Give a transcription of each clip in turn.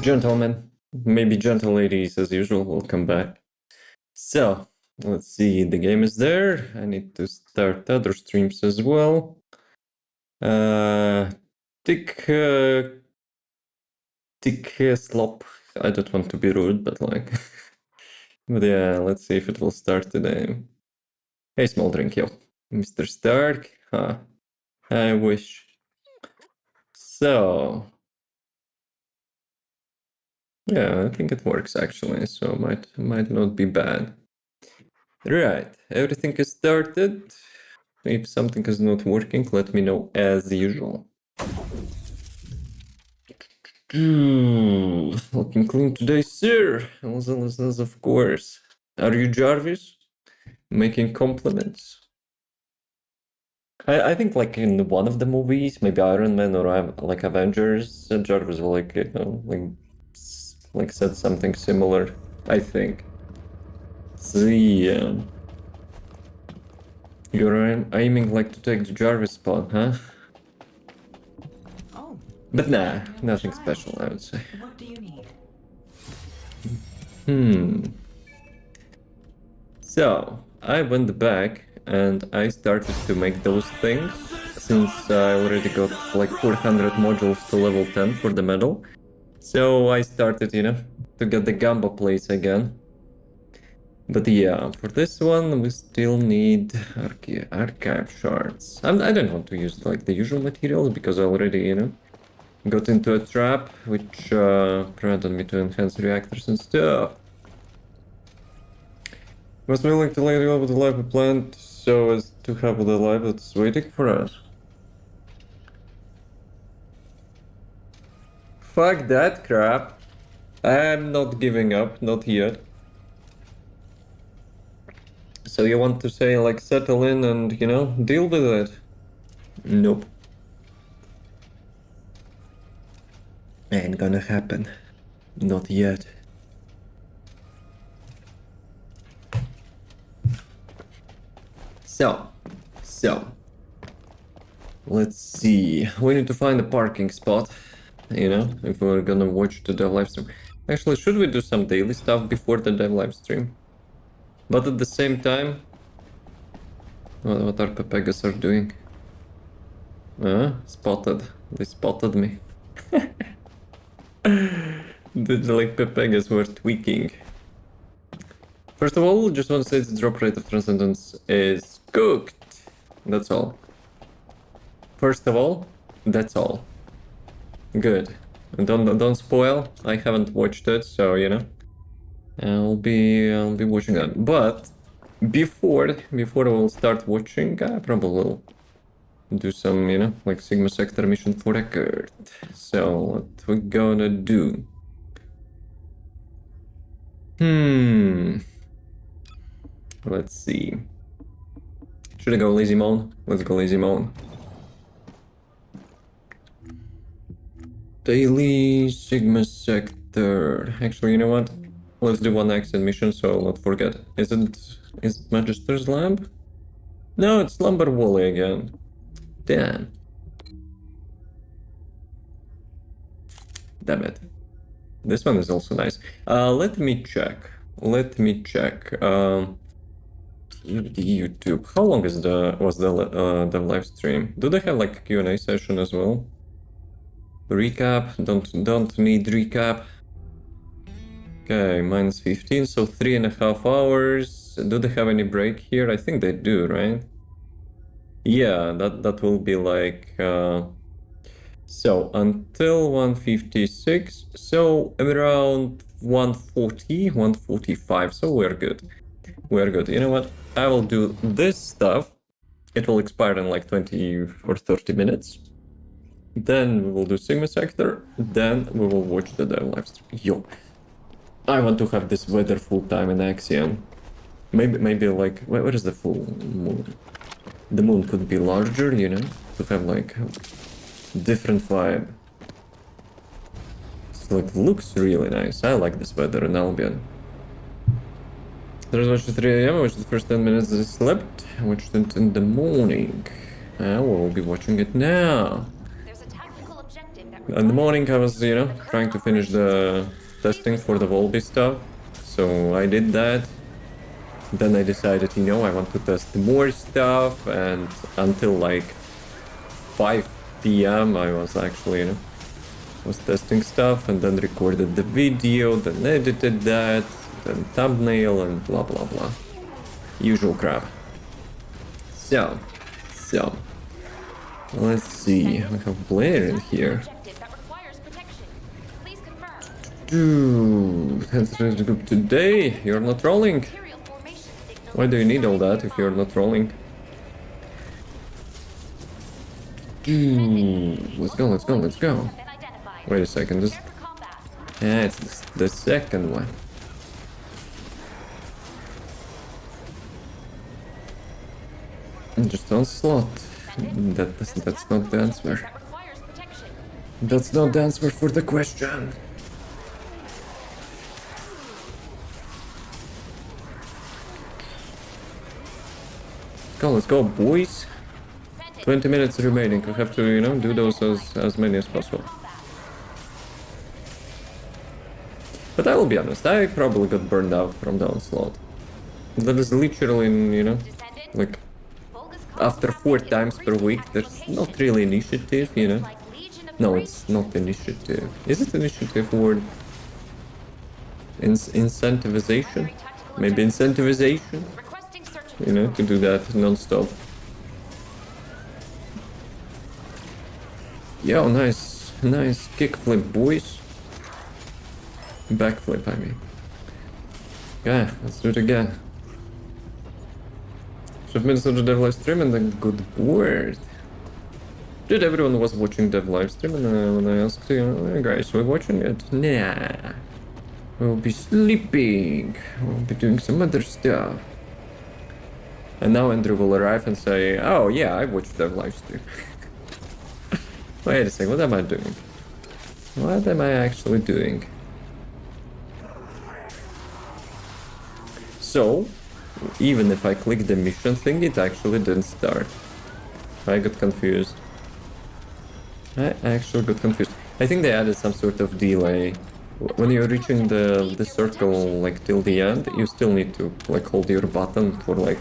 Gentlemen, maybe gentle ladies as usual will come back. So, let's see, the game is there. I need to start other streams as well. Tick slop. I don't want to be rude, but like... but yeah, let's see if it will start today. Hey, Smoldering Kill. Mr. Stark. Huh. I wish. So... yeah, I think it works actually, so might not be bad. Right, everything is started. If something is not working, let me know as usual. Looking clean today, sir. Of course. Are you Jarvis? Making compliments? I think like in one of the movies, maybe Iron Man or like Avengers, Jarvis will like, you know, like said something similar, I think. So yeah. You're aiming like to take the Jarvis spot, huh? Oh. But nah, nothing special, I would say. What do you need? So, I went back and I started to make those things, since I already got like 400 modules to level 10 for the medal. So I started, you know, to get the Gamba place again. But yeah, for this one we still need archive shards. I don't want to use like the usual materials because I already, you know, got into a trap which prevented me to enhance reactors and stuff. Was willing to lay over the life we planned so as to have the life that's waiting for us. Fuck that crap. I'm not giving up, not yet. So you want to say like settle in and, you know, deal with it? Nope. Ain't gonna happen. Not yet. So, let's see. We need to find a parking spot, you know, if we're gonna watch the dev livestream. Actually, should we do some daily stuff before the dev livestream? But at the same time, what our Pepegas are doing? Spotted. They spotted me. The like Pepegas were tweaking. First of all, just want to say the drop rate of Transcendence is cooked. That's all. First of all, that's all. Good. And don't spoil. I haven't watched it, so you know. I'll be watching that. But before I will start watching, I probably will do some, you know, like Sigma Sector mission for record. So what we gonna do? Let's see. Should I go lazy mode? Let's go lazy mode. Daily Sigma Sector. Actually, you know what? Let's do one exit mission so I'll not forget. Is it Magister's Lab? No, it's Lumber Wally again. Damn. Damn it. This one is also nice. Let me check. YouTube. How long was the live stream? Do they have like Q&A session as well? Recap. Don't need recap. Okay, minus 15, so 3.5 hours. Do they have any break here? I think they do, right? Yeah, that will be like so until 156, so around 140, 145, so we're good. You know what? I will do this stuff. It will expire in like 20 or 30 minutes. Then we will do Sigma Sector. Then we will watch the dev livestream. Yo, I want to have this weather full time in Axiom. Maybe like, where is the full moon? The moon could be larger, you know, to have like different vibe. It's like looks really nice. I like this weather in Albion. There's watched at 3 AM, I watched the first 10 minutes I slept. I watched it in the morning. I will be watching it now. There's a tactical objective that In the morning I was, you know, trying to finish the testing for the Volby stuff. So I did that. Then I decided, you know, I want to test more stuff, and until like 5 p.m. I was actually, you know, was testing stuff, and then recorded the video, then edited that, then thumbnail, and blah blah blah. Usual crap. So, let's see. We have Blair in here. Dude, that's really good today. You're not rolling. Why do you need all that if you're not rolling? Let's go, let's go, let's go. Wait a second, this... Yeah, it's the second one. Just onslaught. That's not the answer. That's not the answer for the question. Let's go, boys. 20 minutes remaining. We have to, you know, do those as many as possible. But I will be honest, I probably got burned out from the onslaught. That is literally, you know, like, after 4 times per week, there's not really initiative, you know. No, it's not initiative. Is it initiative word? Incentivization? Maybe incentivization? You know, to do that non-stop. Yo, nice kickflip, boys. Backflip, I mean. Yeah, let's do it again. 5 minutes of the dev live stream and a good word. Dude, everyone was watching dev live stream, and when I asked, you know, hey guys, we're watching it? Nah. We'll be sleeping. We'll be doing some other stuff. And now Andrew will arrive and say, oh yeah, I watched dev live stream. Wait a second, what am I doing? What am I actually doing? So, even if I click the mission thing, it actually didn't start. I got confused. I actually got confused. I think they added some sort of delay. When you're reaching the circle, like, till the end, you still need to, like, hold your button for, like,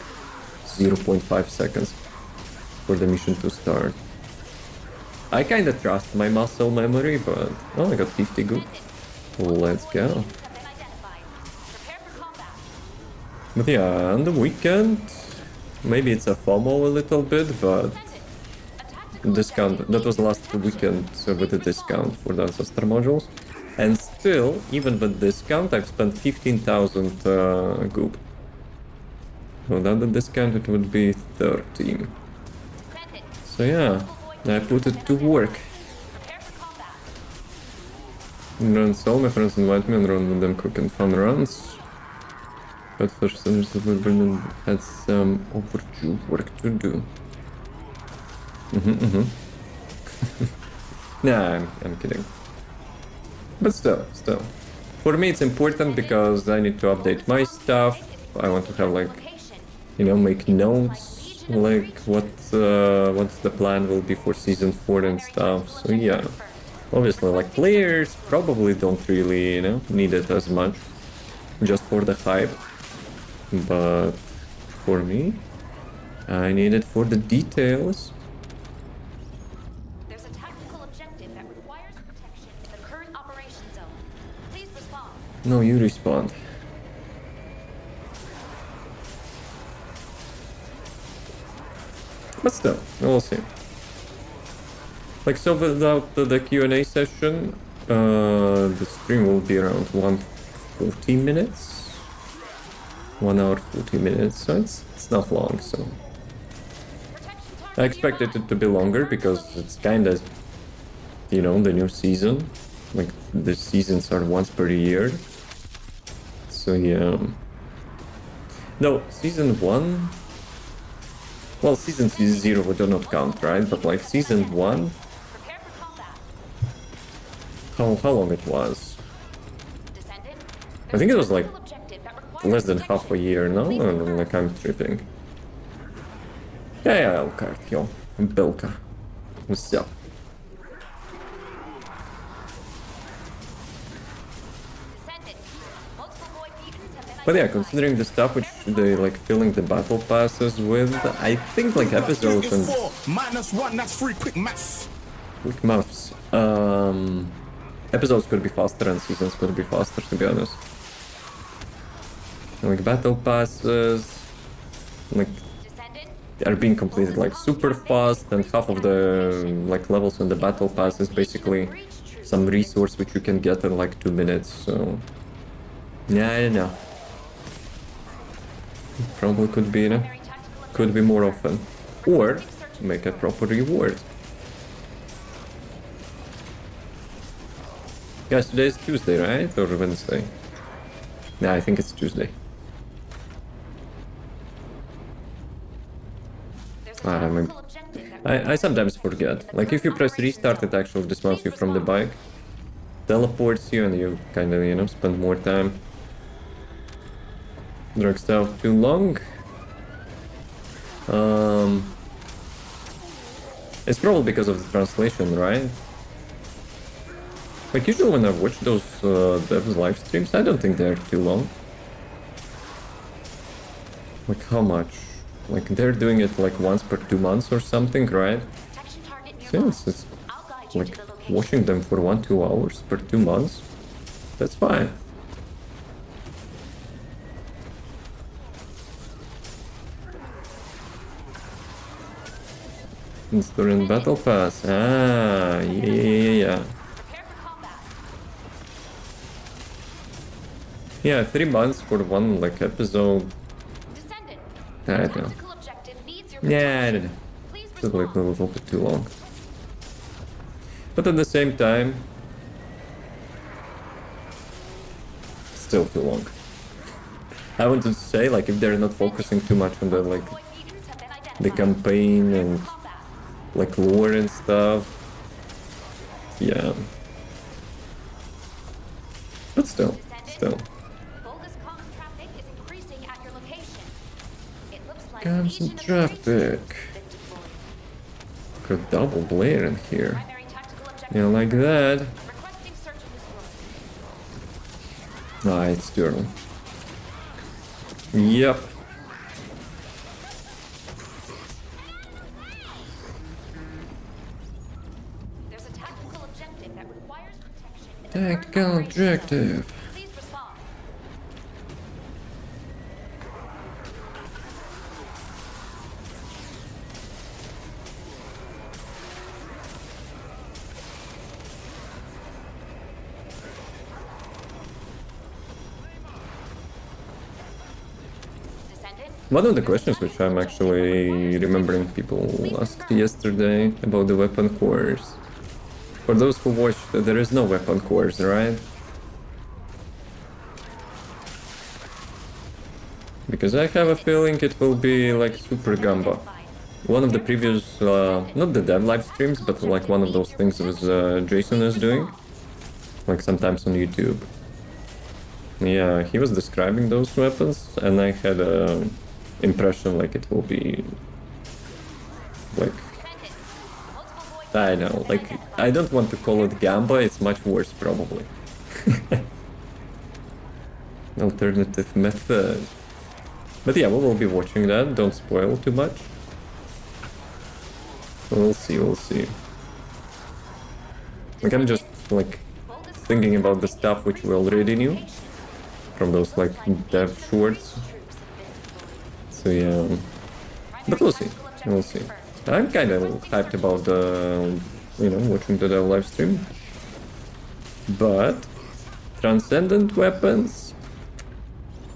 0.5 seconds for the mission to start. I kinda trust my muscle memory, but... Oh, I got 50 good. Let's go. But yeah, on the weekend, maybe it's a FOMO a little bit, but discount, that was last weekend with a discount for the ancestor modules. And still, even with discount, I've spent 15,000 goop. Without the discount, it would be 13. So yeah, I put it to work. Run solo, my friends invite me and run with them quick and fun runs. But first, Brendan had some overdue work to do. Nah, I'm kidding. But still. For me it's important because I need to update my stuff. I want to have, like, you know, make notes, like what the plan will be for season 4 and stuff. So yeah, obviously, like, players probably don't really, you know, need it as much, just for the hype. But for me, I need it for the details. There's a tactical objective that requires protection in the current operation zone. Please respond. No, you respond. But still, we'll see. Like, so without the Q&A session, the stream will be around 140 minutes. 1 hour 40 minutes, so it's not long. So I expected it to be longer because it's kind of, you know, the new season. Like, the seasons are once per year. So yeah. No, season 1. Well, season 0 we do not count, right? But like season 1. How long it was? I think it was like less than half a year, no? Like, I'm tripping. Yeah, 𝐂𝐫𝐞𝐚𝐭𝐨𝐫 𝐂𝐶. What's up? But yeah, considering the stuff which they like filling the battle passes with, I think like episodes and -1, that's 3 quick maths. quick maths. Episodes could be faster and seasons could be faster, to be honest. Like battle passes, like are being completed like super fast, and half of the like levels in the battle pass is basically some resource which you can get in like 2 minutes. So yeah, I don't know. Probably could be, you know, could be more often, or make a proper reward. Guys, today is Tuesday, right? Or Wednesday? Nah, I think it's Tuesday. I sometimes forget. Like, if you press restart, it actually dismounts you from the bike, teleports you, and you kind of, you know, spend more time. Drags out too long. It's probably because of the translation, right? Like, usually when I watch those devs live streams, I don't think they're too long. Like, how much? Like, they're doing it like once per 2 months or something, right? Since it's like watching them for 1-2 hours per 2 months, that's fine. It's during battle pass. Ah, yeah. Yeah, 3 months for one like episode. I don't know. Yeah, I don't know. It's like a little bit too long. But at the same time, still too long. I wanted to say, like, if they're not focusing too much on the like the campaign and like lore and stuff, yeah. But still. Comes some traffic. Got double blade in here. Yeah, like that. Ah, it's too early. Yep. There's a tactical objective that requires protection in the Tactical current objective. Please respond. One of the questions which I'm actually remembering people asked yesterday about the weapon cores. For those who watched, there is no weapon cores, right? Because I have a feeling it will be like Super Gamba. One of the previous, not the dev live streams, but like one of those things was Jason is doing. Like sometimes on YouTube. Yeah, he was describing those weapons, and I had a impression like it will be like, I know, like, I don't want to call it Gamba, it's much worse probably. Alternative method. But yeah, we will be watching that, don't spoil too much. We'll see. Like, I'm just like thinking about the stuff which we already knew from those like dev shorts. So yeah, but we'll see. I'm kind of hyped about the, you know, watching the dev live stream. But Transcendent weapons,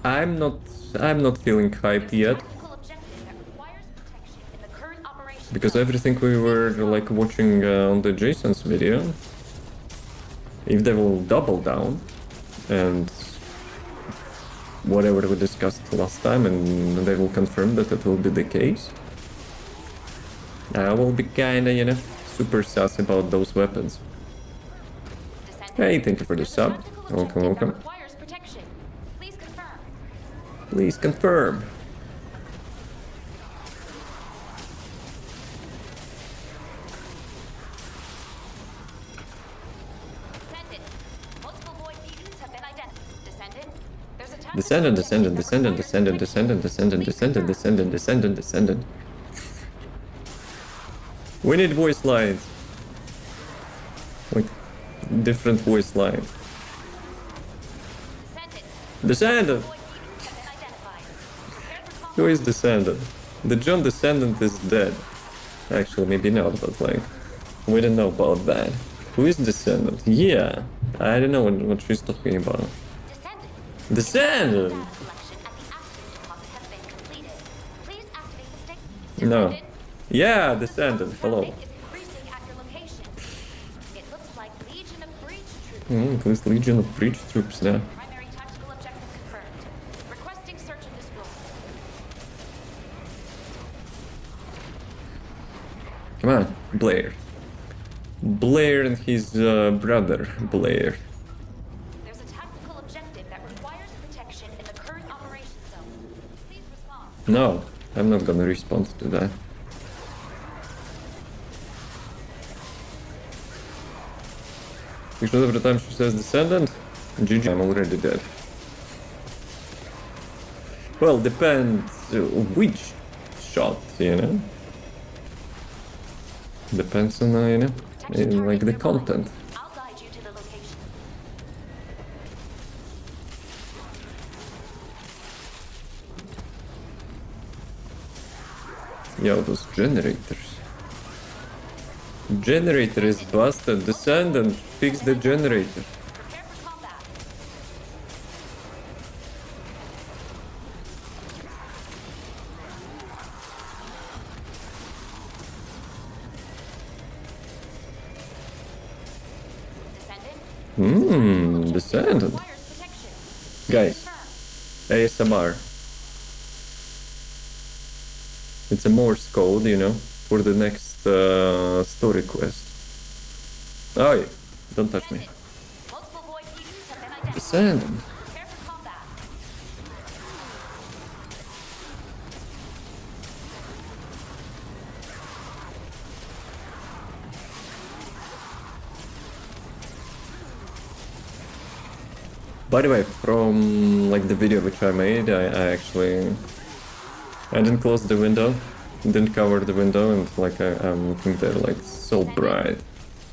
I'm not feeling hyped yet. Because everything we were like watching on the Jason's video, if they will double down and whatever we discussed last time, and they will confirm that it will be the case, I will be kinda, you know, super sus about those weapons. Hey, thank you for the sub. Welcome. Please confirm. Descendant, descendant, descendant, descendant, descendant, descendant, descendant, descendant, descendant, descendant. We need voice lines. Like, different voice lines. Descendant! Who is Descendant? The John Descendant is dead. Actually, maybe not, but like, we don't know about that. Who is Descendant? Yeah, I don't know what she's talking about. Descendant! No. Yeah, Descendant, hello. Please Legion of Breach troops now. Primary tactical objective confirmed. Requesting search in this room. Come on, Blair. Blair and his brother, Blair. There's a tactical objective that requires protection in the current operation zone. Please respond. No, I'm not gonna respond to that. Because every time she says Descendant, GG, I'm already dead. Well, depends which shot, you know? Depends on, you know, like the content. I'll guide you to the location. Yo, those generators. Generator is busted. Descendant, fix the generator. Prepare for combat. Descendant. Descendant. Requires protection. Guys, Confirm. ASMR. It's a Morse code, you know, for the next story quest. Oh yeah, don't touch me. Multiple void mutants have been identified. Descendant. Prepare for combat. By the way, from like the video which I made, I didn't close the window, didn't cover the window, and like I'm looking there like so bright,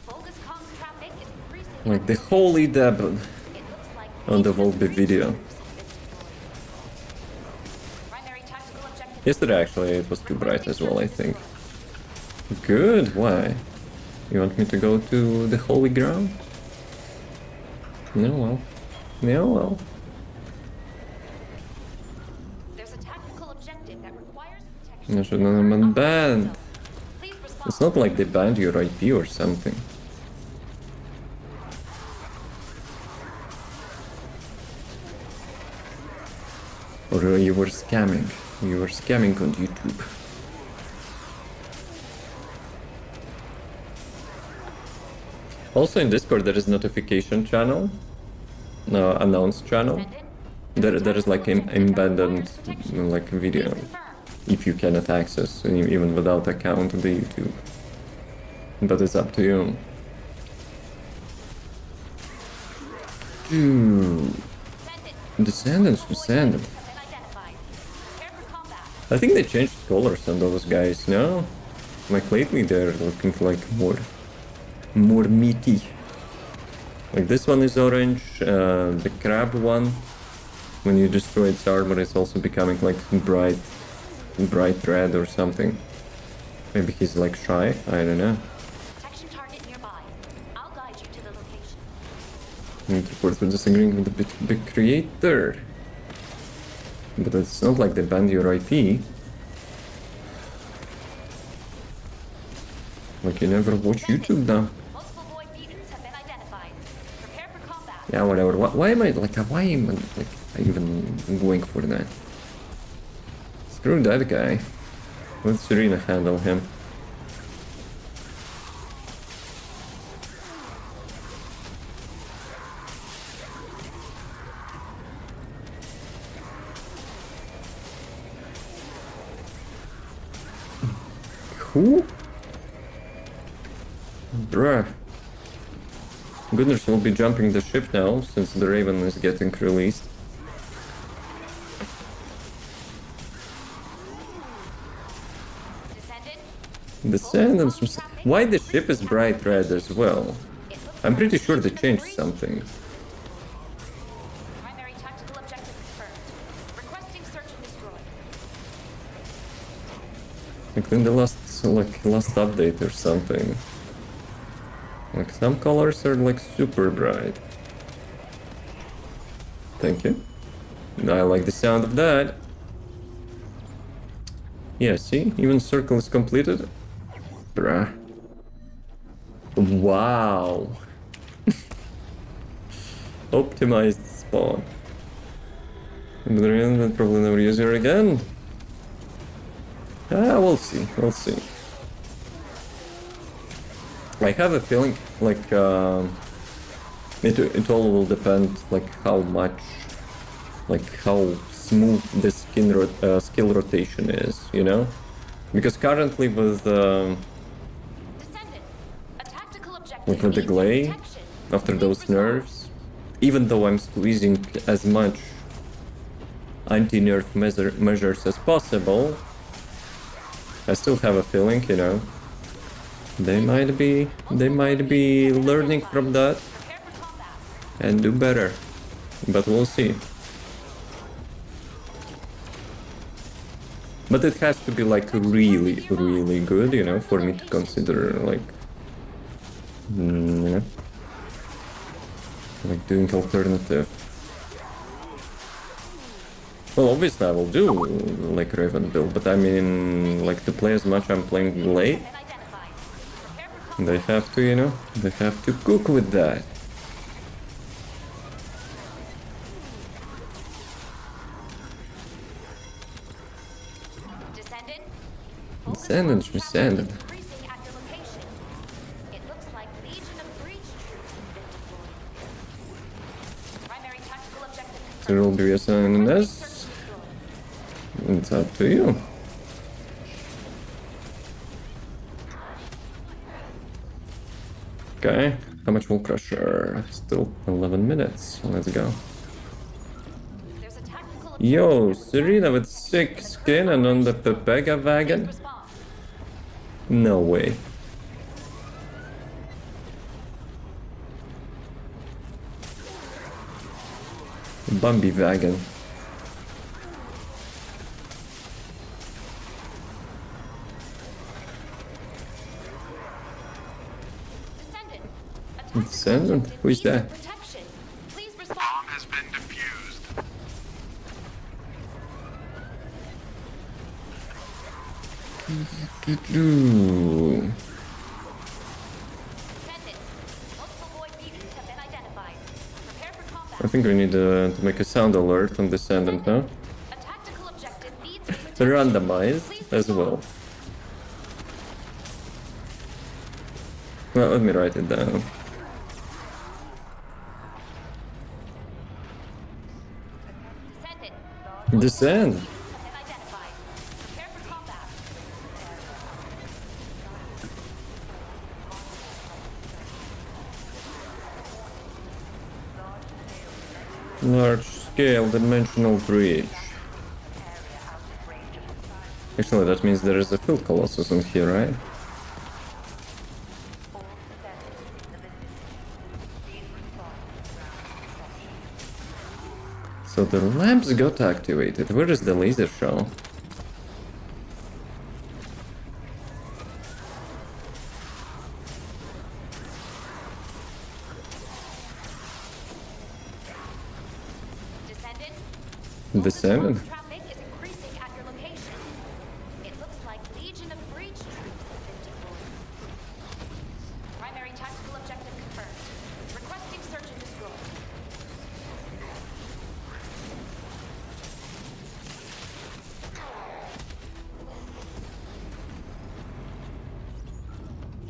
Bogus comms traffic is increasing. like the 𝐂𝐫𝐿𝐷ebon It looks like on the Volby video. primary tactical objective. Yesterday actually it was too bright as well, I think. Good, why? You want me to go to the holy ground? No, well. No, well. There's a tactical objective that requires protection. I should not have been banned. Please respond. It's not like they banned your IP or something. Or you were scamming. You were scamming on YouTube. Also in Discord there is notification channel. Announce channel. There is like embedded like video if you cannot access even without account the YouTube. But it's up to you. Dude. Descendants. I think they changed colors on those guys, no? Like lately they're looking like more meaty. Like this one is orange, the crab one, when you destroy its armor, it's also becoming like bright red or something. Maybe he's like shy, I don't know. Protection target nearby. I'll guide you to the location. And report for disagreeing with the big creator. But it's not like they banned your IP. Like you never watch YouTube now. Multiple void mutants have been identified. Prepare for combat. Yeah, whatever. Why am I even going for that? Screw that guy. Let Serena handle him. Who? Bruh. Goodness will be jumping the ship now, since the Raven is getting released. Descendant. Why the ship is bright red as well? I'm pretty sure they changed something. Primary tactical objective confirmed. Requesting search and destroy. Like in the last update or something. Like some colors are like super bright. Thank you. I like the sound of that. Yeah, see? Even circle is completed. Bruh. Wow. Optimized spawn. And probably never use her again. Ah, we'll see. We'll see. I have a feeling like it all will depend like how much, like how smooth the skill rotation is, you know? Because currently with Descendant. A tactical objective. with the needs 𝐂𝐫, protection. after Please those respond. nerfs, even though I'm squeezing as much anti-nerf measures as possible, I still have a feeling, you know, they might be learning from that Prepare for combat. and do better. But we'll see. But it has to be like really, really good, you know, for me to consider like, you know, like doing alternative. Well, obviously I will do like Raven build, but I mean, like to play as much I'm playing 𝐂𝐫, And identified. Prepare for combat. they have to, you know, they have to cook with that. Descendant. Descendant, Descendant. Increasing at your location. It looks like Legion of Breach troops have been deployed. Primary tactical objective confirmed. There will be a sign in Search this. and destroy. It's up to you. Okay, how much will Crusher? Still 11 minutes. Let's go. There's a tactical Yo, objective that Serena with requires 6 skin and on the Pepega wagon? respond. No way. Bambi wagon. Descendant. A tactical Descendant? objective Who is needs that? protection. Please respond. Bomb has been defused. Ooh. Descendant. Multiple void beacons have been identified. Prepare for combat. I think we need to make a sound alert on Descendant now. A tactical objective needs protection. Randomized Please as respond. well. Well, let me write it down. Descendant. Descend. Beacons have been identified. Prepare for combat. Large scale dimensional breach. Actually, that means there is a field colossus in here, right? So the lamps got activated. Where is the laser show? Descendant. Descendant? Traffic is increasing at your location. It looks like Legion of Breach troops have been deployed. Primary tactical objective confirmed. Requesting search and destroy.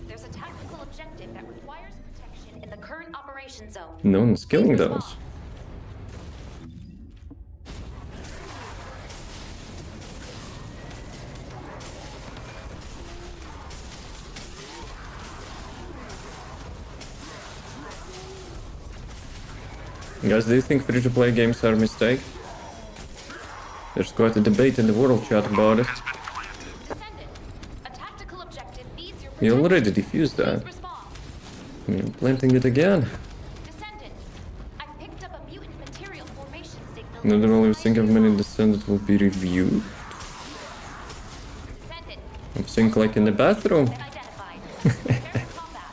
There's a tactical objective that requires protection in the current operation zone. No one's killing Please those. respond. Guys, do you think free-to-play games are a mistake? There's quite a debate in the world chat about it. Descendant. A tactical objective You already defused that. Please respond. You're planting it again. Descendant, I picked up a mutant material formation signal. Not only think of many Descendant will be reviewed. Descendant, I think like in the bathroom. been identified. Prepare for combat.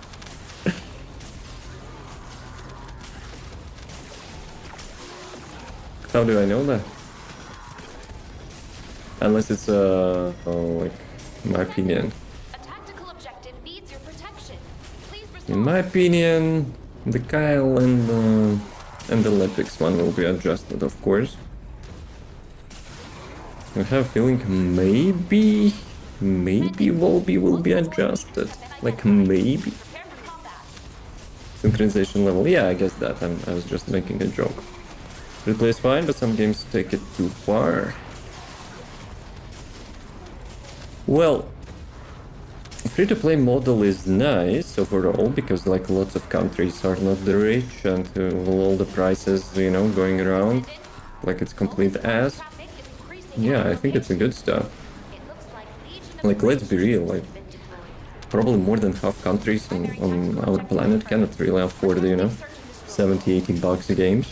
How do I know that? Unless it's like my opinion. A tactical objective needs your protection. Please In respond. my opinion, the Kyle and the Lepix one will be adjusted, of course. I have a feeling maybe Volby will be adjusted. Like maybe. Prepare for combat. Synchronization level, yeah, I guess that. I was just making a joke. Replay is fine, but some games take it too far. Well, free-to-play model is nice overall, because like lots of countries are not the rich, and with all the prices, you know, going around, like it's complete ass. Traffic is increasing. Yeah, I think it's a good stuff. It looks like Legion of Like, let's be real, like, been deployed. probably more than half countries on our planet cannot really afford, you know, 70, 80 bucks a games.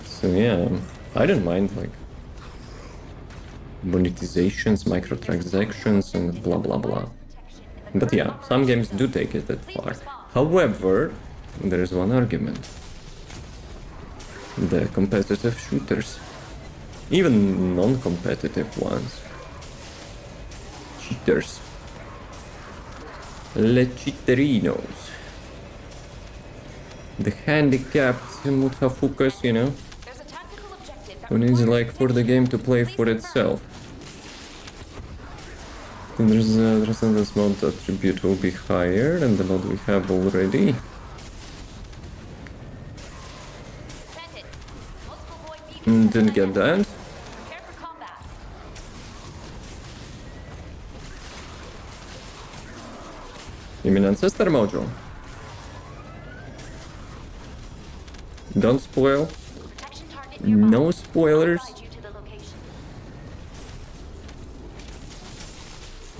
So yeah, I don't mind, like, monetizations, microtransactions, and blah blah blah. But yeah, some games do take it that far. However, there is one argument. The competitive shooters. Even non-competitive ones. Cheaters. Le cheaterinos. The handicapped motherfuckers, you know, There's a tactical objective that who needs requires like for the game to play Please for confirm. itself. And there's a Descendant mode attribute will be higher than the mode we have already. Descendant, multiple void beacons Didn't get that. Prepare for combat. You mean Ancestor module? Don't spoil. Protection target nearby. No spoilers. I'll guide you to the location.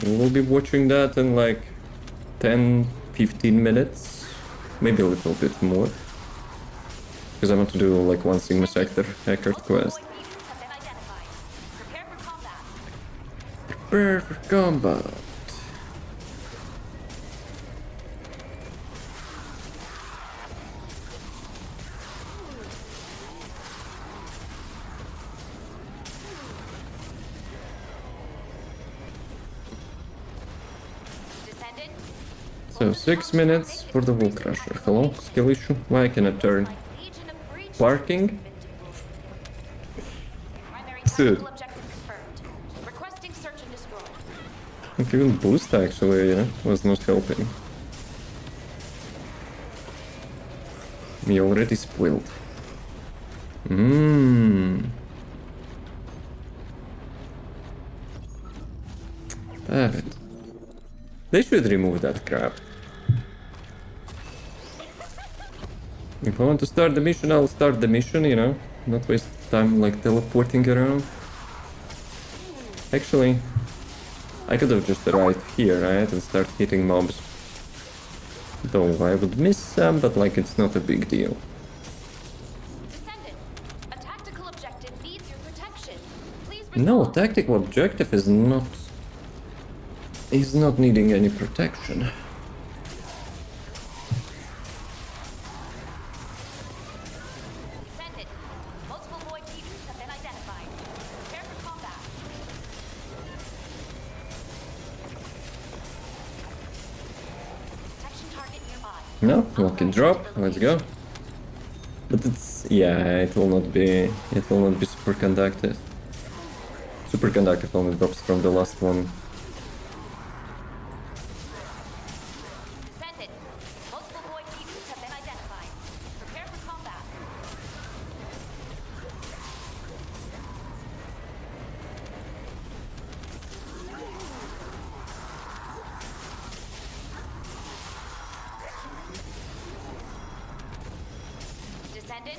We'll be watching that in like 10-15 minutes. Maybe a little bit more. Because I want to do like one Sigma Sector hacker quest. Void beacons have been identified. Prepare for combat. Prepare for combat. Descendant, So 6 minutes for the Wall Crusher. Hello, skill issue. Why can I turn? Legion of Breach Parking? troops have been deployed. Primary Dude. tactical objective confirmed. Requesting search and destroy. Like even boost actually, yeah, was not helping. Me already spoiled. Damn it. They should remove that crap. If I want to start the mission, I'll start the mission, you know? Not waste time like teleporting around. Actually, I could have just arrived here, right? And start hitting mobs. Though I would miss some, but like it's not a big deal. Descendant, a tactical objective needs your protection. Please No, respond. tactical objective is not needing any protection. Descendant, multiple void beacons have been identified. Prepare for combat. Protection target nearby. No, lucky drop. Let's go. But it's yeah, it will not be superconductive. Superconductive only drops from the last one. Descendant, multiple void beacons have been identified. Prepare for combat. Descendant,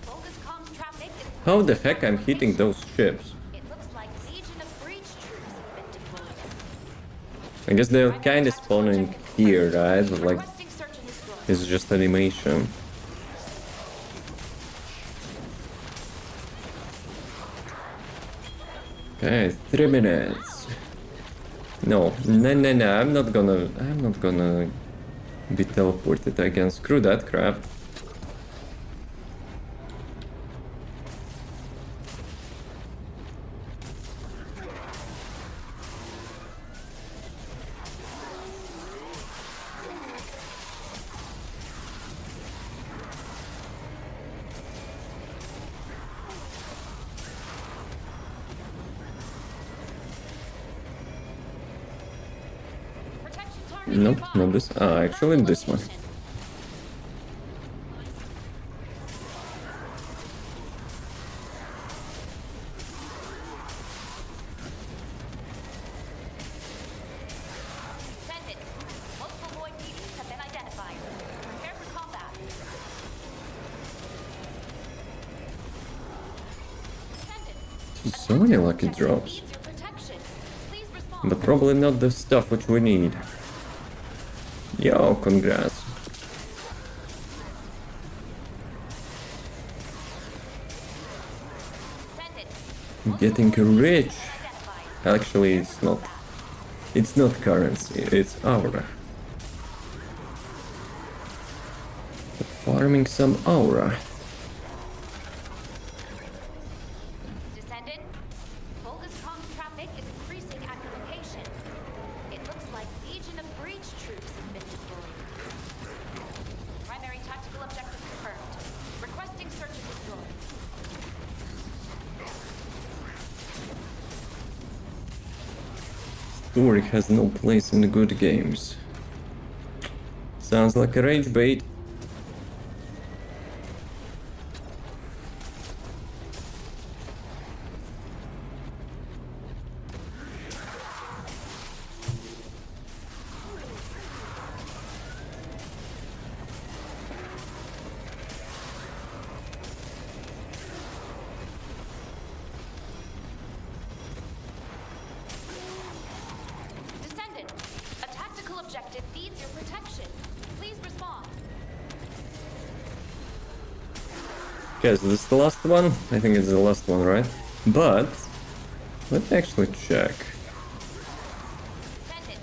focus comms traffic is... How the heck I'm hitting those ships? It looks like Legion of Breach troops have been deployed. I guess they're kind of spawning here, right? But like, Requesting search and destroy. it's just animation. Okay, 3 minutes. No, I'm not gonna be teleported again. Screw that crap. Protection target Nope, nearby. not this. Ah, actually this one. Location. Descendant. Multiple void beacons have been identified. Prepare for combat. Descendant. So many lucky drops. Needs your protection. Please respond. But probably not the stuff which we need. Yo, congrats. Descendant. Getting rich. Identified. Actually, it's not. It's not currency, it's aura. Farming some aura. Descendant. 𝐂𝐫𝐞𝐚's traffic is increasing at your location. It looks like Legion of Breach troops have been deployed. Primary tactical objective confirmed. Requesting search and destroy. Story has no place in the good games. Sounds like a rage bait. Descendant. A tactical objective needs your protection. Please respond. Okay, so this is the last one? I think it's the last one, right? But let me actually check. Descendant.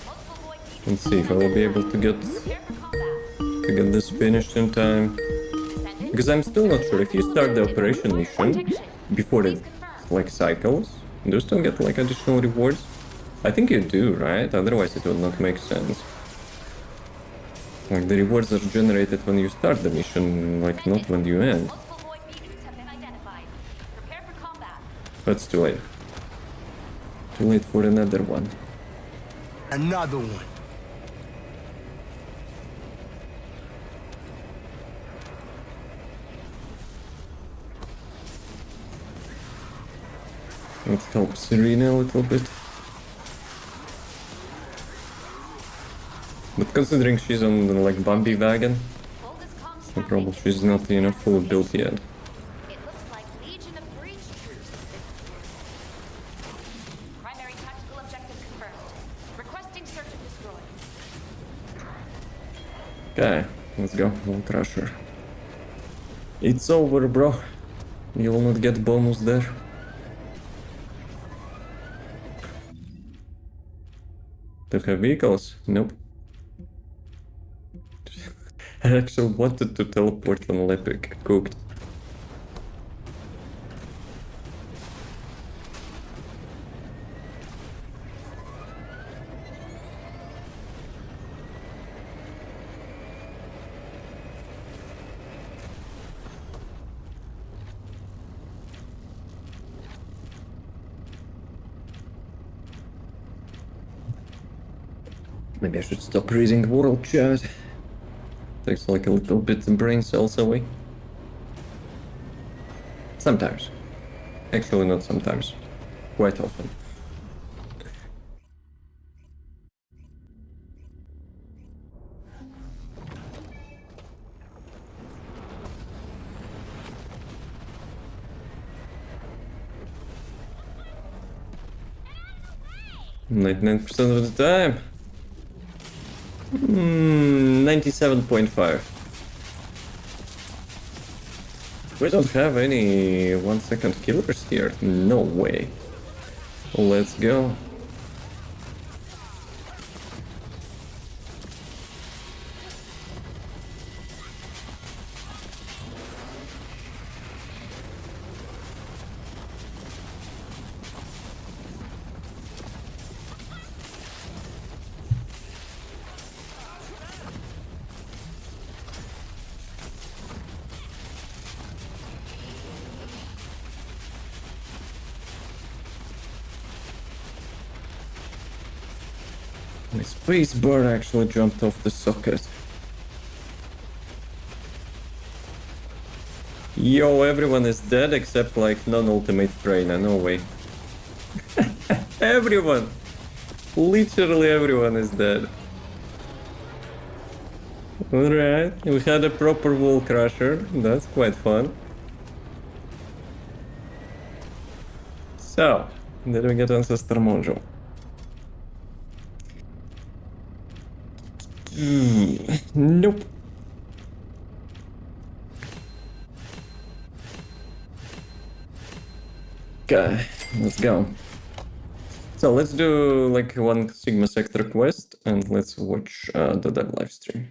Multiple void beacons Let's see if I will be able to get Prepare for combat. this finished in time. Descendant. Because I'm still not sure if you start the operation mission before it like cycles, do you still get like additional rewards? I think you do, right? Otherwise it would not make sense. Like the rewards are generated when you start the mission, like not when you end. Multiple void beacons have been identified. Prepare for combat. That's too late. Too late for another one. Another one. Let's help Serena a little bit. But considering she's on the like bumpy wagon, 𝐂𝐫𝐞𝐚's so probably traffic she's not, you know, full built yet. It looks like Legion of Breach troops have been deployed. Primary tactical objective confirmed. Requesting search and destroy. Okay, let's go, Wall Crusher. It's over, bro. You will not get bonus there. To have vehicles? Nope. I actually wanted to teleport on Lepic cooked. Maybe I should stop reading world chat. Takes like a little bit of brain cells away. Sometimes. Actually not sometimes. Quite often. 99% of the time. 97.5. We don't have any 1 second killers here. No way. Let's go. My space bar actually jumped off the socket. Yo, everyone is dead except like non-ultimate Freyna, no way. Everyone! Literally everyone is dead. Alright, we had a proper wall crusher, that's quite fun. So, did we get Ancestor module? Nope. Okay, let's go. So let's do like one Sigma Sector quest and let's watch the dev livestream.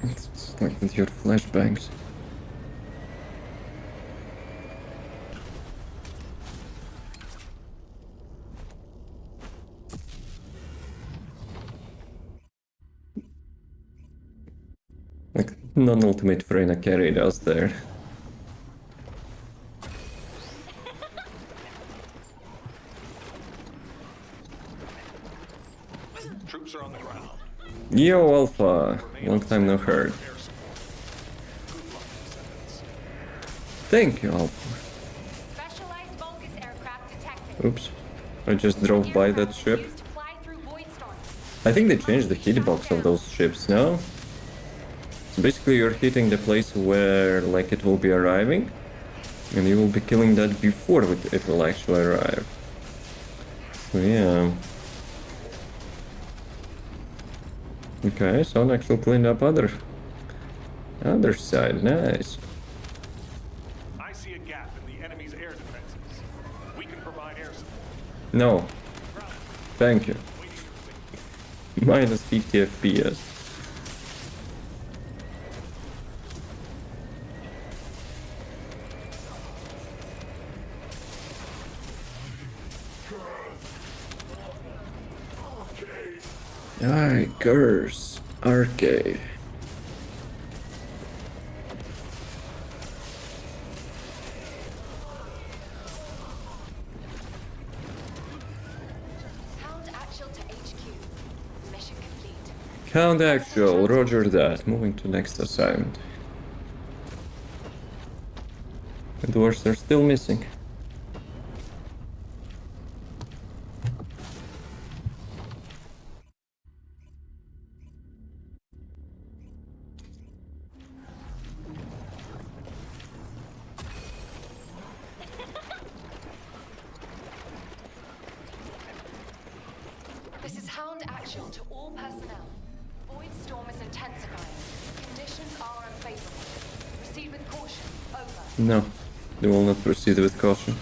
It's like with your flashbangs. Like non-ultimate Freyna carried us there. Troops are on the ground. Yo, Alpha! Long time no heard. Thank you, Alpha. Specialized Vulgus aircraft detected. Oops. I just drove by that ship. Used to fly through void storms. I think they changed the hitbox of those ships now. So basically you're hitting the place where like it will be arriving. And you will be killing that before it will actually arrive. So yeah. Okay, someone actually cleaned up other side. Nice. I see a gap in the enemy's air defenses. We can provide air support. No. Thank you. Waiting to Minus 50 FPS. I curse arcade. Count actual to HQ. Mission complete. Count actual, roger that. Moving to next assignment. The dwarves are still missing. This is Hound Actual to all personnel. Void storm is intensifying. Conditions are unfavorable. Proceed with caution. Over. No, they will not proceed with caution.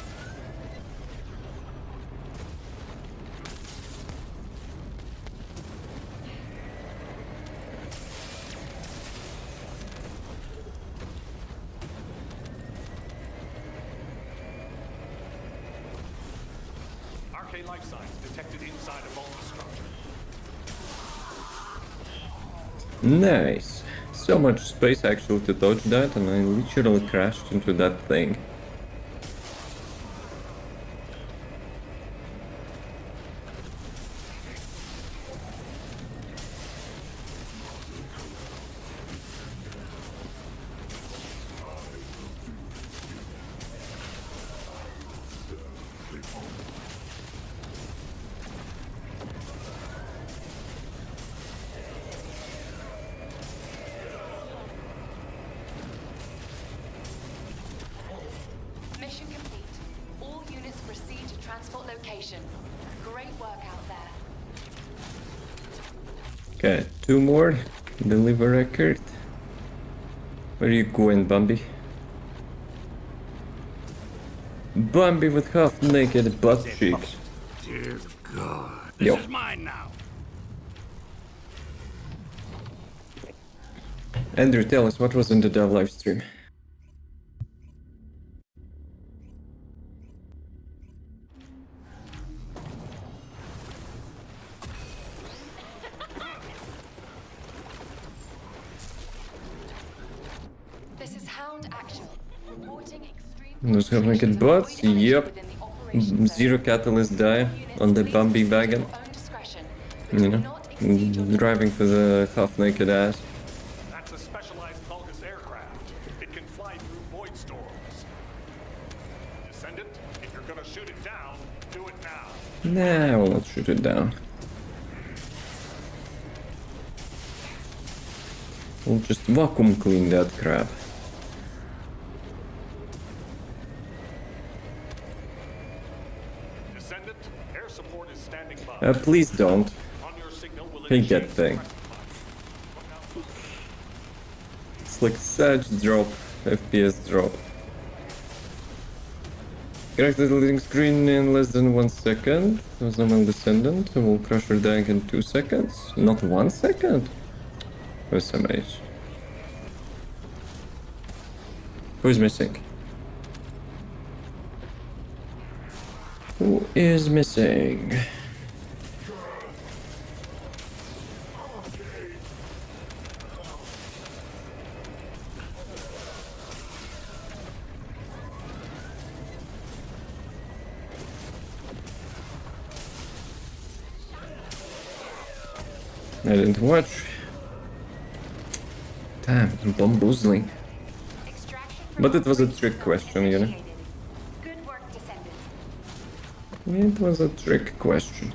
RK life signs detected inside a vault structure. Nice. So much space actually to dodge that, and I literally crashed into that thing. location. Great work out there. Okay, 2 more. Deliver record. Where you going, Bambi? Bambi with half-naked butt cheeks. Dear God. Yo. This is mine now. Andrew, tell us what was in the dev live stream. This is Hound Actual. Reporting extreme. Those half-naked butts? Yep. Within the operations Zero zone. catalyst die on the Bambi wagon. Your own discretion, but You do know, not exceed your driving for the half-naked ass. That's a specialized Vulgus aircraft. It can fly through void storms. Descendant, if you're gonna shoot it down, do it now. Nah, I will not shoot it down. We'll just vacuum clean that crap. Descendant, air support is standing by. Please don't. On your signal, will Hate that initiate thing. It's like such drop, FPS drop. Crash the leading screen in less than 1 second. Was normal Descendant. Will crush her tank in 2 seconds. Not 1 second? Where's MH? Who's missing? Who is missing? I didn't watch. Damn, bamboozling. Extraction from But it was a operations trick zone question, you know. initiated. Good work, Descendant. It was a trick question.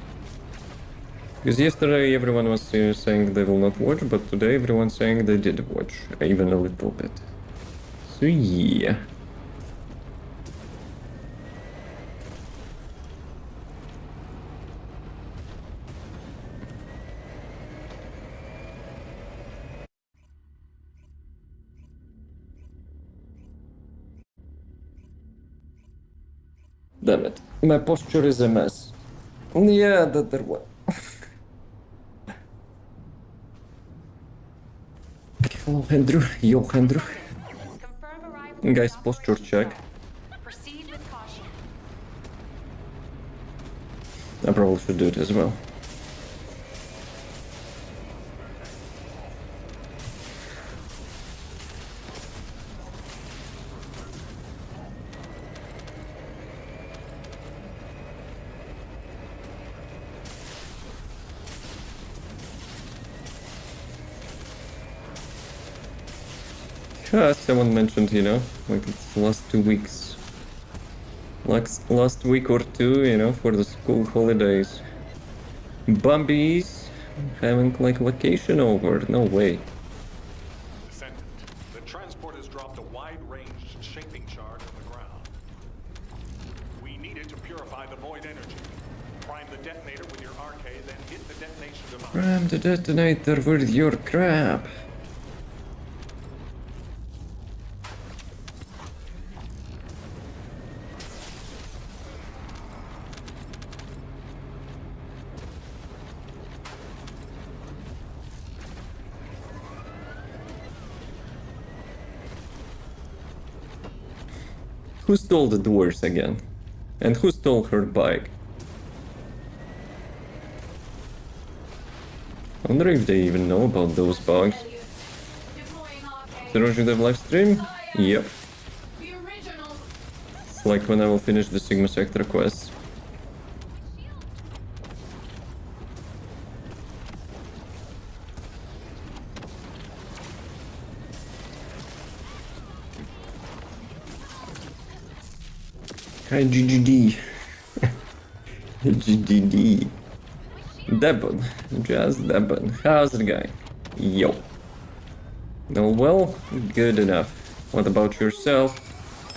Because yesterday everyone was saying they will not watch, but today everyone's saying they did watch, even a little bit. So yeah. Damn it, my posture is a mess. Yeah, that there was. Hello, Andrew. Yo, Andrew. Confirm arrival. Guys, in posture operations check. zone. Proceed with caution. I probably should do it as well. Someone mentioned, you know, like it's the last 2 weeks. Like last week or two, you know, for the school holidays. Bambi's having like vacation over. No way. Descendant, the transport has dropped a wide-range shaping charge on the ground. We need it to purify the void energy. Prime the detonator with your RK, then hit the detonation device. Prime the detonator with your crap. Who stole the doors again? And who stole her bike? I wonder if they even know about those bugs. Did you have live stream? Yep. It's like when I will finish the Sigma Sector quest. Hi GGD. GGD. Debon. Just Debon. How's it going? Yo. Oh well, good enough. What about yourself?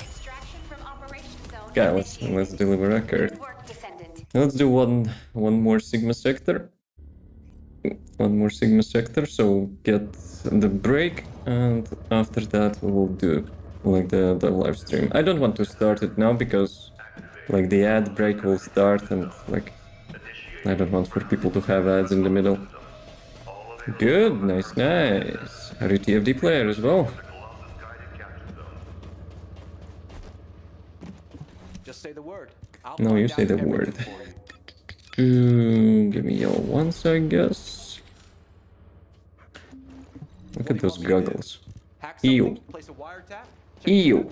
Extraction from operations zone Okay, let's initiated. deliver record. Good work, Descendant. Let's do one more Sigma sector. One more Sigma sector, so get the break, and after that we will do like the live stream. I don't want to start it now because like the ad break will start, and like I don't want for people to have ads in the middle. Good, nice. Are you TFD player as well? Just say the word. No, you say the word. Give me your ones, I guess. Look at those goggles. Ew. Ew.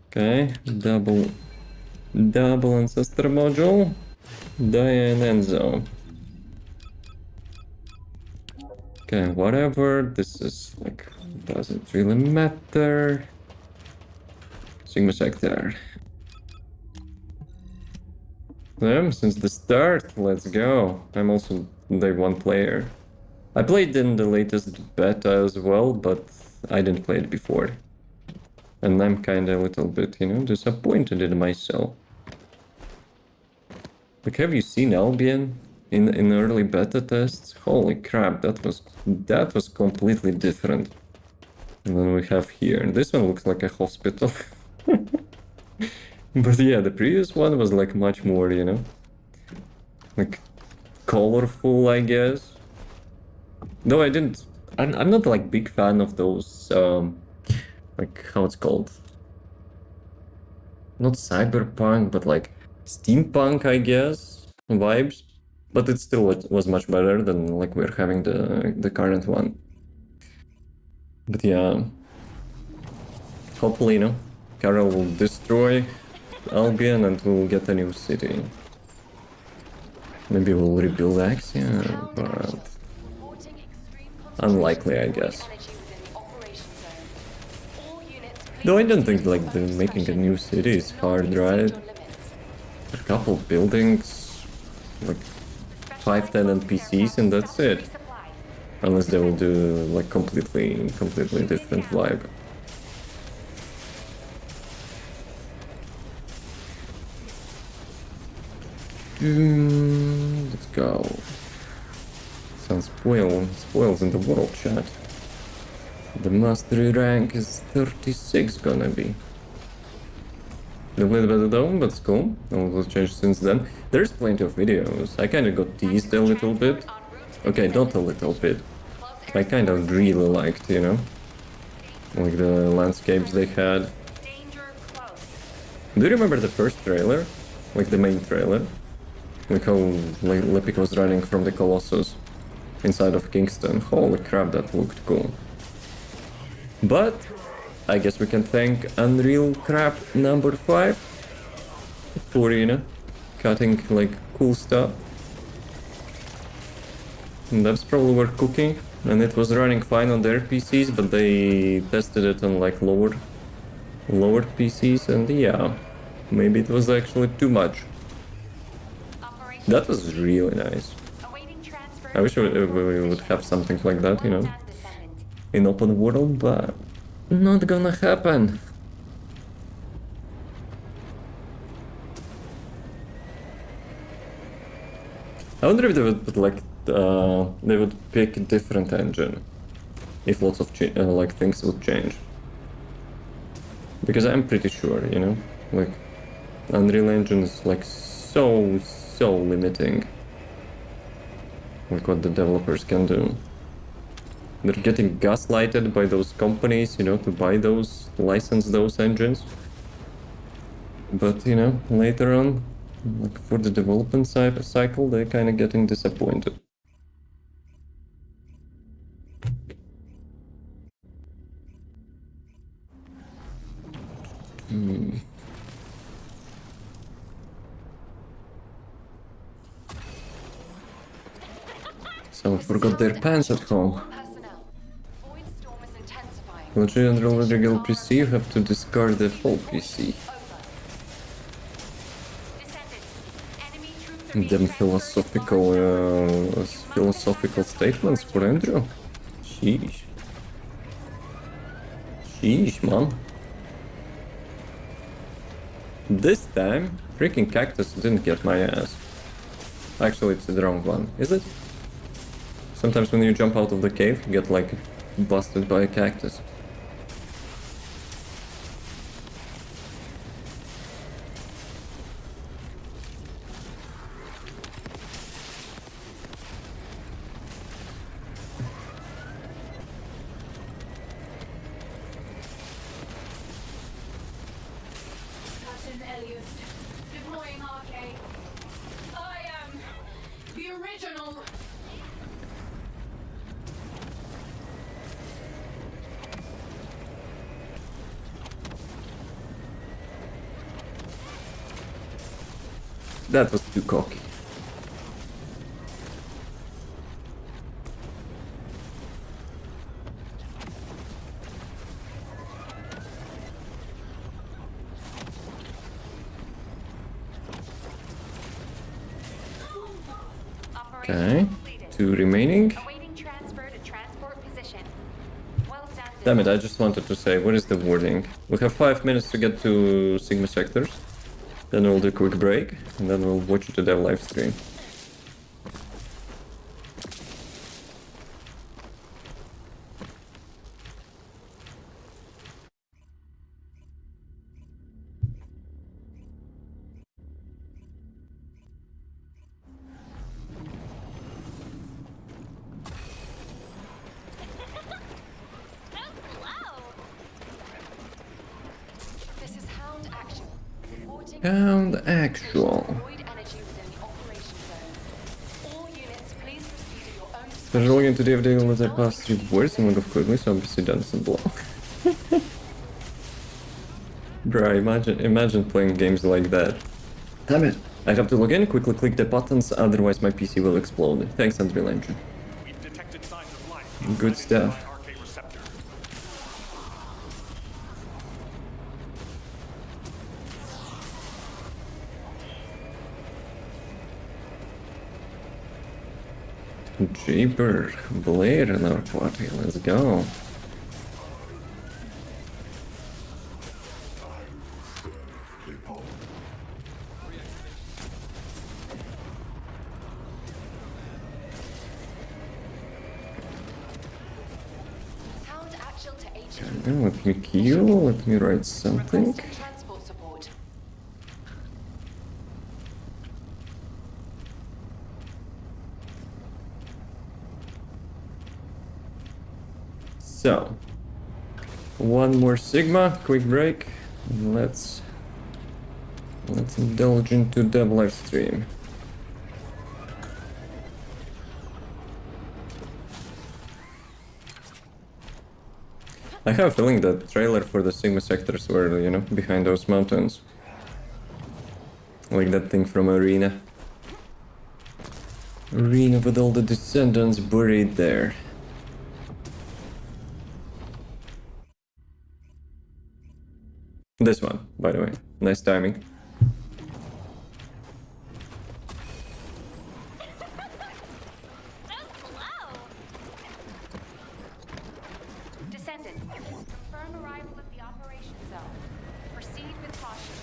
Okay, double ancestor module. Diane Enzo. Okay, whatever. This is like, doesn't really matter. Sigma sector. Since the start, let's go. I'm also day one player. I played in the latest beta as well, but I didn't play it before. And I'm kinda a little bit, you know, disappointed in myself. Like, have you seen Albion in early beta tests? Holy crap, that was completely different. And then we have here, and this one looks like a hospital. But yeah, the previous one was like much more, you know, like colorful, I guess. Though I'm not like big fan of those, like how it's called. Not cyberpunk, but like steampunk, I guess, vibes. But it still was much better than like we're having the current one. But yeah, hopefully, you know, Carol will destroy Albion and we'll get a new city. Maybe we'll rebuild Axia, but unlikely, I guess. Though I don't think like making a new city is hard, right? A couple buildings, like 5-10 NPCs, and that's it. Unless they will do like completely different vibe. Let's go. Some spoils in the world chat. The mastery rank is 36 gonna be. They played better though, but it's cool. It was changed since then. There's plenty of videos. I kinda got teased a little bit. Okay, not a little bit. I kind of really liked, you know, like the landscapes they had. Do you remember the first trailer? Like the main trailer? Like how like, Lepic was running from the Colossus inside of Kingston. Holy crap, that looked cool. But I guess we can thank Unreal Crap number 5 for, you know, cutting like cool stuff. And that's probably worth cooking, and it was running fine on their PCs, but they tested it on like lower PCs, and yeah, maybe it was actually too much. That was really nice. I wish we would have something like that, you know, in open world, but not gonna happen. I wonder if they would put like they would pick a different engine if lots of like things would change. Because I'm pretty sure, you know, like Unreal Engine is like so limiting, like what the developers can do. They're getting gaslighted by those companies, you know, to buy those, license those engines. But, you know, later on, like for the development cycle, they're kind of getting disappointed. Someone forgot their pants at home. Legit and regular PC, you have to discard the whole PC. Them philosophical statements for Andrew. Sheesh. Sheesh, man. This time, freaking cactus didn't get my ass. Actually, it's the wrong one, is it? Sometimes when you jump out of the cave, you get like busted by a cactus. Deploying RK. I am the original. That was too cocky. Okay, 2 remaining. Awaiting transfer to transport position. Well done. Damn it, I just wanted to say, what is the wording? We have 5 minutes to get to Sigma sectors. Then we'll do a quick break, and then we'll watch the dev live stream. This is Hound Actual. Reporting Hound Actual. void energy within the operation zone. All units, please proceed at your own There's login to the deal with the past 3 words and of quickly, so obviously doesn't block. Bro, imagine playing games like that. Damn it. I have to log in, quickly click the buttons, otherwise my PC will explode. Thanks, Unreal Engine. We've detected signs of life. Good stuff. RK receptor. Jeeper, Blair in our party, let's go. Hound Actual to HQ. Okay, let me queue, let me write something. Requesting transport support. So, one more Sigma, quick break. Let's indulge into dev live stream. I have a feeling that trailer for the Sigma sectors were, you know, behind those mountains. Like that thing from Arena. Arena with all the Descendants buried there. This one, by the way. Nice timing. Descendant, confirm arrival at the operation zone. Proceed with caution.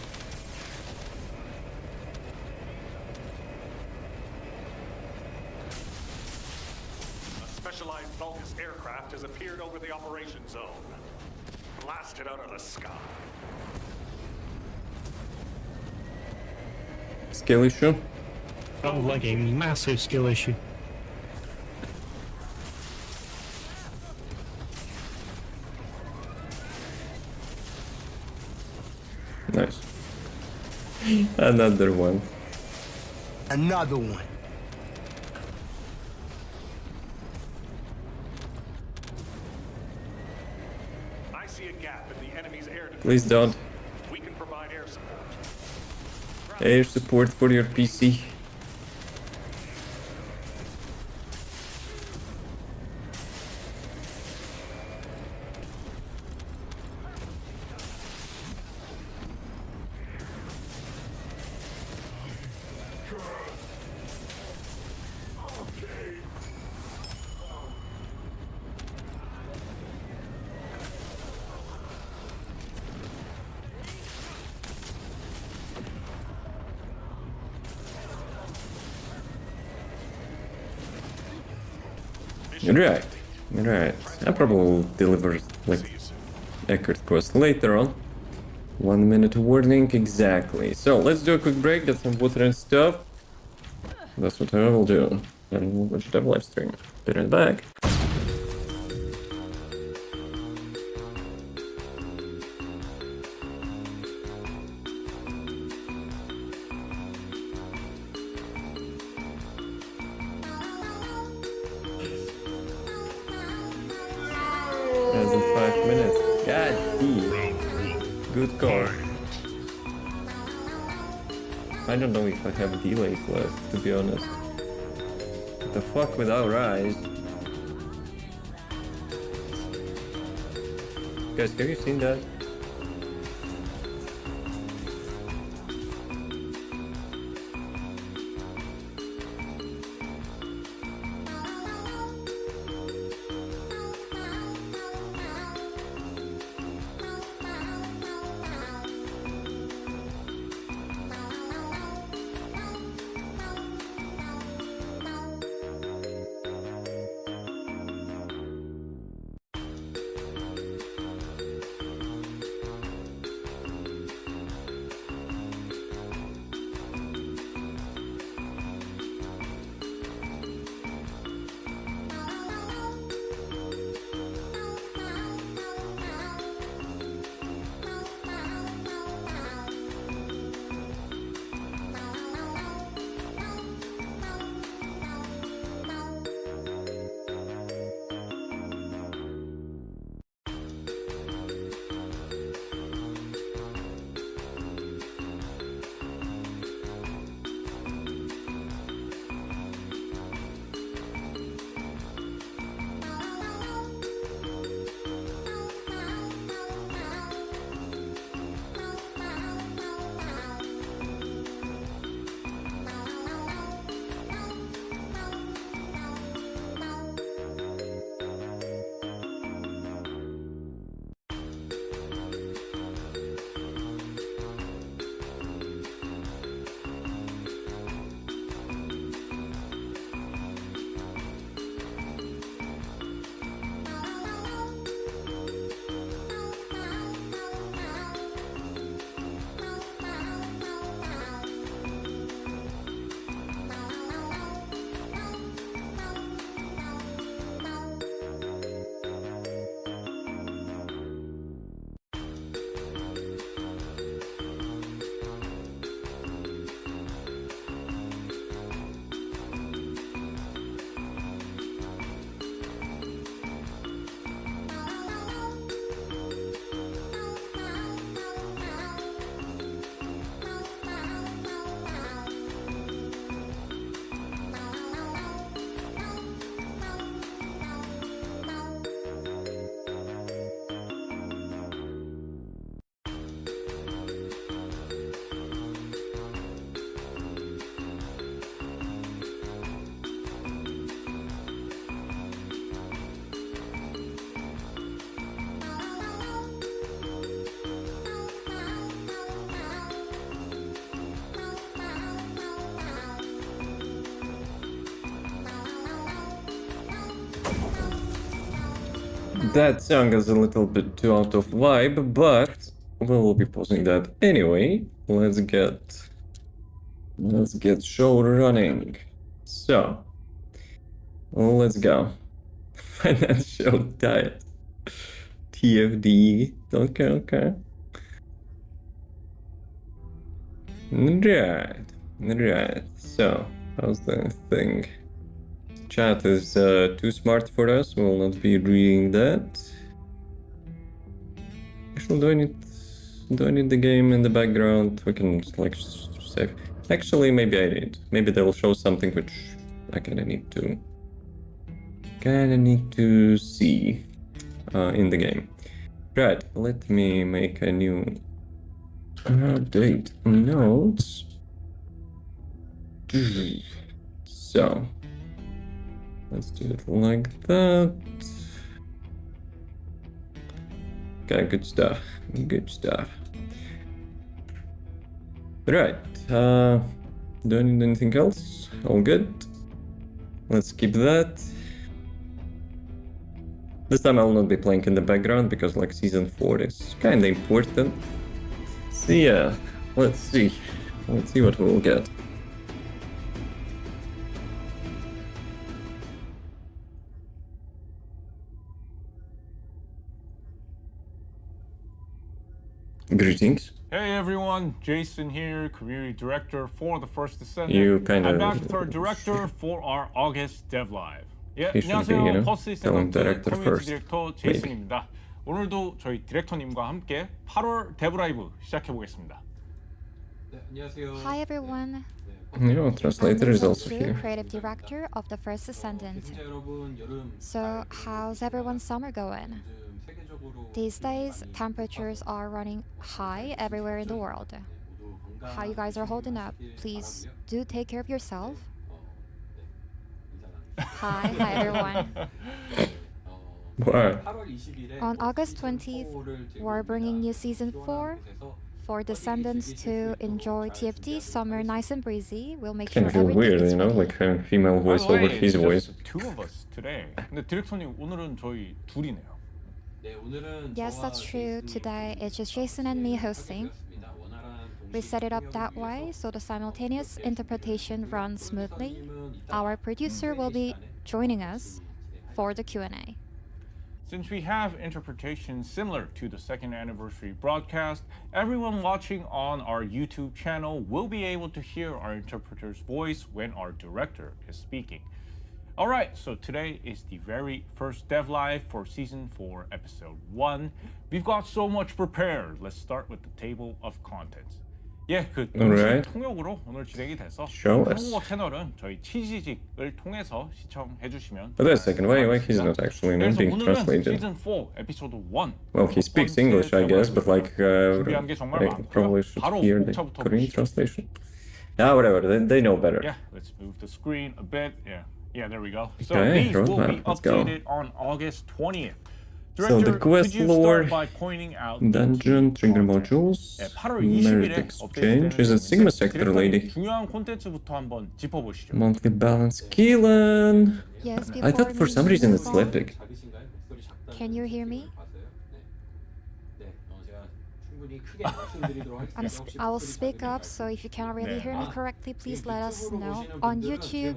A specialized Vulgus aircraft has appeared over the operation zone. Blasted out of the sky. Skill issue? Oh, like a massive skill issue. Nice. Another one. Another one. I see a gap in the enemy's air defense. Please don't. We can provide air support. Air support for your PC. Right. Right. I probably will deliver like Eckert quest later on. 1 minute warning, exactly. So let's do a quick break, get some water and stuff. That's what I will do. And we'll watch the live stream. Be right back. As in 5 minutes. God damn. Good call. I don't know if I have delays left, to be honest. What the fuck with our eyes? Guys, have you seen that? That song is a little bit too out of vibe, but we'll be pausing that anyway. Let's get show running. So let's go. Financial diet. TFD. Okay. Right. So how's the thing? Chat is too smart for us. We will not be reading that. Actually, do I need the game in the background? We can like save. Actually, maybe I need. Maybe they will show something which I kinda need to see in the game. Right. Let me make a new update notes. So. Let's do it like that. Okay, good stuff. Right. Do I need anything else? All good. Let's keep that. This time I'll not be playing in the background because like season 4 is kinda important. So yeah, let's see. Let's see what we'll get. Greetings. Hey everyone, Jason here, Community Director for the First Descendant. You kind I'm of back with our Director for our August Dev Live. 예, He should be, 안녕하세요. you know, 퍼스 telling 세븐트 director 커뮤니티 first, 디렉터 제이슨입니다. 오늘도 저희 디렉터님과 함께 8월 데브 라이브 시작해 보겠습니다. Hi everyone. You know, I'm translator is also Chu, here. creative director of the First Descendant. So, how's everyone's summer going? These days, temperatures are running high everywhere in the world. How you guys are holding up? Please do take care of yourself. Hi everyone. Wow. On August 20th, we're bringing you season 4 for Descendants to enjoy TFT summer nice and breezy. We'll make Kind sure of feel everything weird, is you know, ready. like having female voice By the way, over his it's voice. just two of us today. 근데 디렉터님 오늘은 저희 둘이네요. Yes, that's true. Today it's just Jason and me hosting. We set it up that way so the simultaneous interpretation runs smoothly. Our producer will be joining us for the Q&A. Since we have interpretations similar to the second anniversary broadcast, everyone watching on our YouTube channel will be able to hear our interpreter's voice when our director is speaking. Alright, so today is the very first Dev Live for Season 4, Episode 1. We've got so much prepared. Let's start with the table of contents. 예, 그 Alright. 통역으로 오늘 진행이 돼서 Show us. 한국어 채널은 저희 치지직을 통해서 시청해 주시면 But wait a second, why he's not actually not 그래서 being 오늘은 translated? 시즌 4 에피소드 1. Well, he speaks English, I guess, but like, 준비한 게 정말 I 많고요. probably should 바로 hear the 목차부터 Korean 보시죠. translation. Ah, whatever, they know better. Yeah, let's move the screen a bit. Yeah, there we go. So Okay, these will be roadmap, let's go. updated on August 20th. So Director, the quest could you lore, start by pointing out the Dungeon, key trigger content? modules, 네, 8월 merit 20일에 exchange. Is it Sigma Sector lady? 중요한 콘텐츠부터 한번 짚어보시죠. Monthly balance, Keelan. Yes, I thought for some reason it's move on, Lepic. Can you hear me? I will speak up, so if you cannot really hear me correctly, please let us know. On YouTube,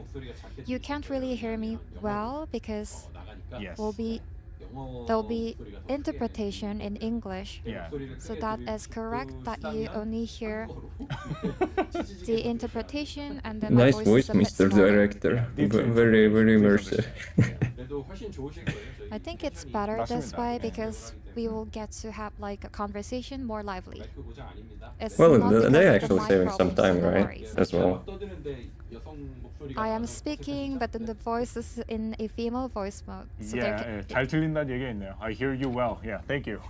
you can't really hear me well because Yes. there'll be interpretation in English. Yeah. So that is correct that you only hear the interpretation and then my Nice voice voice, is a bit Mr. smaller. Director. Very, very immersive. I think it's better this way because we will get to have like a conversation more lively. It's Well, not because they're of the actually mic saving some problems, time, no right? worries. As well. I am speaking, but then the voice is in a female voice mode. So there Yeah, 잘 들린다는 얘기가 있네요. I hear you well. Yeah, thank you.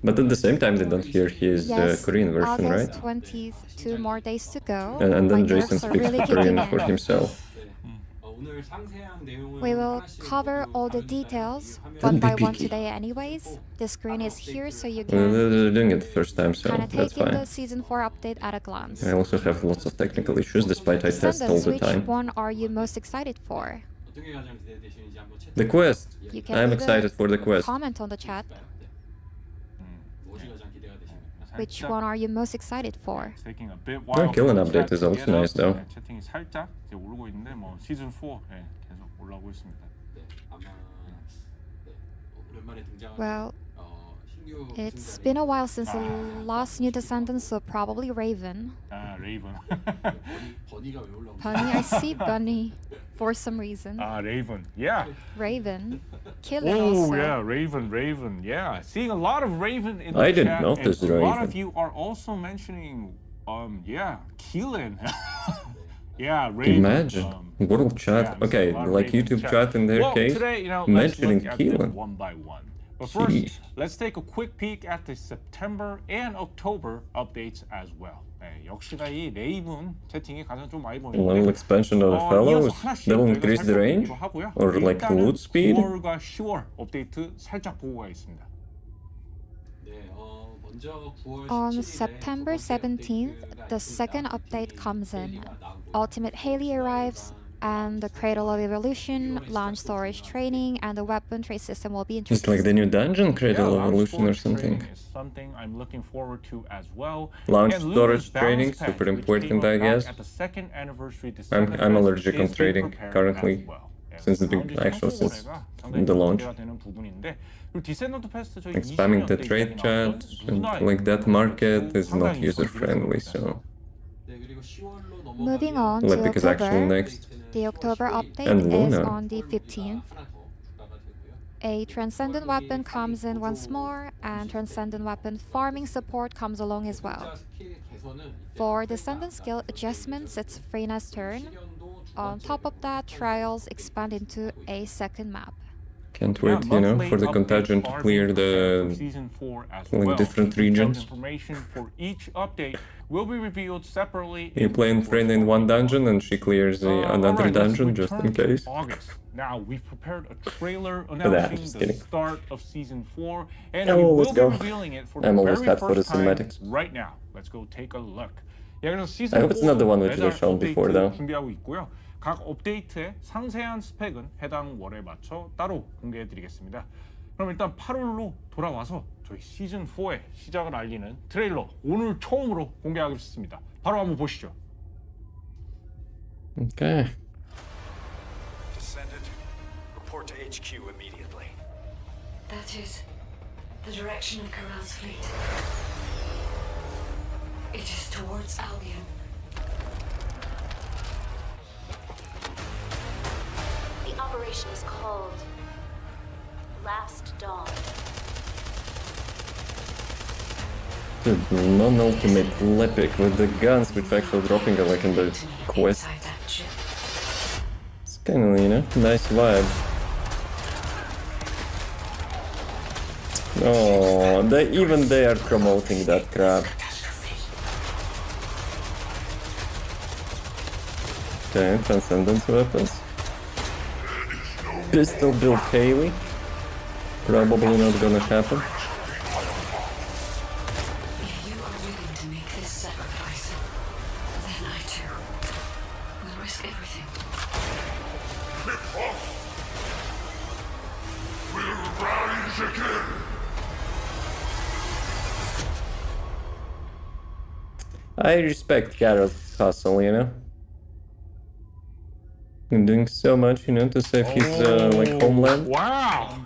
But at the same time, they don't hear his yes, Korean version, August right? 20th, 2 more days to go. And My then nerves Jason are speaks really kicking Korean in. for himself. We will cover all the details Don't one be by one picky. today anyways. The screen is here so you Well, can they're doing it the first time, so kind of that's take in the fine. season 4 update at a glance. I also have lots of technical issues, despite I test all Descendants, the which time. one are you most excited for? The quest! You can I'm either excited for the quest. comment on the chat. Which one are you most excited for? It's taking a bit while. Kill an for the update chat is to also get up. nice, though. 네, 채팅이 살짝 이제 오르고 있는데 뭐 시즌 4 네, 계속 올라오고 있습니다. Well, it's been a while since the last new Descendant, so probably Raven. 아, 레이븐. Bunny, I see Bunny for some reason. 아, 레이븐. Yeah. Raven. Killing Oh also. yeah, Raven. Yeah, seeing a lot of Raven in the I didn't chat, notice and a lot Raven. of you are also mentioning, yeah, Keelan. Yeah, Can Raven. you imagine? World chat. yeah, I'm seeing Okay, a lot of like Raven YouTube chat in their well, case. today, let's mentioning look at them Keelan. one by one. But Jeez. first, let's take a quick peek at the September and October updates as well. 네, 역시나 이 레이븐 채팅이 가장 좀 많이 A little 보이는데 expansion of the 이어서 fellows. 하나씩 That will 저희가 increase the range? 살펴보기로 하고요. Or like 일단은 loot speed? 9월과 10월 업데이트 살짝 보고가 있습니다. On September 17th, the second update comes in. Ultimate Haley arrives, And the Cradle of Evolution, launch storage training, and the weapon trade system will be It's introduced. like the new dungeon, Cradle Launch Evolution or storage something. training is something I'm looking forward to as well. Launch And storage Luna's balance training, patch, super which important, came I out back guess. at the second anniversary I'm Descendant allergic on is being trading prepared currently, as well. since the big actual since the launch. Like spamming the trade chat and like that market is not user friendly, so Moving on like to because actually October, next the October update and is Luna. on the 15th. A Transcendent weapon comes in once more, and Transcendent weapon farming support comes along as well. For Descendant skill adjustments, it's Freena's turn. On top of that, trials expand into a second map. Can't wait, you know, for the contagion to clear the season 4 as like well. different Detailed regions. Information for each update will be revealed separately. You play in Freyna in one dungeon and she clears another Alright, let's dungeon just in return to case. August. Now we've prepared a trailer Nah, announcing just the kidding. start of season 4, and Oh, we let's will go. be revealing it for I'm the always very hyped for first the time cinematics. right now. Let's go take a look. 예, 그래서 시즌 I hope it's not the one which 매달 was shown before, 업데이트 though. 준비하고 있고요. 각 업데이트의 상세한 스펙은 해당 월에 맞춰 따로 공개해드리겠습니다. 그럼 일단 8월로 돌아와서 저희 시즌 4의 시작을 알리는 트레일러 오늘 처음으로 공개하겠습니다. 바로 한번 보시죠. Okay. Descendant, report to HQ immediately. That is the direction of 𝐂𝐿's fleet. It is towards Albion. The operation is called Last Dawn. Dude, non-ultimate Lepic with the guns which actually dropping it like in the quest. Inside that ship. It's kinda, you know, nice vibe. Oh, they are promoting that crap. Okay, Transcendence weapons. Pistol build 𝐂𝐿𝐴. Probably not gonna happen. If you are willing to make this sacrifice, then I too will risk everything. I respect Carol's hustle, you know? And doing so much, you know, to save his, like, homeland. Wow!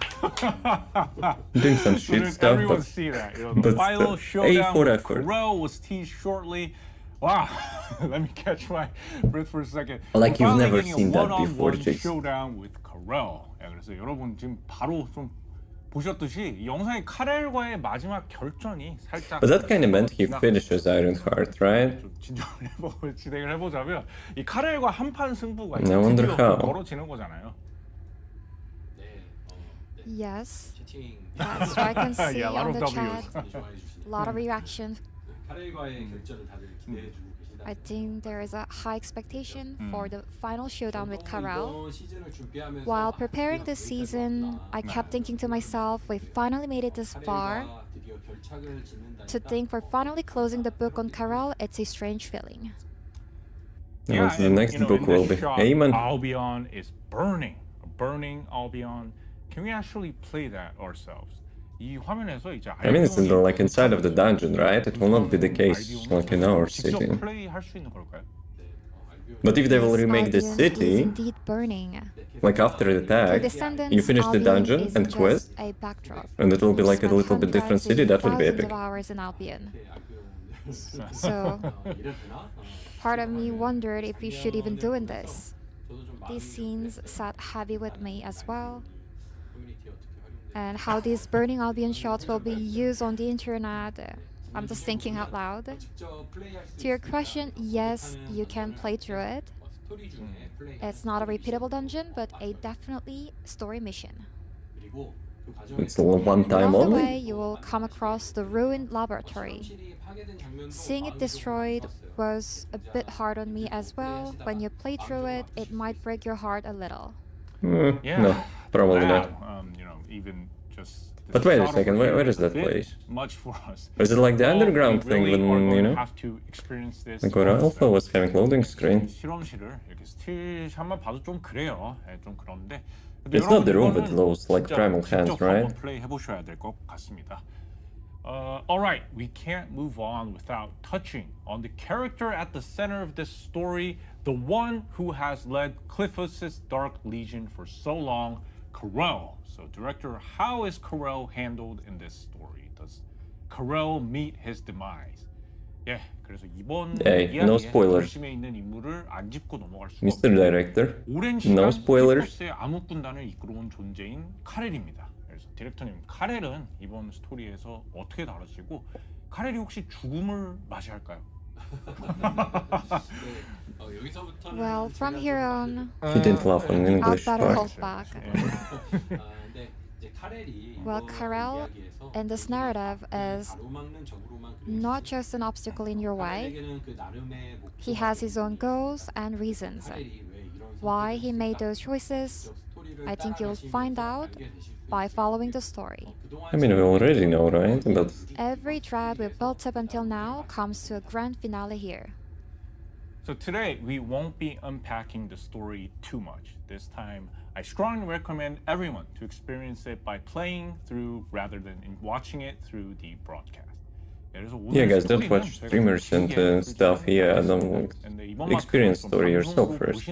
Doing some shit Did stuff, everyone but see that? You know, the but final still, showdown A for with effort. 𝐂𝐿 was teased shortly. Wow, let me catch my breath for a second. Like We're you've finally never getting a seen that one-on-one before, Chase. showdown with 𝐂𝐿. 예, 그래서 여러분 지금 바로 좀 보셨듯이 이 영상의 𝐂𝐿과의 마지막 결전이 살짝. But that kind of meant he finishes Ironheart, right? 좀 진행을 해보자면 이 𝐂𝐿과 한판 승부가 I wonder 드디어 how. 벌어지는 거잖아요. Yes, that's what I can see Yeah, a lot on of the W's. chat. A lot of reaction. I think there is a high expectation for the final showdown with 𝐂𝐿. While preparing this season, I kept thinking to myself, we finally made it this far. To think we're finally closing the book on 𝐂𝐿, it's a strange feeling. Yeah, so the and, next you know, book in will this be shot, Aemon. Albion is burning, a burning Albion. Can we actually play that ourselves? 이 화면에서 이제 I mean, it's in the, like inside of the dungeon, right? It will not be the case like in our 직접 city. 플레이할 수 있는 걸까요? But if they will This remake the Albion is city, indeed burning. like after the For tag, Descendants, you finish the Albion dungeon isn't and just quest, a backdrop. and it will be like a Spent little bit different hundreds, city, that would be thousands epic. of hours in Albion. So, part of me wondered if we should even doing this. These scenes sat heavy with me as well. And how these burning Albion shots will be used on the internet. I'm just thinking out loud. To your question, yes, you can play through it. It's not a repeatable dungeon, but a definitely story mission. It's a one time Along the way, only. you will come across the ruined laboratory. Seeing it destroyed was a bit hard on me as well. When you play through it, it might break your heart a little. Yeah. No, probably wow. not. You know, even just But wait a second, where is that place? Much for us. Or is it like the Well, underground we thing really when, are you going to know? have to experience this Like when Alpha was having loading screen. 실험실을 이렇게 스틸샷만 봐도 좀 그래요. 예, 좀 그런데. 근데 It's not the room 여러분, with those like 진짜 primal hands, 직접 right? 한번 플레이 해보셔야 될 것 같습니다. All right, we can't move on without touching on the character at the center of this story, the one who has led Cliffos' Dark Legion for so long, 𝐂𝐫. So, director, how is 𝐂𝐫 handled in this story? Does 𝐂𝐫 meet his demise? 예, 그래서 이번 Hey, no 이야기에 spoilers. 중심에 있는 인물을 안 짚고 넘어갈 수가 Mr. 없습니다. Director, 오랜 시간 no spoilers. 클리퍼스의 암흑 군단을 이끌어온 존재인 카렐입니다. 그래서 디렉터님, 카렐은 이번 스토리에서 어떻게 다뤄지고 카렐이 혹시 죽음을 맞이할까요? Well, from here on, He didn't laugh on I'll English better part. hold back. Well, 𝐂𝐫 in this narrative is not just an obstacle in your way. He has his own goals and reasons. Why he made those choices, I think you'll find out by following the story. I mean, we already know, right? But Every thread we've built up until now comes to a grand finale here. So today we won't be unpacking the story too much. This time I strongly recommend everyone to experience it by playing through rather than watching it through the broadcast. yeah, guys, don't watch streamers and stuff. Yeah, don't experience story yourself first.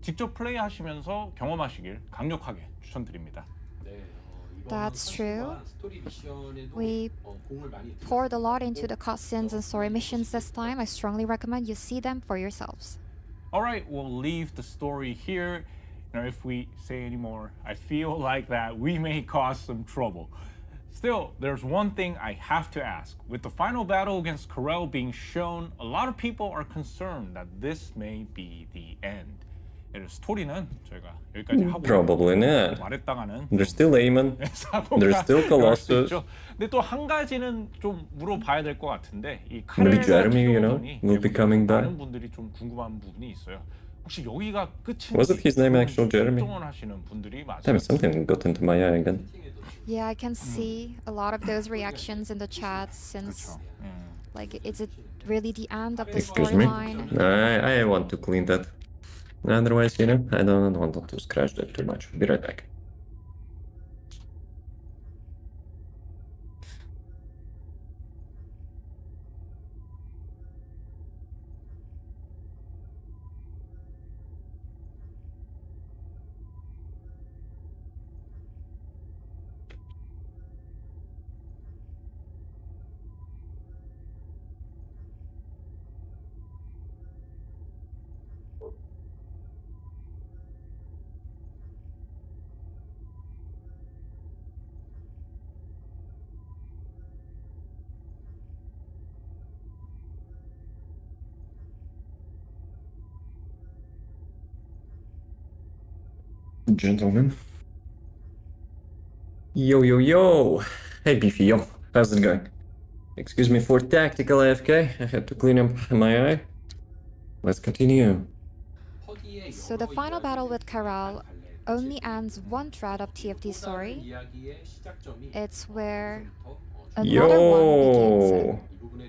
직접 플레이하시면서 경험하시길 강력하게 추천드립니다. That's true. We poured a lot into the cutscenes and story missions this time. I strongly recommend you see them for yourselves. All right, we'll leave the story here. Now, if we say any more, I feel like that we may cause some trouble. Still, there's one thing I have to ask. With the final battle against 𝐂𝐫 being shown, a lot of people are concerned that this may be the end. 스토리는 저희가 여기까지 하고 Probably not. 말했다가는 There's still Aemon. There's still Colossus. 근데 또 한 가지는 좀 물어봐야 될 것 같은데 이 Maybe 카렐과 Jeremy, you know, 키로더니 will be coming back. 많은 분들이 좀 궁금한 부분이 있어요. 혹시 여기가 끝인지 Was it his name actual Jeremy? 하시는 분들이 많아요. Damn it, something got into my eye again. Yeah, I can see a lot of those reactions in the chat since, like, is it really the end of the Excuse me. storyline? I want to clean that. Otherwise, you know, I don't want to scratch that too much. Be right back. Gentlemen. Yo, yo, yo! Hey, Beefy, yo. How's it going? Excuse me for tactical AFK. I had to clean up my eye. Let's continue. So the final battle with 𝐂𝐫 only ends one thread of TFT's story. It's where another one begins. Yo!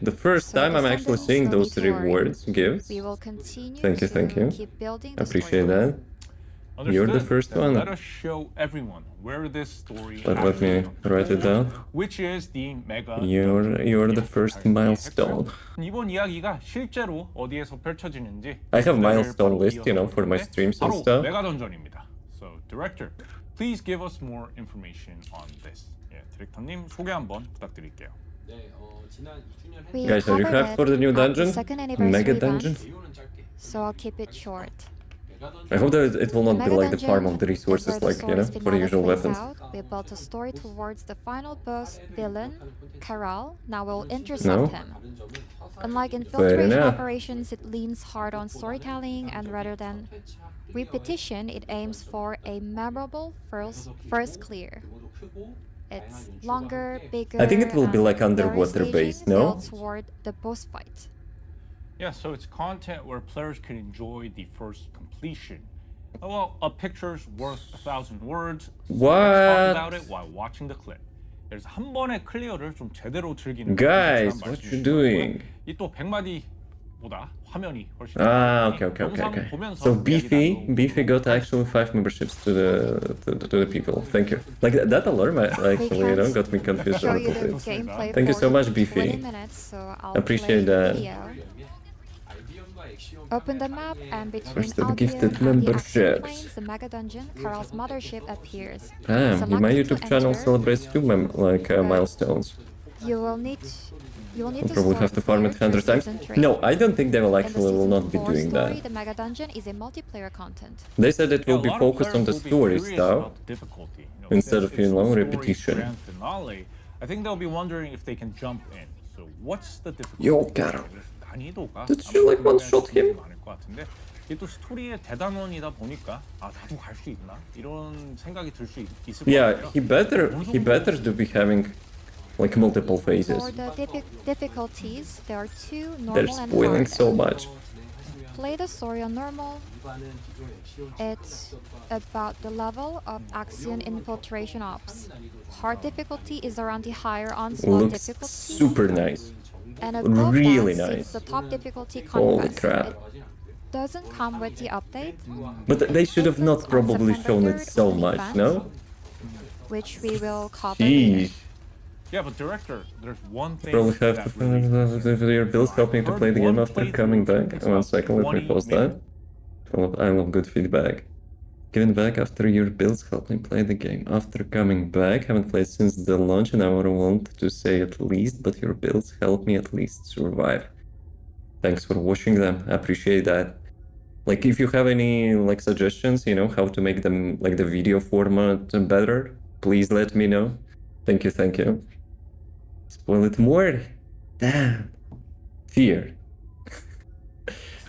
The first So time I'm actually Descendants seeing no those need to worry. rewards, gifts. We will continue Thank you, to thank you. keep building I the appreciate story. that. You're the Understood. first Then one. Let us show everyone where this story Let actually me write it down. which is the mega You're the first milestone. 이번 이야기가 실제로 어디에서 펼쳐지는지 I have 그대를 milestone 바로 list, you know, for my 이어서 streams and 바로 stuff. 메가 던전입니다. So, director, please give us more information on this. 예, 디렉터님 소개 한번 부탁드릴게요. We Guys, are you covered hyped for the it new at the dungeon? second anniversary Mega event, dungeon? so I'll keep it short. I hope that it will The not be Mega like the farm Dungeon of the is where resources, the like, you know, story's for the finale usual plays weapons. out. We built a story towards the final boss villain, 𝐂𝐫. Now we'll intercept No? him. Unlike Fair infiltration enough. operations, it leans hard on storytelling, and rather than repetition, it aims for a memorable first clear. It's longer, bigger, I think it will be and like very underwater staging, based, no? built toward the boss fight. Yeah, so it's content where players can enjoy the first completion. Well, a picture's worth 1,000 words. So What? let's talk about it while watching the clip. 그래서 한 번의 클리어를 좀 제대로 즐기는 Guys, 방법을 what you 말씀해 doing? 주시고요. 이또 100마디보다 화면이 훨씬 Okay. 영상 So 보면서 Beefy got actually 5 memberships to the people. Thank you. Like that alarm actually, you know, got me confused a Show you little the bit. gameplay Thank you for so much, 20 Beefy. minutes, so I'll Appreciate play the that. video. Open the map, and between First, the Albion gifted and the Axiom memberships. plains, the Mega Dungeon, Karel's mothership appears. Damn, Select my it to YouTube channel enter. celebrates 2 milestones. You will need I'll to probably have to farm it 100 times. No, I don't think they will In the actually will season not be 4 doing story, that. the Mega Dungeon is a multiplayer content. They said it will be a lot of focused on the players will be story curious stuff. about the difficulty, you know, instead since of, you it's know, the story's repetition. grand finale, I think they'll be wondering if they can jump in. So what's the difficulty? Yo, Carol. 난이도가 Did you, like, one-shot him? 많을 것 같은데 이게 또 스토리의 대단원이다 보니까 아 나도 갈 수 있나 이런 생각이 들 수 있을 것 Yeah, 같아요. he better to be having like multiple phases. For the difficulties, there are 2 They're normal and spoiling hard. so much. Play the story on normal. It's about the level of Axion infiltration ops. Hard difficulty is around the higher onslaught Looks difficulty. super nice. And above really that nice. sits the top difficulty Holy conquest. crap. It doesn't come with the update, But they should have not probably shown it so much, no? which we will cover later. Jeez. Yeah, but director, there's one thing Probably have that to really your builds help me to play the game after coming back. One second, let me pause that. I love good feedback. Giving back after your builds help me play the game. After coming back, haven't played since the launch and I would want to say at least, but your builds help me at least survive. Thanks for watching them, I appreciate that. Like if you have any like suggestions, you know, how to make them like the video format better, please let me know. Thank you. Spoil it more? Damn. Fear.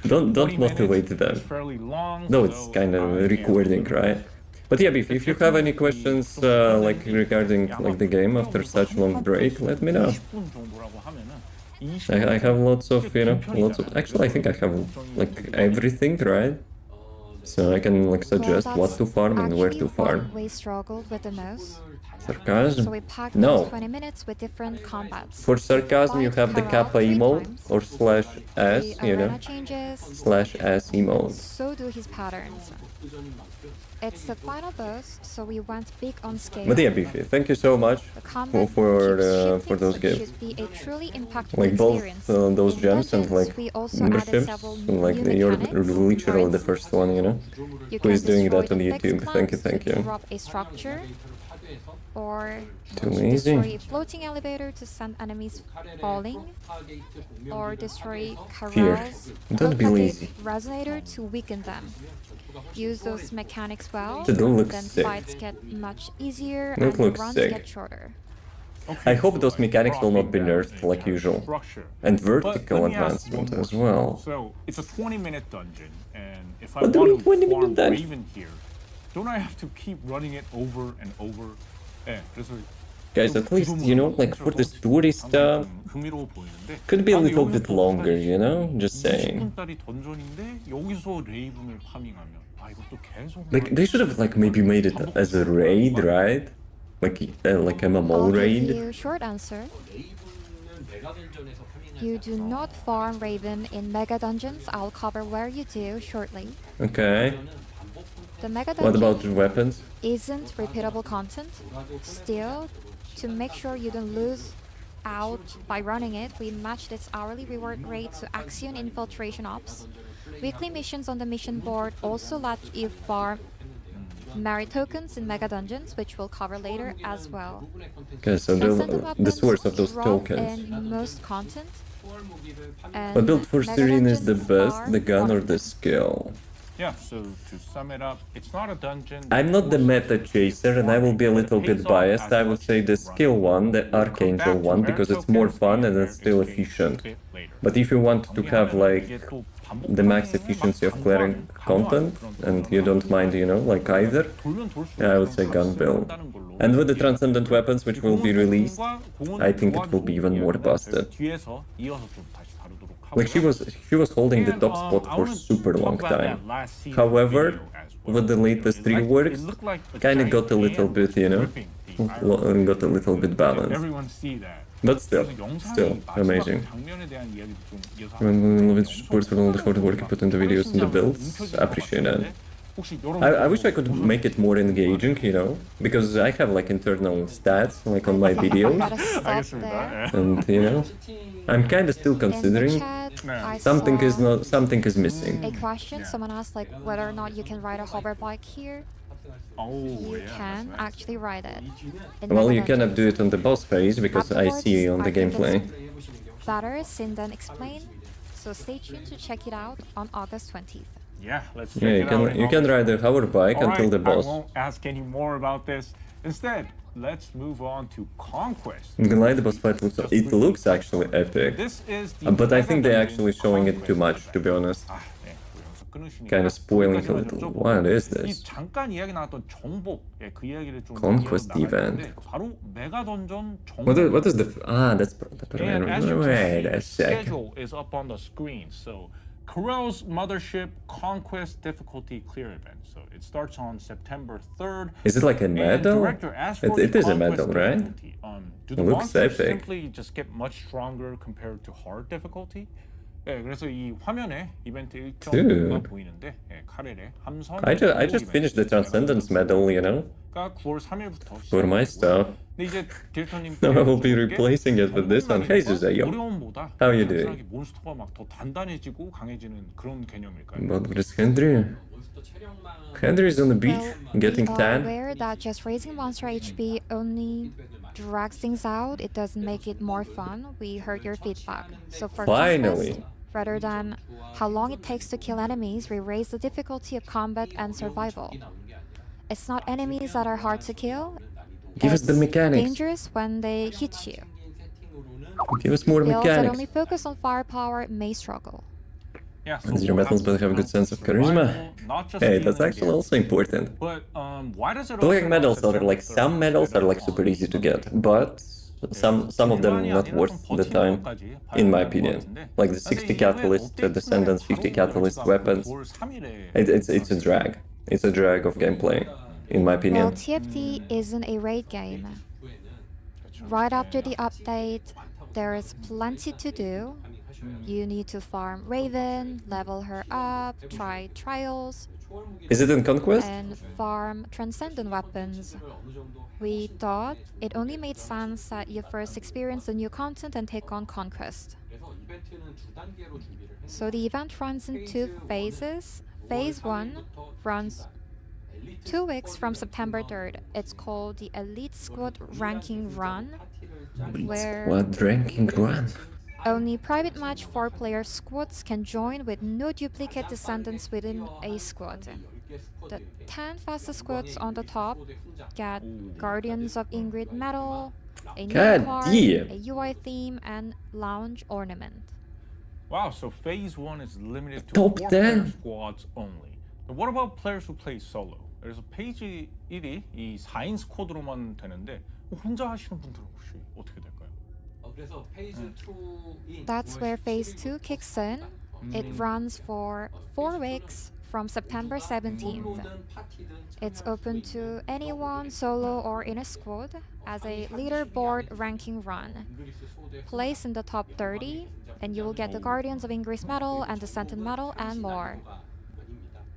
Don't 20 motivate minutes them. is fairly long, No, it's so, kind of yeah. recording, right? But yeah, if you have any questions like regarding like the game after such long break, let me know. 20분 정도라고 하면은 I have lots of, you know, actually I think I have like everything, right? So I can like suggest what to farm and where to farm. We struggled with the most. So Sarcasm? we packed No. those 20 minutes with different combats. For sarcasm you have the Karel kappa 3 emote times. or /s, The you know, arena changes, /s emote. so do his patterns. It's the final boss, so we went big on scale. But yeah, Beefy, thank you so much The combat for keeps shifting, those so it gifts. should be a truly impactful Like both experience. those In gems and Legends, like we also added memberships, several and like new you're mechanics. literally For the instance, first one, you know. you Who is can doing destroy that on the YouTube? fixed Thank you, plants thank to you. drop a structure, or Too destroy easy. a floating elevator to send enemies falling, or destroy Fear. Karel's Don't be lazy. resonator to weaken them. Use those mechanics well, That looks then sick. fights get much easier That and looks runs sick. get shorter. Okay, I hope so those mechanics will not be brought nerfed down like a usual. structure. And But vertical let me ask advancement one as more. well. So it's a 20-minute dungeon, and if I But the want to 20-minute farm dungeon- Raven here, don't I have to keep running it over and over? 그래서 Guys, at least, you know, like for the story stuff, 흥미로워 보이는데 could be a 나는 little 여기서 bit 또 longer, you know? Just saying. 20분짜리 던전인데 여기서 레이븐을 파밍하면 아 이것도 계속 Like, they should have like maybe made it as a raid, right? Like MMO I'll give raid. you a short answer. You do not farm Raven in Mega Dungeons. I'll cover where you do shortly. Okay. The Mega What Dungeon about the weapons? isn't repeatable content. Still, to make sure you don't lose out by running it, we matched its hourly reward rate to Axion infiltration ops. Weekly missions on the mission board also let you farm merit tokens in Mega Dungeons, which we'll cover later as well. Okay, so Descendant the weapons source of those drop tokens. in most content. But build for Mega Serene is the Dungeons best, are the gun one or of the skill? Yeah, so to sum it up, it's not a dungeon. I'm not the meta chaser and I will be a little bit biased. I would say the skill one, the Archangel one, because it's more fun and it's still efficient. But if you want to have like the max efficiency of clearing content and you don't mind, you know, like either, I would say gun build. And with the Transcendent weapons which will be released, I think it will be even more busted. 뒤에서 이어서 좀 다시 다루도록 Like she was holding the top spot for super long time. However, with the latest reworks, kind of got a little bit, you know, got a little bit balanced. Everyone see that. But still amazing. When love it support for all the hard work you put into videos and the builds, I appreciate that. I wish I could make it more engaging, you know, because I have like internal stats like on my videos, Gotta stop there. and you know, I'm kind of still In the considering chat, I something is missing. a question. Someone asked like whether or not you can ride a hover bike here. Oh, You yeah, can that's nice. actually ride it. in Well, you Mega cannot do Dungeons. it on the boss phase because I see on the I think gameplay. it's better seen than explained. So stay tuned to check it out on August 20th. Yeah, let's check Yeah, it out. you can ride the hover bike All until right, the boss. I won't ask any more about this. Instead, let's move on to Conquest. The boss fight looks actually epic. This is the But I Mega think they're Dungeon actually showing it too much, Conquest to be honest. 아, 네, 여기서 끊으시니까 Kind of spoiling a 여기까지만 little. 여쭤보고 What is 이 this? 잠깐 이야기 나왔던 정복, 그 이야기를 좀 Conquest 이어나가야 event. 되는데 바로 메가 던전 정복. What is the that's And as you wait can a see, the sec. schedule is up on the screen. So, 𝐂𝐫𝐿's Mothership Conquest Difficulty Clear event. So it starts on September 3rd. Is it like a And medal? director asked for It the is a Conquest medal, right? difficulty. Do the It looks monsters epic. simply just get much stronger compared to hard difficulty? 네, 그래서 이 화면에 이벤트 일정가 Dude. 보이는데 카렐의 함선 I just finished the Transcendence medal, you know, 가 9월 3일부터 for my stuff. 근데 이제 딜터님 Now I will be replacing it with this one. Hey, Zuzayo. 어려움보다 How you doing? 몬스터가 막 더 단단해지고 강해지는 그런 개념일까요? But where's Henry? Henry's on the beach, Well, getting we are tan. aware that just raising monster HP only drags things out. It doesn't make it more fun. We heard your feedback. So for Finally. Conquest, rather than how long it takes to kill enemies, we raise the difficulty of combat and survival. It's not enemies that are hard to kill. Give us the It's mechanics. dangerous when they hit you. Give us more Builds that mechanics. only focus on firepower may struggle. Yeah, so Your metals better have a good sense of charisma. not just Hey, that's healing actually again. also important. But why does it The like open medals on are like September some 3rd medals are instead like of super on easy to get, but some of them not worth the time, in my opinion. Like the 60 catalyst, the Descendants 50 catalyst weapons. It's a drag. It's a drag of gameplay, in my Well, opinion. TFT isn't a raid game. Right after the update, there is plenty to do. You need to farm Raven, level her up, try trials, Is it in Conquest? and farm Transcendent weapons. We thought it only made sense that you first experience the new content and take on Conquest. So the event runs in 2 phases. Phase 1 runs 2 weeks from September 3rd. It's called the Elite Squad Ranking Run, where What ranking run? only private match 4-player squads can join with no duplicate descendants within a squad. The 10 fastest squads on the top get Guardians of Ingrid medal, a new God card, damn. a UI theme, and lounge ornament. Wow, so phase 1 is limited to Top 4-player 10. squads only. But what about players who play solo? 그래서 페이지 1이 이 4인 스쿼드로만 되는데 혼자 하시는 분들은 혹시 어떻게 될까요? That's where Phase 2 kicks in. It runs for 4 weeks from September 17th. It's open to anyone, solo or in a squad, as a leaderboard ranking run. Place in the top 30, and you will get the Guardians of Ingris medal and the Descendant medal and more.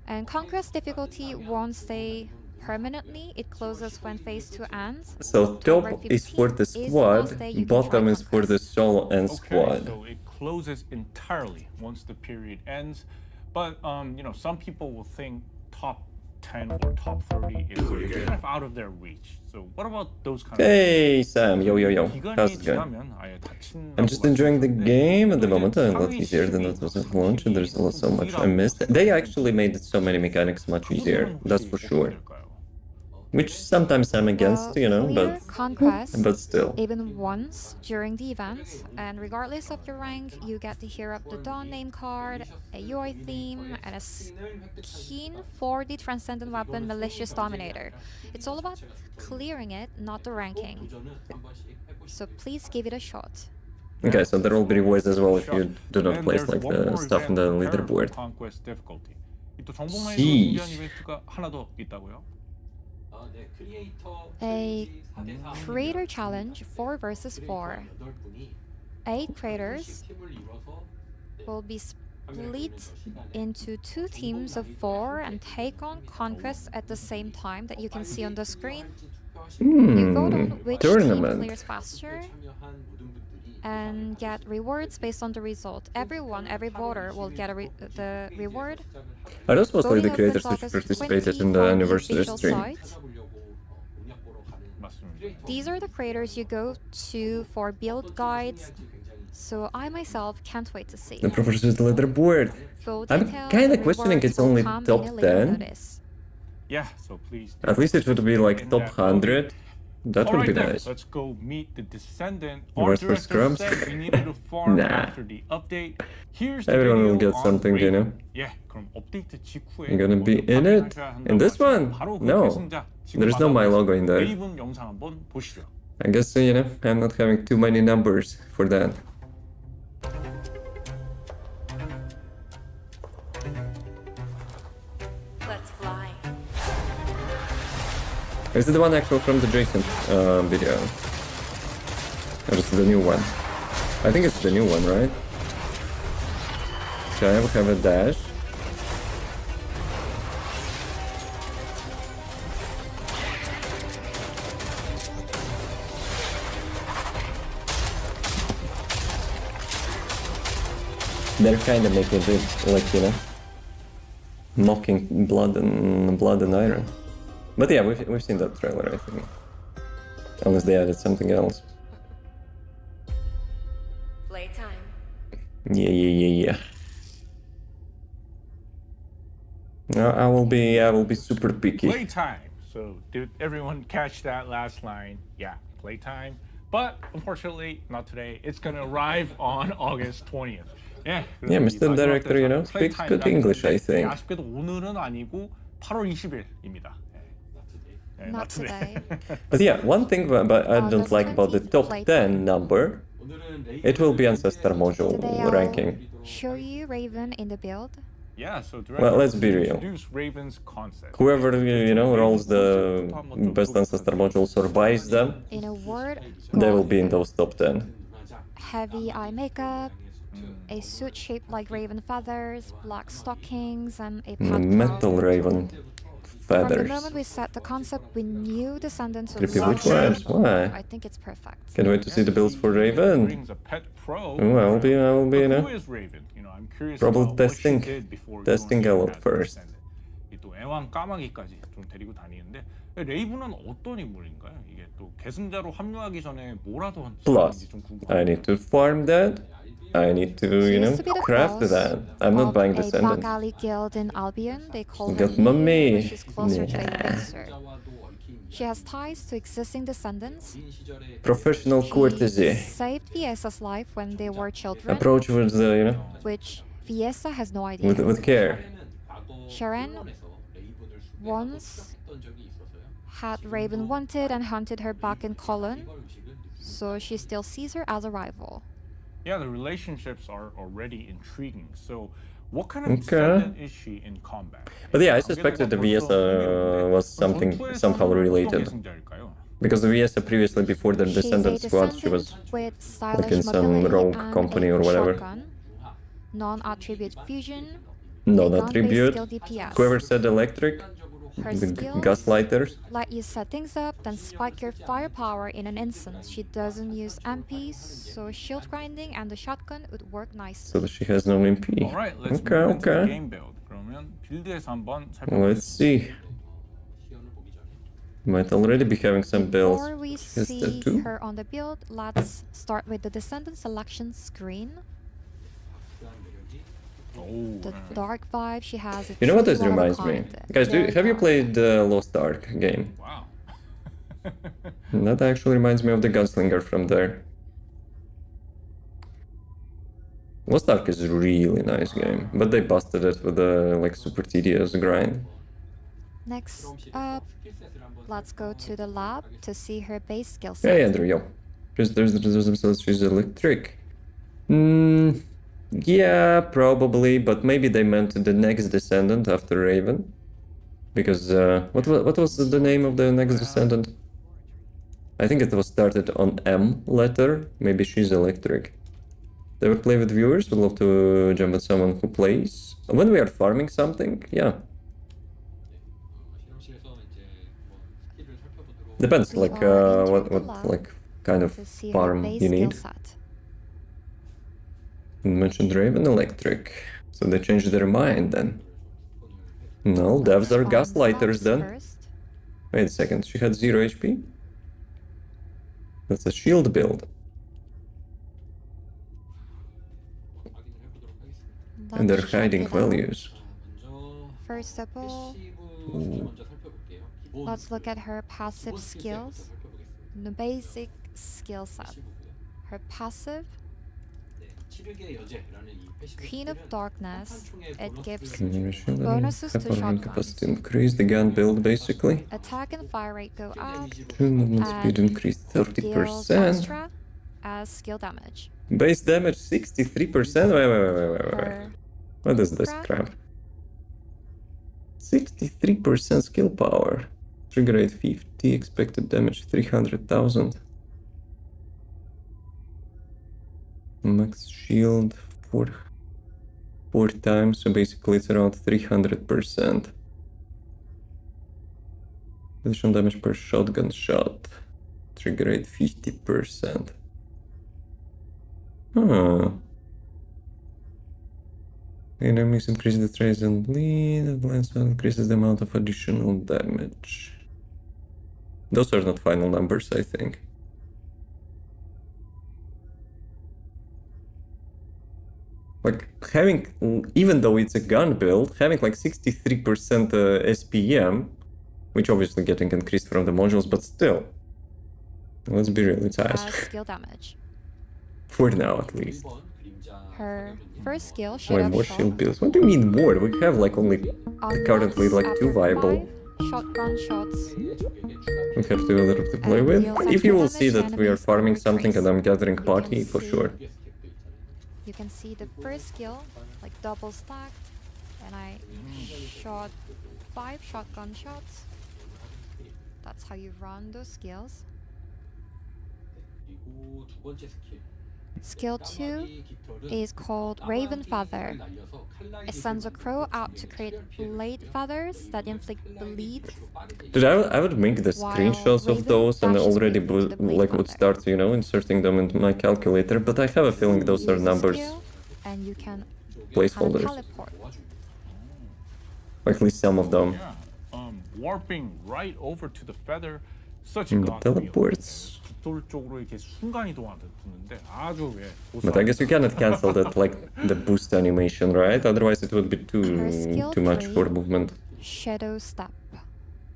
And Conquest difficulty won't stay permanently. It closes when Phase 2 ends. So October top is for the 15th is the squad, last day you can bottom try is for the Conquest. solo and Okay, squad. so it closes entirely once the period ends. But you know, some people will think top 10 or top 30 is kind of out of their reach. So what about those kind Hey Sam, yo. of How's 기간이 it going? 지나면 아예 다친다고 I'm just enjoying the 하시는데 game at the 또 moment. 이제 A lot easier than it was at launch, and there's so much I missed. They actually made so many mechanics much easier, that's for sure. Which sometimes I'm against, you know, Clear Conquest but still. even once during the event, and regardless of your rank, you get to hear up the Dawn name card, a UI theme, and a skin for the Transcendent weapon Malicious Dominator. It's all about clearing it, not the ranking. So please give it a shot. Okay, so there will be rewards as well if you do not And place there's like one the more stuff in event the prepared for leaderboard. Conquest difficulty. 또 정복라인도 Sheesh. 준비한 이벤트가 하나 더 있다고요? A creator challenge 4 versus 4. 8 creators will be split into 2 teams of 4 and take on conquests at the same time that you can see on the screen. You vote on which team Tournament. clears faster and get rewards based on the result. Every voter will get the reward. Are those mostly the Voting creators opens which August participated 20 in the on anniversary official stream? site. 맞습니다. These are the creators you go to for build guides, so I myself can't wait to see. The professor's leaderboard. Full I'm details kinda and questioning rewards it's will only come top in a later 10. notice. Yeah, so please. At least it would be like in top that 100. That would Alright be then, nice. let's go meet the Descendant. The Our rest for director scrubs? said we needed to farm Nah. after the update. Here's the Everyone will video get on something, you know. Raven. Yeah, 그럼 업데이트 직후에 You're gonna be 먼저 in it? 확인하셔야 한다고 In this 하시면 one? 바로 그 No. 계승자 지금 There's no my 만나보겠습니다. logo in there. 레이븐 영상 한번 보시죠. I guess, you know, I'm not having too many numbers for that. Let's fly. Is it the one actual from the Jason video? Or is it the new one? I think it's the new one, right? Okay, I will have a dash. They're kind of making it like, you know, mocking blood and iron. But yeah, we've seen that trailer, I think. Unless they added something else. Playtime. Yeah. No, I will be super picky. Playtime. So did everyone catch that last line? Yeah, playtime. But unfortunately, not today. It's gonna arrive on August 20th. Yeah, Yeah, Mr. Director, you know, speaks good English, I think. 아쉽게도 오늘은 아니고 8월 20일입니다. Not today. But yeah, one thing but I don't August like about the 20th top playtime. 10 number, it will be ancestor module Today I'll ranking. show you Raven in the build. Yeah, so Well, let's be real. Introduce Raven's concept. Whoever, you know, rolls the best ancestor modules or buys them, In a word, they will goth, be in those top 10. heavy eye makeup, a suit shaped like raven feathers, black stockings, and a The pat metal raven From the feathers. moment we set the concept, we knew Descendants would Creepy love witch vibes, Raven. why? I think it's perfect. Can't wait to see the builds for Raven. Brings a pet pro. Oh, I will be, you But who know. is Raven? You know, I'm curious Probably about what she testing- did before testing joining a lot as first. Descendant. 또 애완 까마귀까지 좀 데리고 다니는데 레이븐은 어떤 인물인가요? 이게 또 계승자로 합류하기 전에 뭐라도 Plus, 하는지 좀 I need to farm that. I need to, She you know, used to be the craft boss that. I'm not of buying a Descendant. back alley guild in Albion. They call her Got Mimi, mommy. but she's closer to a Yeah. fixer. She has ties to existing Descendants. Professional She courtesy. saved Viesa's life when they were children, Approach with, you know, which Viesa has no idea. with care. Sharon once had Raven wanted and hunted her back in Cologne, so she still sees her as a rival. Yeah, the relationships are already intriguing. So, what kind of Okay. descendant is she in combat? But yeah, I suspected the VS was something somehow related. Because the VS previously, before the She's a Descendant squad, she was descendant with stylish in some mobility rogue and company a or whatever. shotgun, non-attribute fusion, no gun-based attribute. skill DPS. Whoever said electric, Her the skills gaslighters. let you set things up, then spike your firepower in an instant. She doesn't use MPs, so shield grinding and the shotgun would work nicely. So that she has no MP. Alright, let's Okay, move into the okay. game build. 그러면 빌드에서 한번 Let's see. Might already be having some builds. Before we Is there see two? her on the build, let's start with the Descendant selection screen. The dark vibe she has. is You know what this truly one of a reminds me? kind. Guys, Very have you dark. played the Lost Ark game? Wow. That actually reminds me of the Gunslinger from there. Lost Ark is a really nice game, but they busted it with a like super tedious grind. Next up, let's go to the lab to see her base skill Yeah, set. Andrew, yo. She's electric. Yeah, probably, but maybe they meant the next Descendant after Raven. Because, what was the name of the next Descendant? I think it was started on M letter. Maybe she's electric. They would play with viewers. Would love to jump with someone who plays. When we are farming something, yeah. Depends, We like, are what entering the lab like, kind of to see her farm base you skill need. set. You mentioned Raven electric. So they changed their mind then. No, devs are Let's find gaslighters the then. box first. Wait a second, she had 0 HP? That's a shield build. And they're Let's check hiding it out. values. First of all, let's look at her passive skills. The basic skill set. Her passive, Queen of Darkness, it gives bonuses to Capacity shotguns. increase, the gun build basically. Attack and fire rate go up, Movement and speed increase deals 30%. extra as skill damage. Base damage 63%? Wait. Her What is this crap. crap? 63% skill power. Trigger rate 50, expected damage 300,000. Max shield 4 times, so basically it's around 300%. Additional damage per shotgun shot. Trigger rate 50%. Huh. Enemies increase the trace and bleed. The blind spot increases the amount of additional damage. Those are not final numbers, I think. Like, having, even though it's a gun build, having like 63% SPM, which obviously getting increased from the modules, but still, let's be real, it's as ass. skill damage. For now, at least. Her first skill, Wait, Shade of more Shot. shield builds. What do you mean more? We have like only On currently max, like after 2 viable. 5 shotgun shots. We have to a little to play And with. deals If you will extra see damage that to we are enemies farming or something and retreats. I'm gathering You party, can for see- sure. You can see the first skill, like double stacked, and I shot 5 shotgun shots. That's how you run those skills. Skill 2 is called Raven Feather. It sends a crow out to create blade feathers that inflict bleed. Dude, I would make the While screenshots of Raven those and dashes already quickly to the blade like would feather. start, you know, inserting them into my calculator, but I have a feeling those are Use the numbers, skill, and you can placeholders. teleport. Or at least some of them. Yeah, warping right over to the feather. Such The got teleports. 깃돌 쪽으로 이렇게 순간 이동하는데 아주 But I guess you cannot cancel that, like, the boost animation, right? Otherwise it would be Her skill too much 3, for movement. Shadow Step.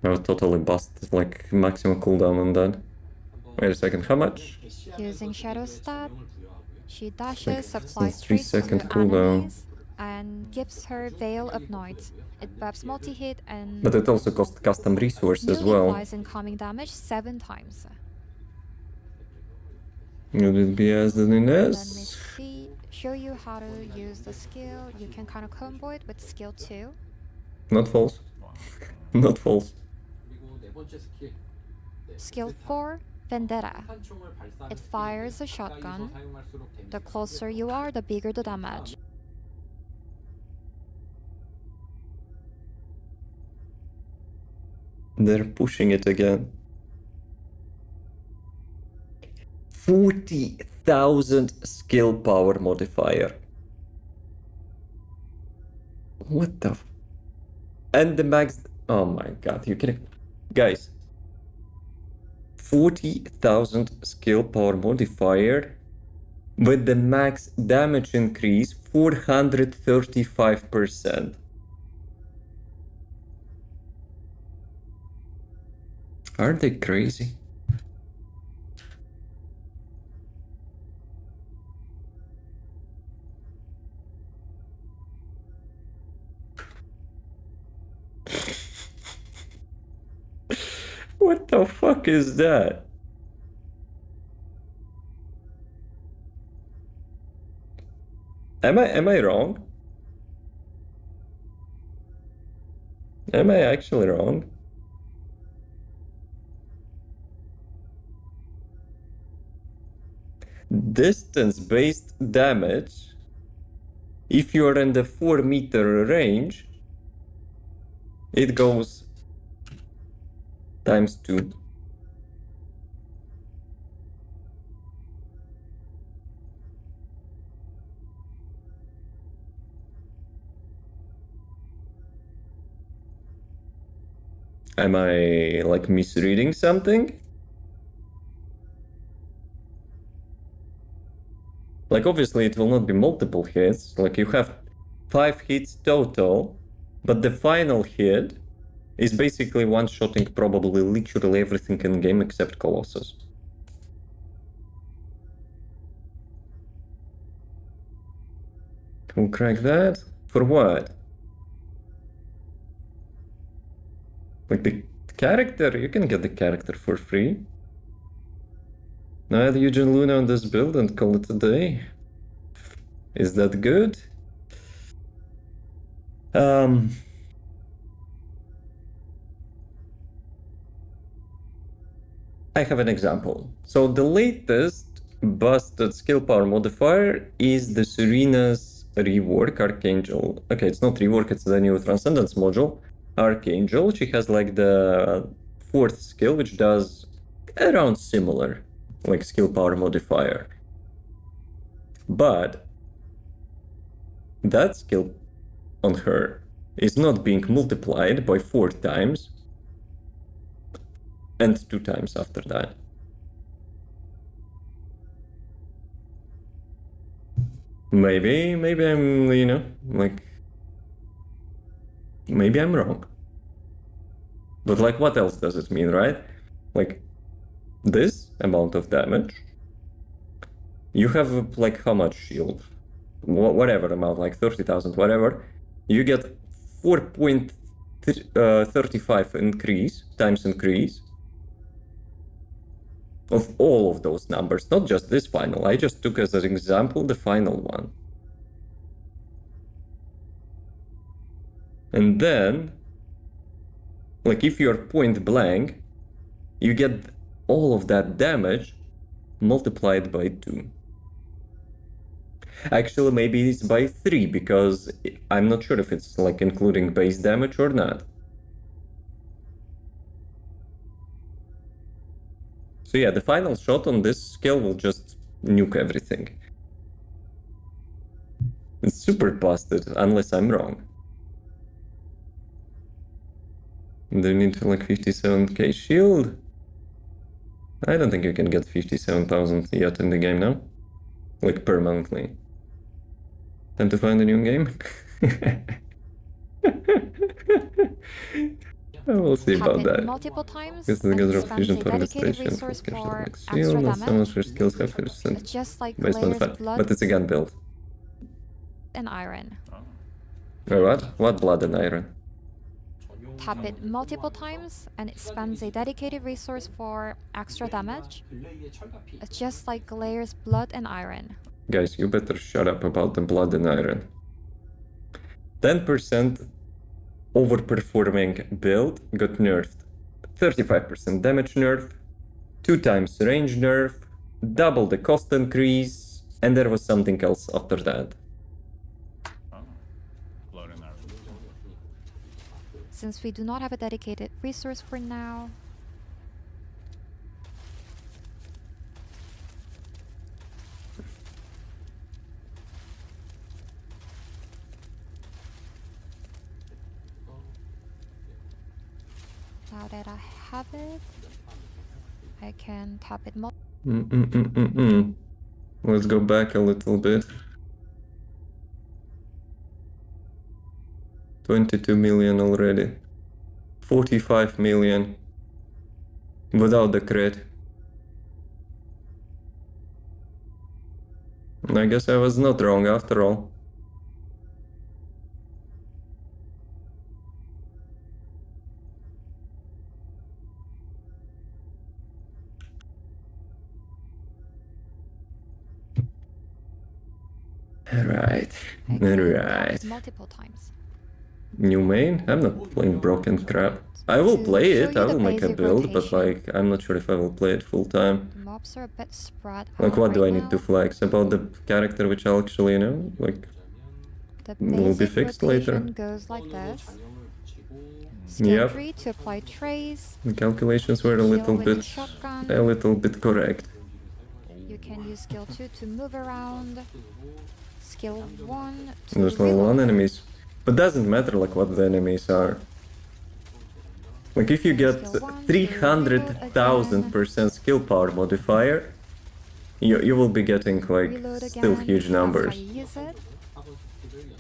I would totally bust, like, maximum cooldown on that. Wait a second, how much? Using Shadow Step, she dashes, Like, applies 3 traces to second cooldown. enemies, and gives her Veil of Night. It buffs multi-hit and But it also costs custom resource as newly well. applies incoming damage 7 times. Would it be as than in Let me S? show you how to use the skill. You can kind of combo it with skill 2. Not false. Not false. Skill 4, Vendetta. It fires a shotgun. The closer you are, the bigger the damage. They're pushing it again. 40,000 skill power modifier. What the f- And the max... Oh my god, you kidding? Guys. 40,000 skill power modifier with the max damage increase 435%. Aren't they crazy? What the fuck is that? Am I wrong? Am I actually wrong? Distance-based damage, if you're in the 4-meter range, it goes times 2. Am I like misreading something? Like obviously it will not be multiple hits, like you have 5 hits total, but the final hit is basically one-shotting probably literally everything in game except Colossus. We'll crack that? For what? Like the character, you can get the character for free. Now add Eugen Luna on this build and call it a day. Is that good? I have an example. So the latest busted skill power modifier is the Serena's rework, Archangel. Okay, it's not rework, it's the new Transcendence module. Archangel, she has like the 4th skill, which does around similar, like skill power modifier. But that skill on her is not being multiplied by 4 times, and 2 times after that. Maybe I'm, you know, like, maybe I'm wrong. But like, what else does it mean, right? Like, this amount of damage, you have like how much shield? Whatever amount, like 30,000, whatever. You get 4.35 increase, times increase, of all of those numbers, not just this final. I just took as an example the final one. And then, like if you're point blank, you get all of that damage multiplied by 2. Actually, maybe it's by 3, because I'm not sure if it's like including base damage or not. So yeah, the final shot on this skill will just nuke everything. It's super busted, unless I'm wrong. Do you need like 57k shield? I don't think you can get 57,000 yet in the game now. Like permanently. Time to find a new game? We'll see about that. Multiple times This is a and good spends fusion a for dedicated devastation, resource for shield, extra and summons damage, for skills have percent just like based on the Layer's fact. blood But it's a gun build. and iron. What? What blood and iron? Tap it multiple times and it spends a dedicated resource for extra damage, just like Layer's blood and iron. Guys, you better shut up about the blood and iron. 10% overperforming build got nerfed. 35% damage nerf, 2 times range nerf, double the cost increase, and there was something else after that. Since we do not have a dedicated resource for now, now that I have it, I can tap it more. Let's go back a little bit. 22 million already. 45 million without the crit. I guess I was not wrong after all. Alright. I can Alright. use multiple times. New main? I'm not playing broken crap. I will To play show it, you I the will make a basic build, but rotation. like, I'm not sure if I will play it full time. The mobs are a bit spread Like, out what do I right need to now. flex? About the character which I'll actually, like, The will be basic fixed later. rotation goes like this. Skill Yep. 3 to apply trace. The calculations were a Kill little with a bit, shotgun. correct. You can use skill 2 to move around. Skill 1 to There's level 1 reload. enemies. But doesn't matter like what the enemies are. Like if you get 300,000% skill power modifier, you will be getting like Reload still again. huge That's how numbers. you use it.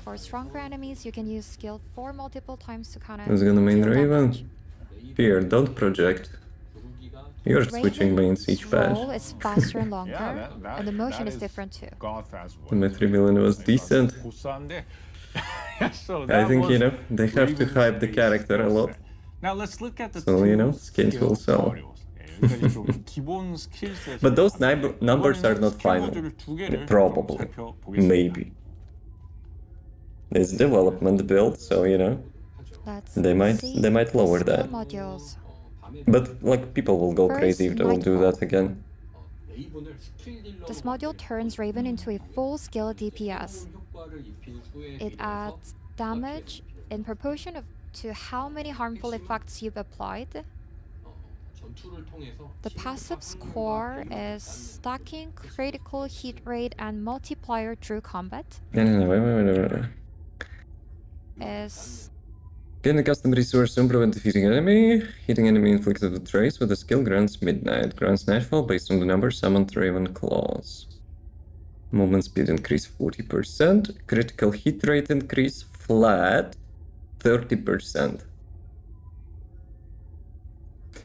For stronger enemies, you can use skill 4 multiple times to kind of Who's gonna main deal Raven? damage. Here, don't project. You're switching mains each roll patch. is faster and longer, Yeah, and the motion that is different too. God fast And my 3 million was decent. So I that think, was they have to Raven's hype the base character a lot. skill set. Now let's look at the So, two skins will skill sell. values. 예, 여기까지 좀 기본 스킬셋을 But those 봤는데 numbers are 이번에는 not 스킬 final. 모듈 두 개를 Probably. 좀 살펴보겠습니다. Maybe. It's development build, so Let's They might- see they might the lower skill that. modules. But like people will go First, crazy if they will do that again. This module turns Raven into a full skill DPS. It adds damage in proportion to how many harmful effects you've applied. The passive score is stacking, critical hit rate, and multiplier through combat. No, wait. Is Gain a custom resource on prevent defeating enemy. Hitting enemy inflicted with trace with a skill grants midnight. Grants nightfall based on the number summoned Raven Claws. Movement speed increase 40%. Critical hit rate increase flat 30%.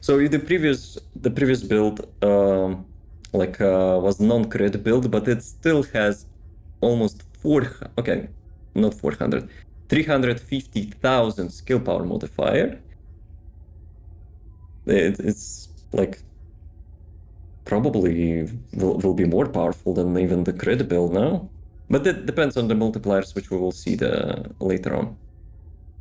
So if the previous build was non-crit build, but it still has almost 350,000 skill power modifier. It's like probably will be more powerful than even the crit build now. But that depends on the multipliers, which we will see later on.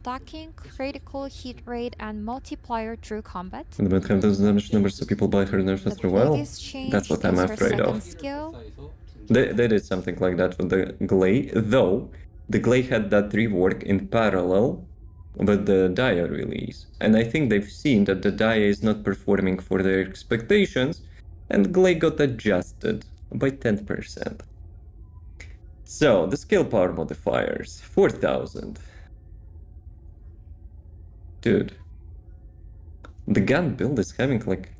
stacking, critical hit rate, and multiplier through combat. And might have those damage numbers so people buy her nerf The after a while. biggest change That's what I'm is her afraid second of. skill. They did something like that with the 𝐂𝐫𝐞𝐚, though the 𝐂𝐫𝐞 had that rework in parallel with the Dia release. And I think they've seen that the Dia is not performing for their expectations, and 𝐂𝐫𝐞 got adjusted by 10%. So, the skill power modifiers, 4,000. Dude. The gun build is having like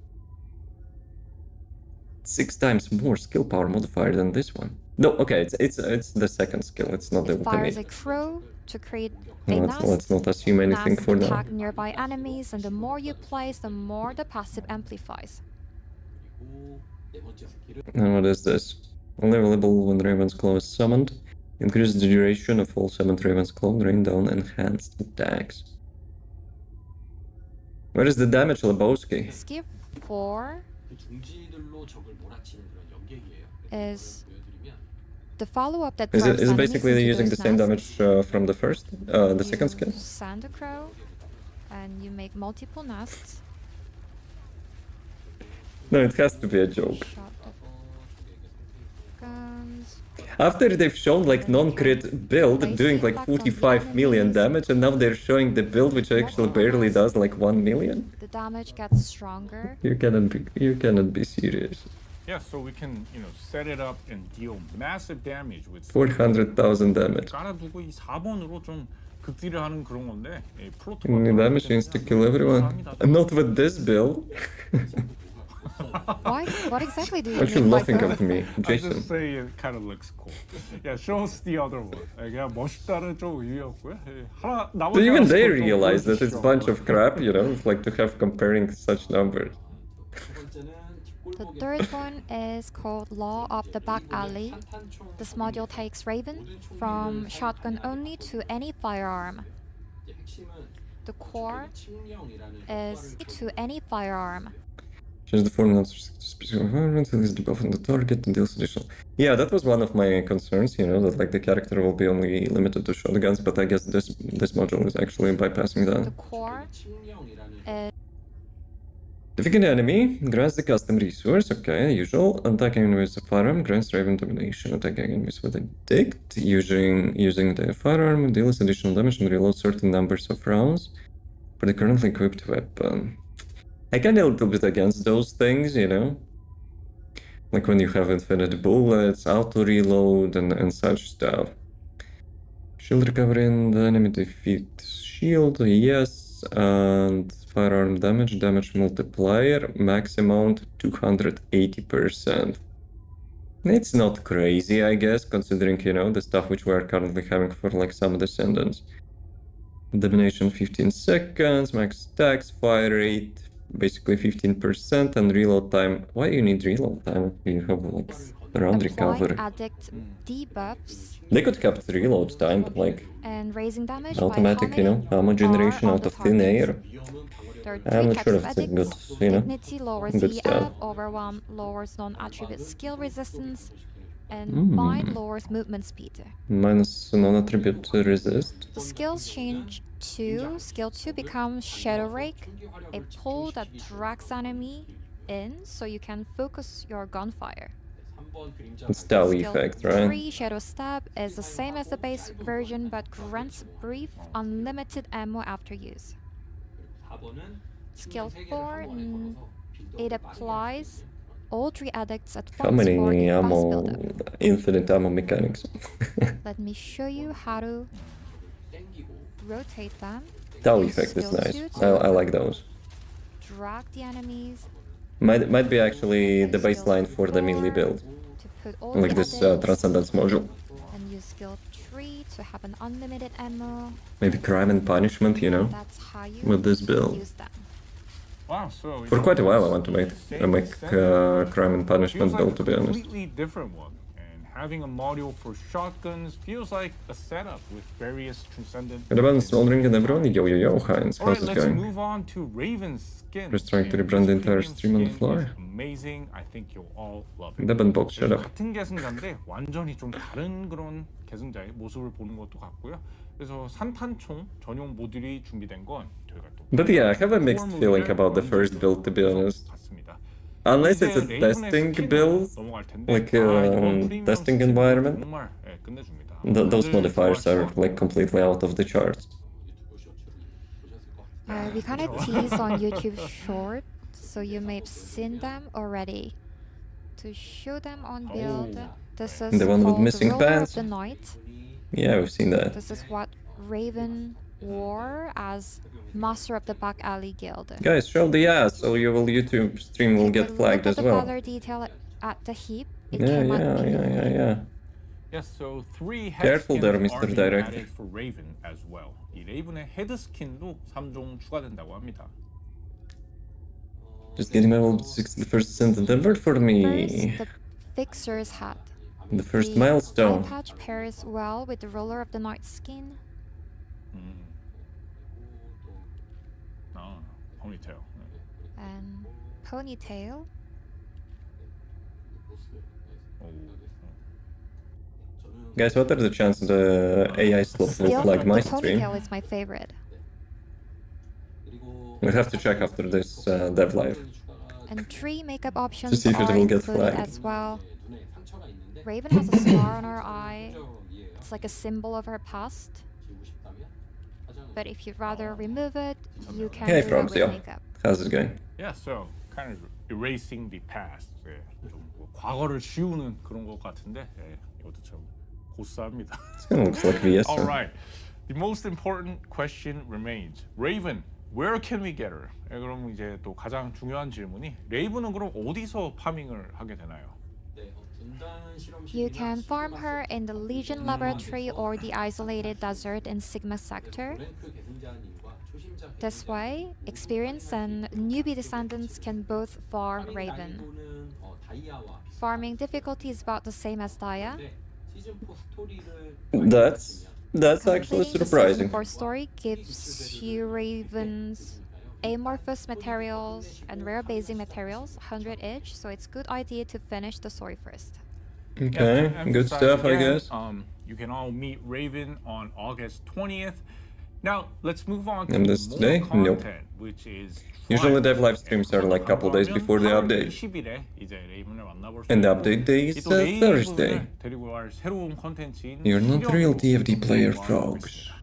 6 times more skill power modifier than this one. No, okay, it's the second skill. It's not the It fires a ultimate. crow to create a Let's not assume anything nest for now. attack nearby enemies, and the more you place, the more the passive amplifies. And what is this? Unavailable when Raven's Claw is summoned. Increase the duration of all summoned Raven's Claw. Rain down enhanced attacks. Where is the damage, Lebowski? Skill 4 is the follow-up that Is drives it enemies basically into using the those same nests. damage from the first, the second skill? You send a crow, and you make multiple nests. No, it has to be a joke. Shot the guns. After they've shown like non-crit build doing like 45 million damage, and now they're showing the build which actually barely does like 1 million. The damage gets stronger. You cannot be serious. Yeah, so we can, set it up and deal massive damage with 400,000 damage. 깔아두고 이 4번으로 좀 극딜을 하는 그런 건데 이 That machines to kill everyone. Not with this build. Why? What exactly do you What you mean by laughing crow? at me, I Jason? just say it kind of looks cool. Yeah, show us the other one. 그냥 멋있다는 좀 의미였고요. 하나 나머지 So even they 하나도 좀 realize that it's a 보여주시죠. bunch of crap, like to have comparing such numbers. The third one is called Law of the Back Alley. This module takes Raven from shotgun only to any firearm. The core is to any firearm. Change the formula to specific environment, release the buff on the target, and deals additional. Yeah, that was one of my concerns, you know, that like the character will be only limited to shotguns, but I guess this module is actually bypassing The that. core Defeating the enemy grants the custom resource, okay, usual. Attacking with a firearm grants Raven domination. Attacking enemies with a dict, using the firearm deals additional damage and reloads certain numbers of rounds for the currently equipped weapon. I kinda a little bit against those things, you know? Like when you have infinite bullets, auto reload, and such stuff. Shield recovery and the enemy defeat shield, yes, and firearm damage multiplier, max amount 280%. It's not crazy, I guess, considering, you know, the stuff which we're currently having for like some Descendants. Domination 15 seconds, max stacks, fire rate, basically 15%, and reload time. Why do you need reload time if you have like round recovery? addict debuffs They could cap the reload time, but like and raising damage automatic, by you know, ammo generation out of thin air. There are I'm three not sure types if of it's a good, addicts. you know, Dignity lowers good EF, stuff. Overwhelm lowers non-attribute skill resistance, and Bind lowers movement speed. Minus non-attribute resist. The skills change to skill 2 becomes Shadow Rake, a pull that drags enemy in so you can focus your gunfire. It's Tau Skill effect, right? 3 Shadow Stab is the same as the base version but grants brief unlimited ammo after use. Skill 4 it applies all 3 addicts at How once for many a fast ammo, buildup. infinite ammo mechanics? Let me show you how to rotate them. Tau Use effect is skill nice. 2 to I like those. drag the enemies Might be actually the baseline for the melee build, to put all like the this addicts, Transcendence module. and use skill 3 to have an unlimited ammo. Maybe crime and punishment, you know, That's how you with this build. use them. Wow, so For quite a while I want to make crime and punishment feels build, like to be a honest. completely different one. And having a module for shotguns feels like a setup with various transcendent. 𝐂𝐿𝐷eban, Smoldering, and everyone. Yo, Heinz, Alright, how's it let's going? move on to Raven's skin. Just trying to And rebrand the this entire premium stream on the skin fly. is amazing. I think you'll all love it. 𝐂𝐿𝐷eban box, shut up. 같은 계승자인데 완전히 좀 다른 그런 계승자의 모습을 보는 것도 같고요. 그래서 산탄총 전용 모듈이 준비된 건 저희가 또 But yeah, I have a mixed feeling about the first build, to be honest. 같습니다. Unless it's a 이제 레이븐의 testing 스킨으로 build, 넘어갈 텐데, like 이번 프리미엄 testing 스킨은 environment, 정말 끝내줍니다. those 다들 modifiers are 좋아하시죠? like completely out of the charts. We kind of tease on YouTube short, so you may have seen them already. To show them on build, this is The one with called missing the Ruler pants? of the Night. Yeah, we've seen that. This is what Raven wore as Master of the Back Alley Guild. Guys, show the ass, so your YouTube stream will get Look flagged at as the well. color detail at the hip. It Yeah, came out beautifully. yeah. Yes, so 3 head Careful skins there, are Mr. being Director. added for Raven as well. 이 레이븐의 헤드 스킨도 3종 추가된다고 합니다. Just getting my level 61st Descendant Ever for me. First, the Fixer's hat. The first The milestone. eye patch pairs well with the Ruler of the Night skin. 아, ponytail. And ponytail. Guys, what are the chances the AI slot will Still, flag my the stream? ponytail is my favorite. We have to check after this dev live. And 3 makeup options see if it are will get included flagged. as well. Raven has a scar on her eye. It's like a symbol of her past. But if you'd rather remove it, you can Hey, do it with Fromsio. makeup. How's it going? Yeah, so kind of erasing the past. 예, 좀뭐 과거를 씌우는 그런 것 같은데 예, 이것도 참 고스합니다. This kind of looks like VS. All right, the most important question remains. Raven, where can we get her? 예, 그럼 이제 또 가장 중요한 질문이 레이븐은 그럼 어디서 파밍을 하게 되나요? You can farm her in the Legion Laboratory or the isolated desert in Sigma sector. This way, experienced and newbie descendants can both farm Raven. Farming difficulty is about the same as Dia. That's actually Completing the surprising. Season 4 story gives you Raven's amorphous materials and rare basic materials, 100 each, so it's good idea to finish the story first. Okay, good stuff, I guess. You can all meet Raven on August 20th. Now, let's move on to And this more today? Nope. content, which is Usually dev live Trials. streams are like a couple days before the update. 20일에 이제 레이븐을 만나볼 수 And the 있고, update day is 또 레이븐을 Thursday. 데리고 갈 새로운 컨텐츠인 You're not real DFD 시련으로 player, 넘어가고 frogs. 있습니다.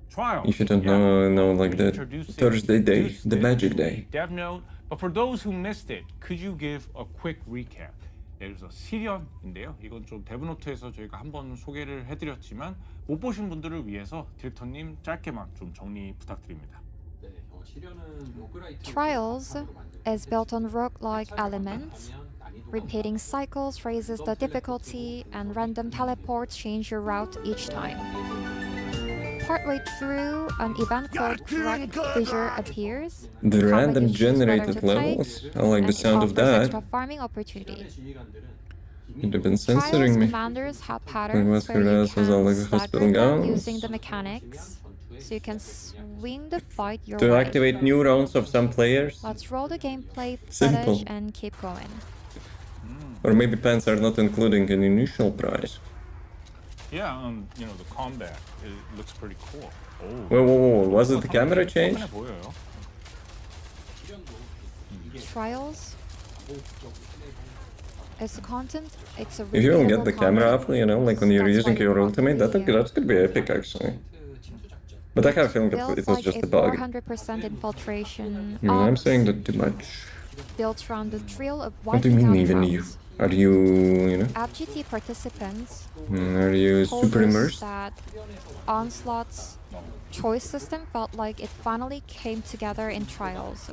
Trials. If you don't Yeah. know like We the introduced Thursday day, introduced the it, magic day. Dev Note, but for those who missed it, could you give a quick recap? 네, 그래서 시련인데요. 이건 좀 데브노트에서 저희가 한번 소개를 해드렸지만 못 보신 분들을 위해서 디렉터님 짧게만 좀 정리 부탁드립니다. Trials is built on roguelike elements. Repeating cycles raises the difficulty, and random teleports change your route each time. Partway through, an event called Correct Fissure appears. The Combat random you choose whether generated to take, levels. I like the and it sound of offers that. extra farming opportunity. You've been Trials censoring me. commanders have Like patterns what's where you your ass is all can like stagger hospital them gowns? using the mechanics, so you can swing the fight your To way. activate new rounds of some players? Let's roll the gameplay Simple. footage and keep going. Or maybe pants are not including an initial price. Yeah, you know, the combat, it looks pretty cool. Oh. Whoa, was it the camera change? 화면에 보여요. Trials is content. It's a If you don't get repeatable the camera content. up, you know, like when you're That's using why you your want to ultimate, review. that could be epic actually. But I have a feeling Feels it was like just a a bug. 400% infiltration. I'm ops saying that too much. built around the thrill of What do you wiping mean out even you? rounds. Are you know? FGT participants Are you told super us immersed? that Onslaught's choice system felt like it finally came together in Trials.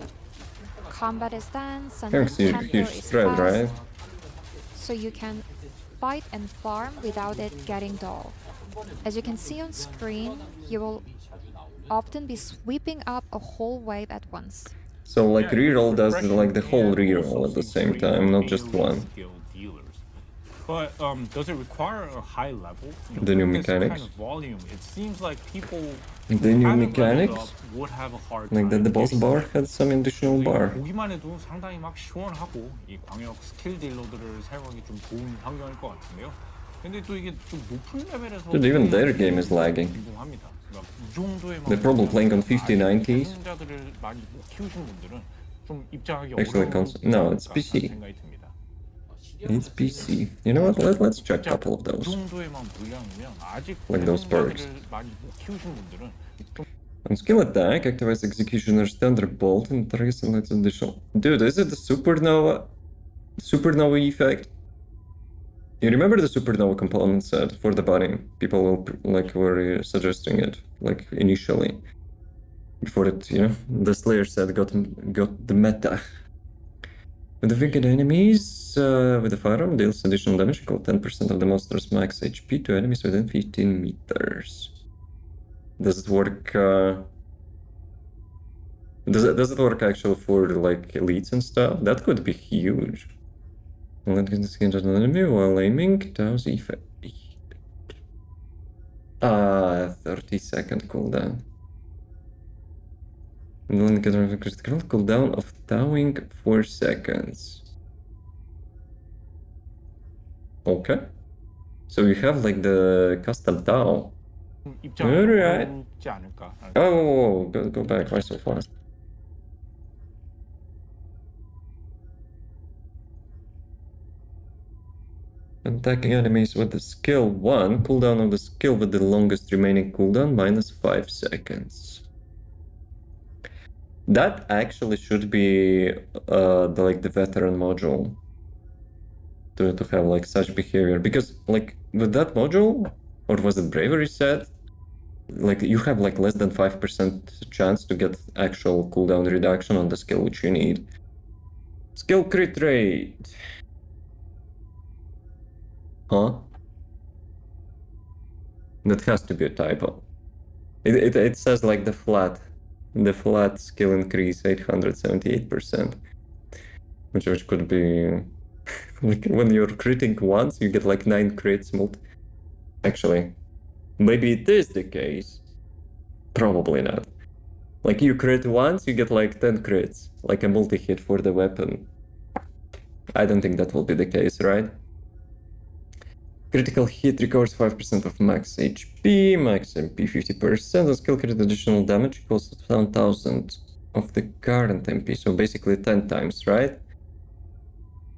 Combat is dense and the Thanks, huge tempo is thread, fast, right? so you can fight and farm without it getting dull. As you can see on screen, you will often be sweeping up a whole wave at once. So like Yeah, reroll it's does refreshing like the whole and reroll also at the seems same great time, for not just melee one. skill dealers. But does it require a high level? You know, The new with this mechanics? kind of volume, it seems like people The who new haven't leveled mechanics? up would have a hard Like that time the boss getting bar there. had some additional bar. 보기만 해도 상당히 막 시원하고 이 광역 스킬 딜러들을 사용하기 좀 좋은 환경일 것 같은데요. 근데 또 이게 좀 높은 레벨에서 Dude, even their game is lagging. 궁금합니다. 그러니까 이 정도의 They're probably playing on 5090s. 사용자들을 많이 못 키우신 분들은 좀 입장하기 Actually, 어려운 no, it's 않을까 PC. 생각이 듭니다. It's PC. You know what? Let's check a couple of 이 those. 정도의만 물량이면 아직 Like those perks. 사용자들을 많이 못 키우신 분들은 좀 On skill attack, activates Executioner's Thunderbolt and targets an additional. Dude, is it the supernova effect? You remember the supernova component set for the body? People will were suggesting it like initially before it, you know, the Slayer set got the meta. With the wicked enemies, with the firearm deals additional damage equal 10% of the monster's max HP to enemies within 15 meters. Does it work? Does it work actually for like elites and stuff? That could be huge. Let get the skin of an enemy while aiming. Does effect. 30-second cooldown. And then get a critical cooldown of towing 4 seconds. Okay. So you have like the custom tow. 입장이 Alright. 어렵지 않을까. Oh, go back. Why so fast? Attacking enemies with the skill 1, cooldown of the skill with the longest remaining cooldown minus 5 seconds. That actually should be the veteran module to have like such behavior, because like with that module, or was it bravery set? Like you have like less than 5% chance to get actual cooldown reduction on the skill which you need. Skill crit rate. Huh? That has to be a typo. It says like the flat skill increase 878%, which could be like when you're critting once, you get like 9 crits. Actually, maybe it is the case. Probably not. Like you crit once, you get like 10 crits, like a multi-hit for the weapon. I don't think that will be the case, right? Critical hit recovers 5% of max HP, max MP 50%, and skill crit additional damage equals 1000 of the current MP, so basically 10 times, right?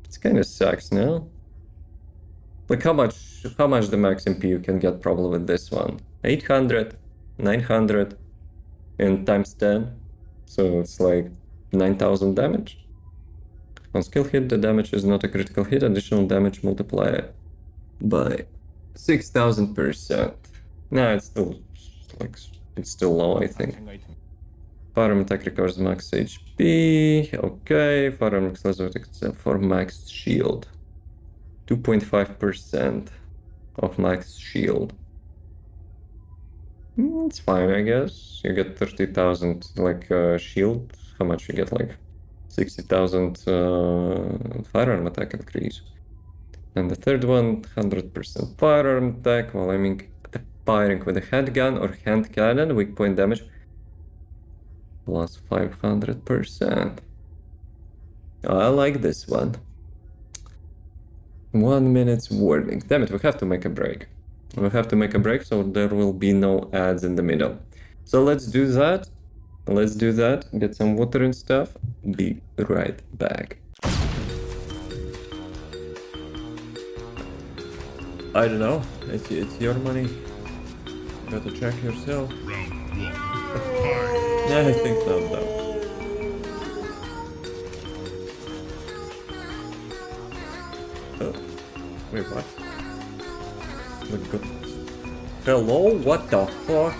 It's kind of sucks, no? Like how much the max MP you can get probably with this one? 800, 900, and times 10, so it's like 9000 damage. On skill hit, the damage is not a critical hit, additional damage multiplier by 6000%. No, it's still like it's still low, I think. Firearm attack recovers max HP. Okay, firearm except for max shield. 2.5% of max shield. It's fine, I guess. You get 30,000 like shield. How much you get? Like 60,000 firearm attack increase. And the third one, 100% firearm attack while aiming firing with a handgun or hand cannon, weak point damage plus 500%. I like this one. 1 minute's warning. Damn it, we have to make a break. We have to make a break so there will be no ads in the middle. So let's do that. Let's do that. Get some water and stuff. Be right back. I don't know. It's your money. You gotta check yourself. Yeah, I think so, though. Oh. Wait, what? Look good. Hello? What the fuck?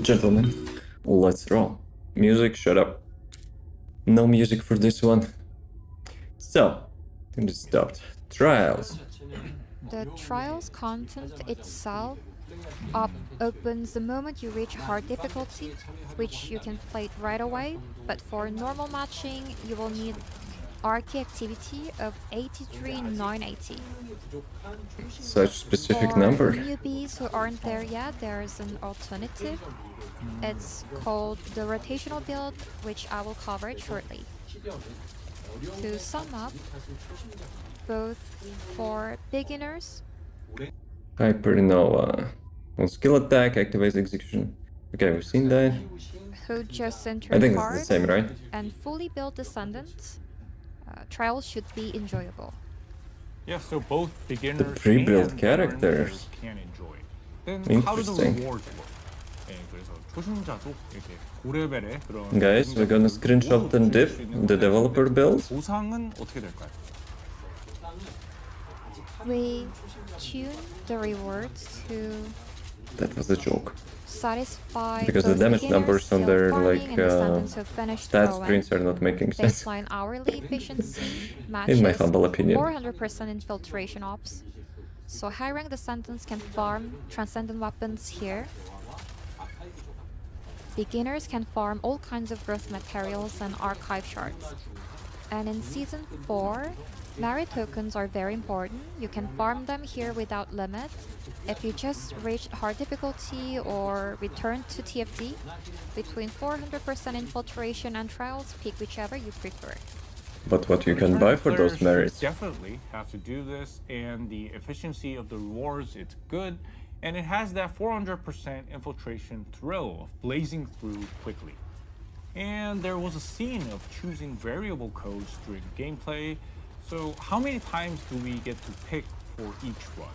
Gentlemen, let's roll. Music, shut up. No music for this one. So, it stopped. Trials. The trials content itself up opens the moment you reach hard difficulty, which you can play it right away, but for normal matching, you will need Archy activity of 83,980. Such specific For number. newbies who aren't there yet, there's an alternative. It's called the rotational build, which I will cover it shortly. To sum up, both for beginners Hypernova. On skill attack, activates execution. Okay, we've seen that. who just I entered think it's hard the same, right? and fully built Descendant, trials should be enjoyable. Yeah, so both beginners pre-built and characters. learners can enjoy. Then how do the Interesting. rewards work? 네, 그래서 초심자도 이렇게 고레벨의 그런 Guys, we're gonna screenshot and dip the developer build. 보상은 어떻게 될까요? We tune the rewards to That was a joke. satisfy Because the both damage beginners numbers on still their farming like and Descendants who finished stat throwing. screens are not making sense. Baseline hourly efficiency matches In my humble opinion. 400% infiltration ops. So high rank Descendants can farm transcendent weapons here. Beginners can farm all kinds of growth materials and archive shards. And in Season 4, merit tokens are very important. You can farm them here without limit. If you just reach hard difficulty or return to TFD, between 400% infiltration and trials, pick whichever you prefer. But what you can buy for Players those should merits. definitely have to do this, and the efficiency of the rewards, it's good, and it has that 400% infiltration thrill of blazing through quickly. And there was a scene of choosing variable codes during gameplay. So how many times do we get to pick for each run?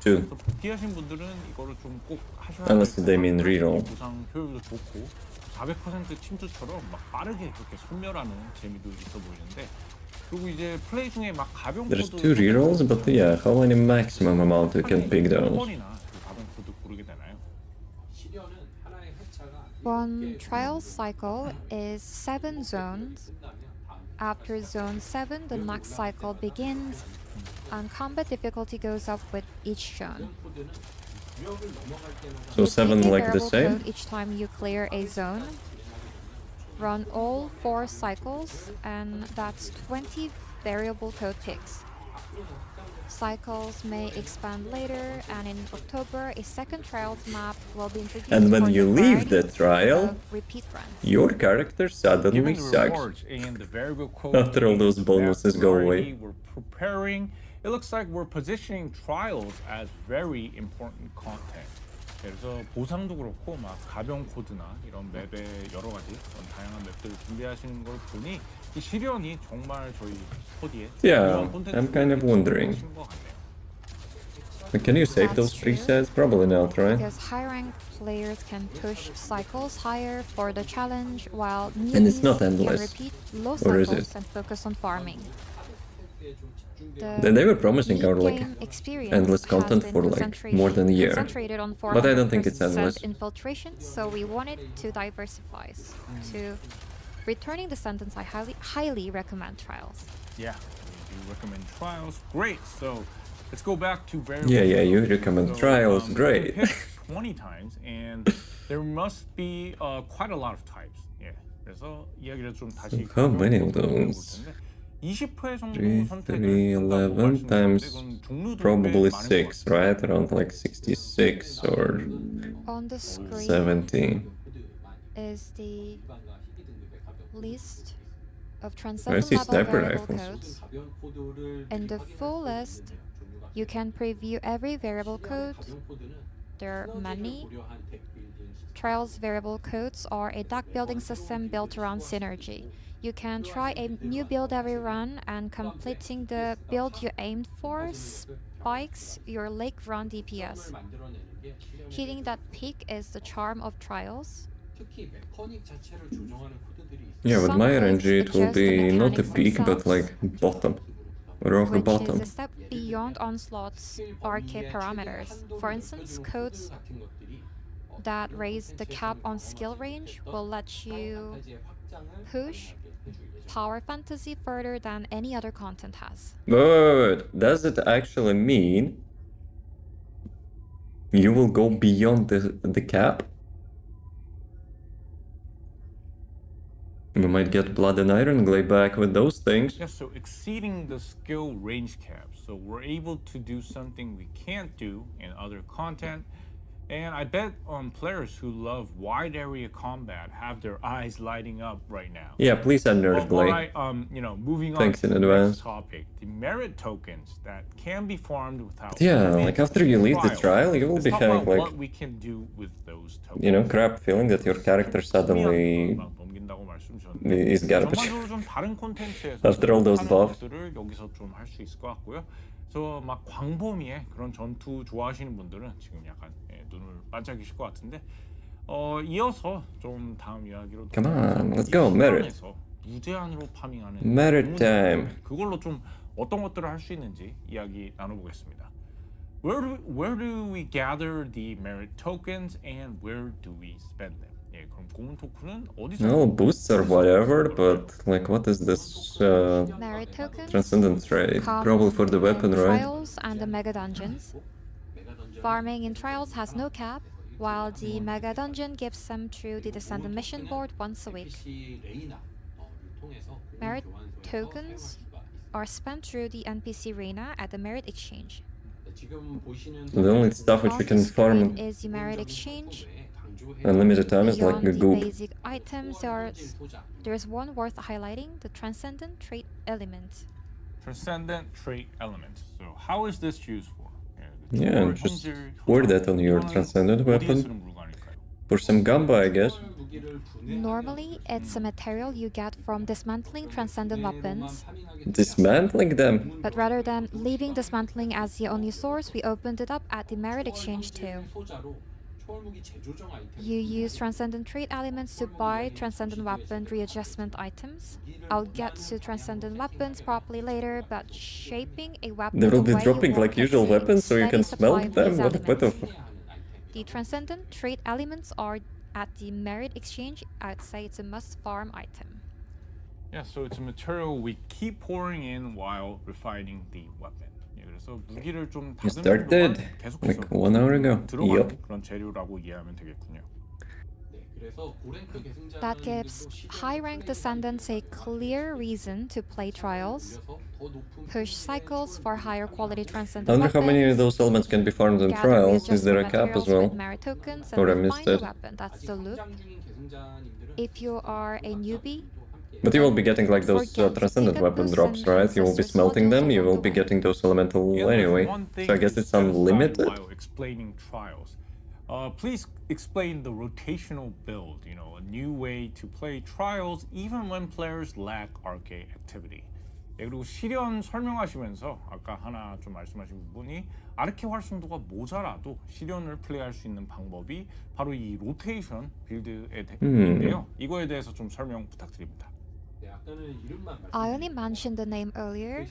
2. 복귀하신 분들은 이거를 좀 꼭 하셔야 Unless 될 they 것 mean 같아요. reroll. 보상 효율도 좋고 400% 침투처럼 막 빠르게 그렇게 소멸하는 재미도 있어 보이는데, 그리고 이제 플레이 중에 막 가변 There's 코드 2 rerolls, but yeah, how many maximum amount you can pick 몇 those? 번이나 그 가변 코드 고르게 되나요? One trial cycle is 7 zones. After zone 7, the next cycle begins, and combat difficulty goes up with each zone. So You 7 pick a like the variable same? code each time you clear a zone. Run all 4 cycles, and that's 20 variable code picks. Cycles may expand later, and in October, a second trials map will be introduced. And when for you the leave the variety trial, of repeat runs. your character suddenly Given the sucks. rewards and the variable code After all those gains, bonuses that go variety away. We're preparing. It looks like we're positioning trials as very important content. 그래서 보상도 그렇고 막 가변 코드나 이런 맵의 여러 가지 그런 다양한 맵들을 준비하시는 걸 보니 이 시련이 정말 저희 코디에 Yeah, I'm kind of wondering. 것 같네요. But can you save That's those true. presets? Probably not, right? Because high-ranked players can push cycles higher for the challenge, while And it's newbies not can endless. repeat low Or is cycles it? and focus on farming. They were promising our like mid-game experience endless has content been for like more than a year. concentrated on But I don't think it's 400% endless. infiltration, so we wanted to diversify. To returning Descendants, I highly recommend trials. Yeah, we do recommend trials. Great. So let's go back to variable. Yeah, you code. recommend So, trials, we great. picked 20 times, and there must be quite a lot of types. Yeah. 그래서 이야기를 좀 다시 how many of 해볼 those? 텐데, 20회 정도 3, 선택을 3, 했다고 11 말씀드렸는데 times 그건 종류도 probably 꽤 많은 것 6, 같아요. right? Around like 66 or On the screen 17. is the list of I transcendent see level sniper variable rifles. codes. In the full list, you can preview every variable code. There are many. Trials variable codes are a deck building system built around synergy. You can try a new build every run, and completing the build you aimed for spikes your lake run DPS. Hitting that peak is the charm of trials. Yeah, with Some my codes RNG it will adjust the be not a mechanics peak, but themselves, like bottom. Rock which bottom. is a step beyond Onslaught's RK parameters. For instance, codes that raise the cap on skill range will let you push power fantasy further than any other content has. But does it actually mean You will go beyond the cap? We might get Blood and Ironglade back with those things. Yeah, so exceeding the skill range cap. So we're able to do something we can't do in other content. And I bet players who love wide area combat have their eyes lighting up right now. Yeah, please add Nerdglade. Alright, moving Thanks on in to the advance. next topic. The merit tokens that can be farmed without... Yeah, like after you leave the trial, you will be having like... what we can do with those tokens. You know, crap feeling that your character suddenly is garbage. 전반적으로 좀 다른 콘텐츠에서 After all those buffs. 것들을 여기서 좀 할 수 있을 것 같고요. 그래서 막 광범위의 그런 전투 좋아하시는 분들은 지금 약간 눈을 반짝이실 것 같은데 이어서 좀 다음 이야기로 Come on, let's go, merit. 무제한으로 파밍하는 Merit time. 그걸로 좀 어떤 것들을 할 수 있는지 이야기 나눠보겠습니다. Where do we gather the merit tokens and where do we spend them? 예, 그럼 고문 토큰은 어디서? No, boosts or whatever, but like what is this Merit tokens Transcendent trade? come Probably for the weapon, in right? trials and the mega dungeons. Farming in trials has no cap, while the mega dungeon gives them through the Descendant mission board once a week. Merit tokens are spent through the NPC arena at the merit exchange. The only stuff which On we the can farm screen is the merit exchange. unlimited time is like Beyond the the goop. basic items, there's one worth highlighting: the Transcendent trait element. Transcendent trait element. So how is this used for? Yeah, just wear that on your Transcendent weapon. For some gamba, I guess. Normally, it's a material you get from dismantling Transcendent weapons, Dismantling them. but rather than leaving dismantling as the only source, we opened it up at the merit exchange too. You use Transcendent trait elements to buy Transcendent weapon readjustment items. I'll get to Transcendent weapons properly later, but shaping a weapon They will the be way you dropping want like usual gives you a weapons so you steady can supply smelt of them? these What the elements. f- The Transcendent trait elements are at the merit exchange. I'd say it's a must farm item. Yeah, so it's a material we keep pouring in while refining the weapon. 예, 그래서 무기를 좀 You 다듬는 started 동안 계속해서 like 1 hour ago. 들어가는 Yup. 그런 재료라고 이해하면 되겠군요. That gives high-rank descendants a clear reason to play trials, push cycles for higher quality I Transcendent wonder how many of weapons, those elements can be farmed in gather trials. Is there a readjustment cap as materials well? with merit tokens, Or I and missed refine the it. weapon. That's the loop. If you are a newbie, But you will be getting like those forget to Transcendent pick up weapon boosts drops, and right? You will be ancestors smelting modules them, you along will the be way. getting those elemental Yeah, there's anyway. one thing So I guess to it's set aside unlimited. While explaining trials, please explain the rotational build. You know, a new way to play trials even when players lack arcade activity. 예, 그리고 시련 설명하시면서 아까 하나 좀 말씀하신 부분이 아르케 활성도가 모자라도 시련을 플레이할 수 있는 방법이 바로 이 로테이션 빌드인데요. 이거에 대해서 좀 설명 부탁드립니다. I only mentioned the name earlier,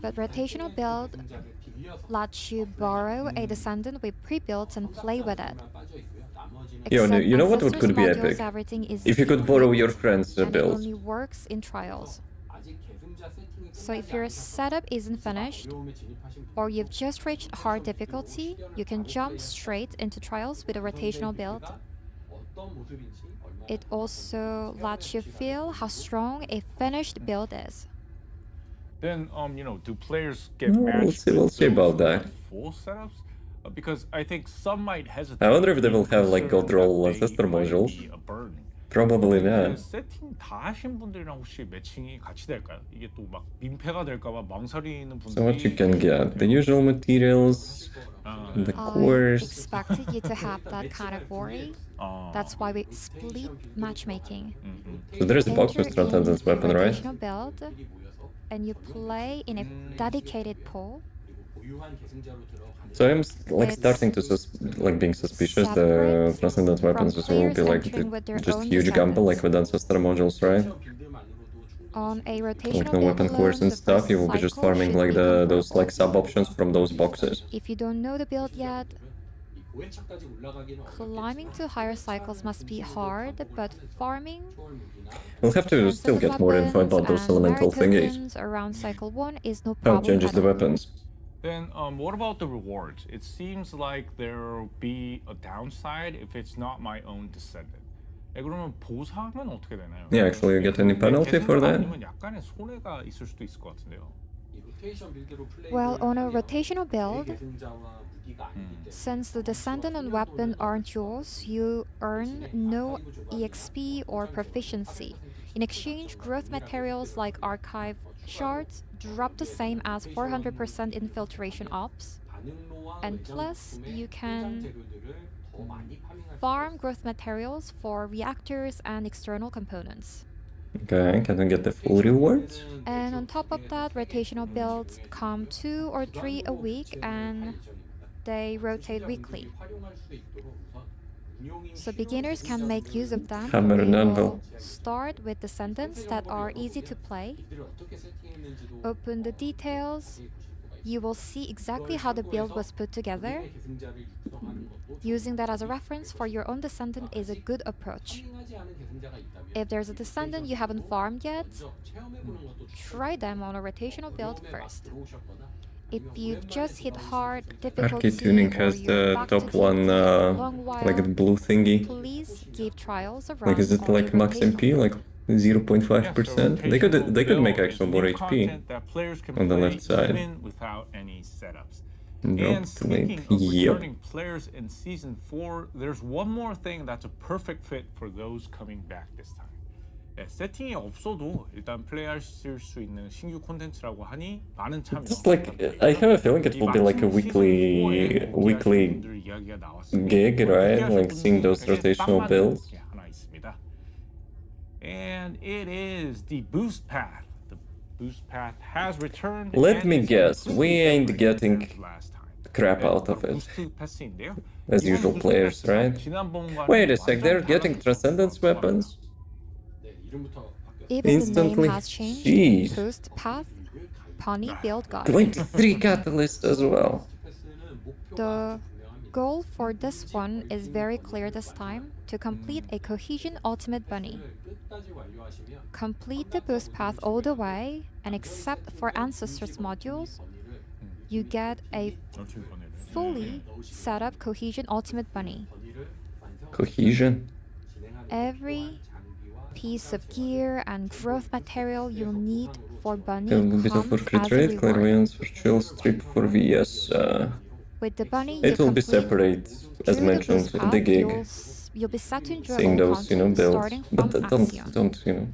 but rotational build lets you borrow a descendant we pre-built and play with it. Yo, Except you know what ancestors could be modules, epic? everything is If you could deep borrow linked, your friend's and it build. only works in trials. So if your setup isn't finished, or you've just reached hard difficulty, you can jump straight into trials with a rotational build. It also lets you feel how strong a finished build is. Then, you know, do players get No, matched we'll with see about those that. full setups? Because I think some might hesitate. I wonder if they will being have, like, concerned God roll that ancestor they might modules. be a burden. Probably 이게 not. 세팅 다 하신 분들이랑 혹시 매칭이 같이 될까요? 이게 또 막 민폐가 될까봐 망설이는 분들이. So what you can get? The usual materials, the I cores. expected you to have that kind of worry. That's why we split matchmaking. So there is a box Enter with Transcendent's in weapon, right? rotational build, and you play in a dedicated pool. So I'm like It's starting to being suspicious the separate Transcendent weapons from will be players like entering with their just own huge gamble like descendants. with ancestor modules, right? On a Like rotational no build weapon cores alone, and the stuff, first you will be just cycle farming should like be those like comfortable. sub options from those boxes. If you don't know the build yet, climbing to higher cycles must be hard, but farming We'll have to still get more info about those elemental thingies. tokens around cycle 1 is no How problem it changes at the all. weapons. Then what about the rewards? It seems like there'll be a downside if it's not my own descendant. 그러면 보상은 어떻게 되나요? Yeah, actually, you get any penalty for that? 아니면 약간의 손해가 있을 수도 있을 것 같은데요. Well, on a rotational build, since the Descendant and weapon aren't yours, you earn no EXP or proficiency. In exchange, growth materials like archive shards drop the same as 400% infiltration ops, and plus you can farm growth materials for reactors and external components. Okay, can I get the full rewards? And on top of that, rotational builds come 2 or 3 a week and they rotate weekly. So beginners can make use of them. Hammer and We anvil. will start with descendants that are easy to play. Open the details. You will see exactly how the build was put together. Using that as a reference for your own descendant is a good approach. If there's a descendant you haven't farmed yet, try them on a rotational build first. If you've just hit hard difficulty Archituning or has you're the back to top TNT one, for a long while, like the blue thingy. please give trials a run. Like, is it on like a max rotational MP, like 0.5%? They could make build actual is more new HP content that players can on the play left side. even without any setups. Drop And the speaking link. of Yep. returning players in Season 4, there's one more thing that's a perfect fit for those coming back this time. 네, 세팅이 없어도 일단 플레이하실 수 있는 신규 콘텐츠라고 하니 많은 참여. Just like, I have a feeling it will be like a weekly gig, right? Like seeing those rotational builds. 하나 있습니다. And it is the boost path. The boost path has returned. Let and me is guess, we completely ain't different getting than last time. crap out of it. 부스트 패스인데요. As 이번 usual 부스트 players, 패스가 right? 지난번과는 Wait a sec, 완전 they're getting 달라졌죠. Transcendence weapons? Even the name Instantly? has changed. Jeez. Boost path, Pony build guide. 23 catalysts as well. The goal for this one is very clear this time, to complete a Cohesion Ultimate Bunny. Complete the boost path all the way, and except for Ancestors modules, you get a fully set up Cohesion Ultimate Bunny. Cohesion. Every piece of gear and growth material you'll need for Bunny A little bit of comes for crit as a rate, reward. clairvoyance for chill, strip for VS. With the Bunny, It you will be complete separate, as through mentioned, boost the path, gig. You'll be set to enjoy Seeing all those, content builds. starting from But Axion. don't,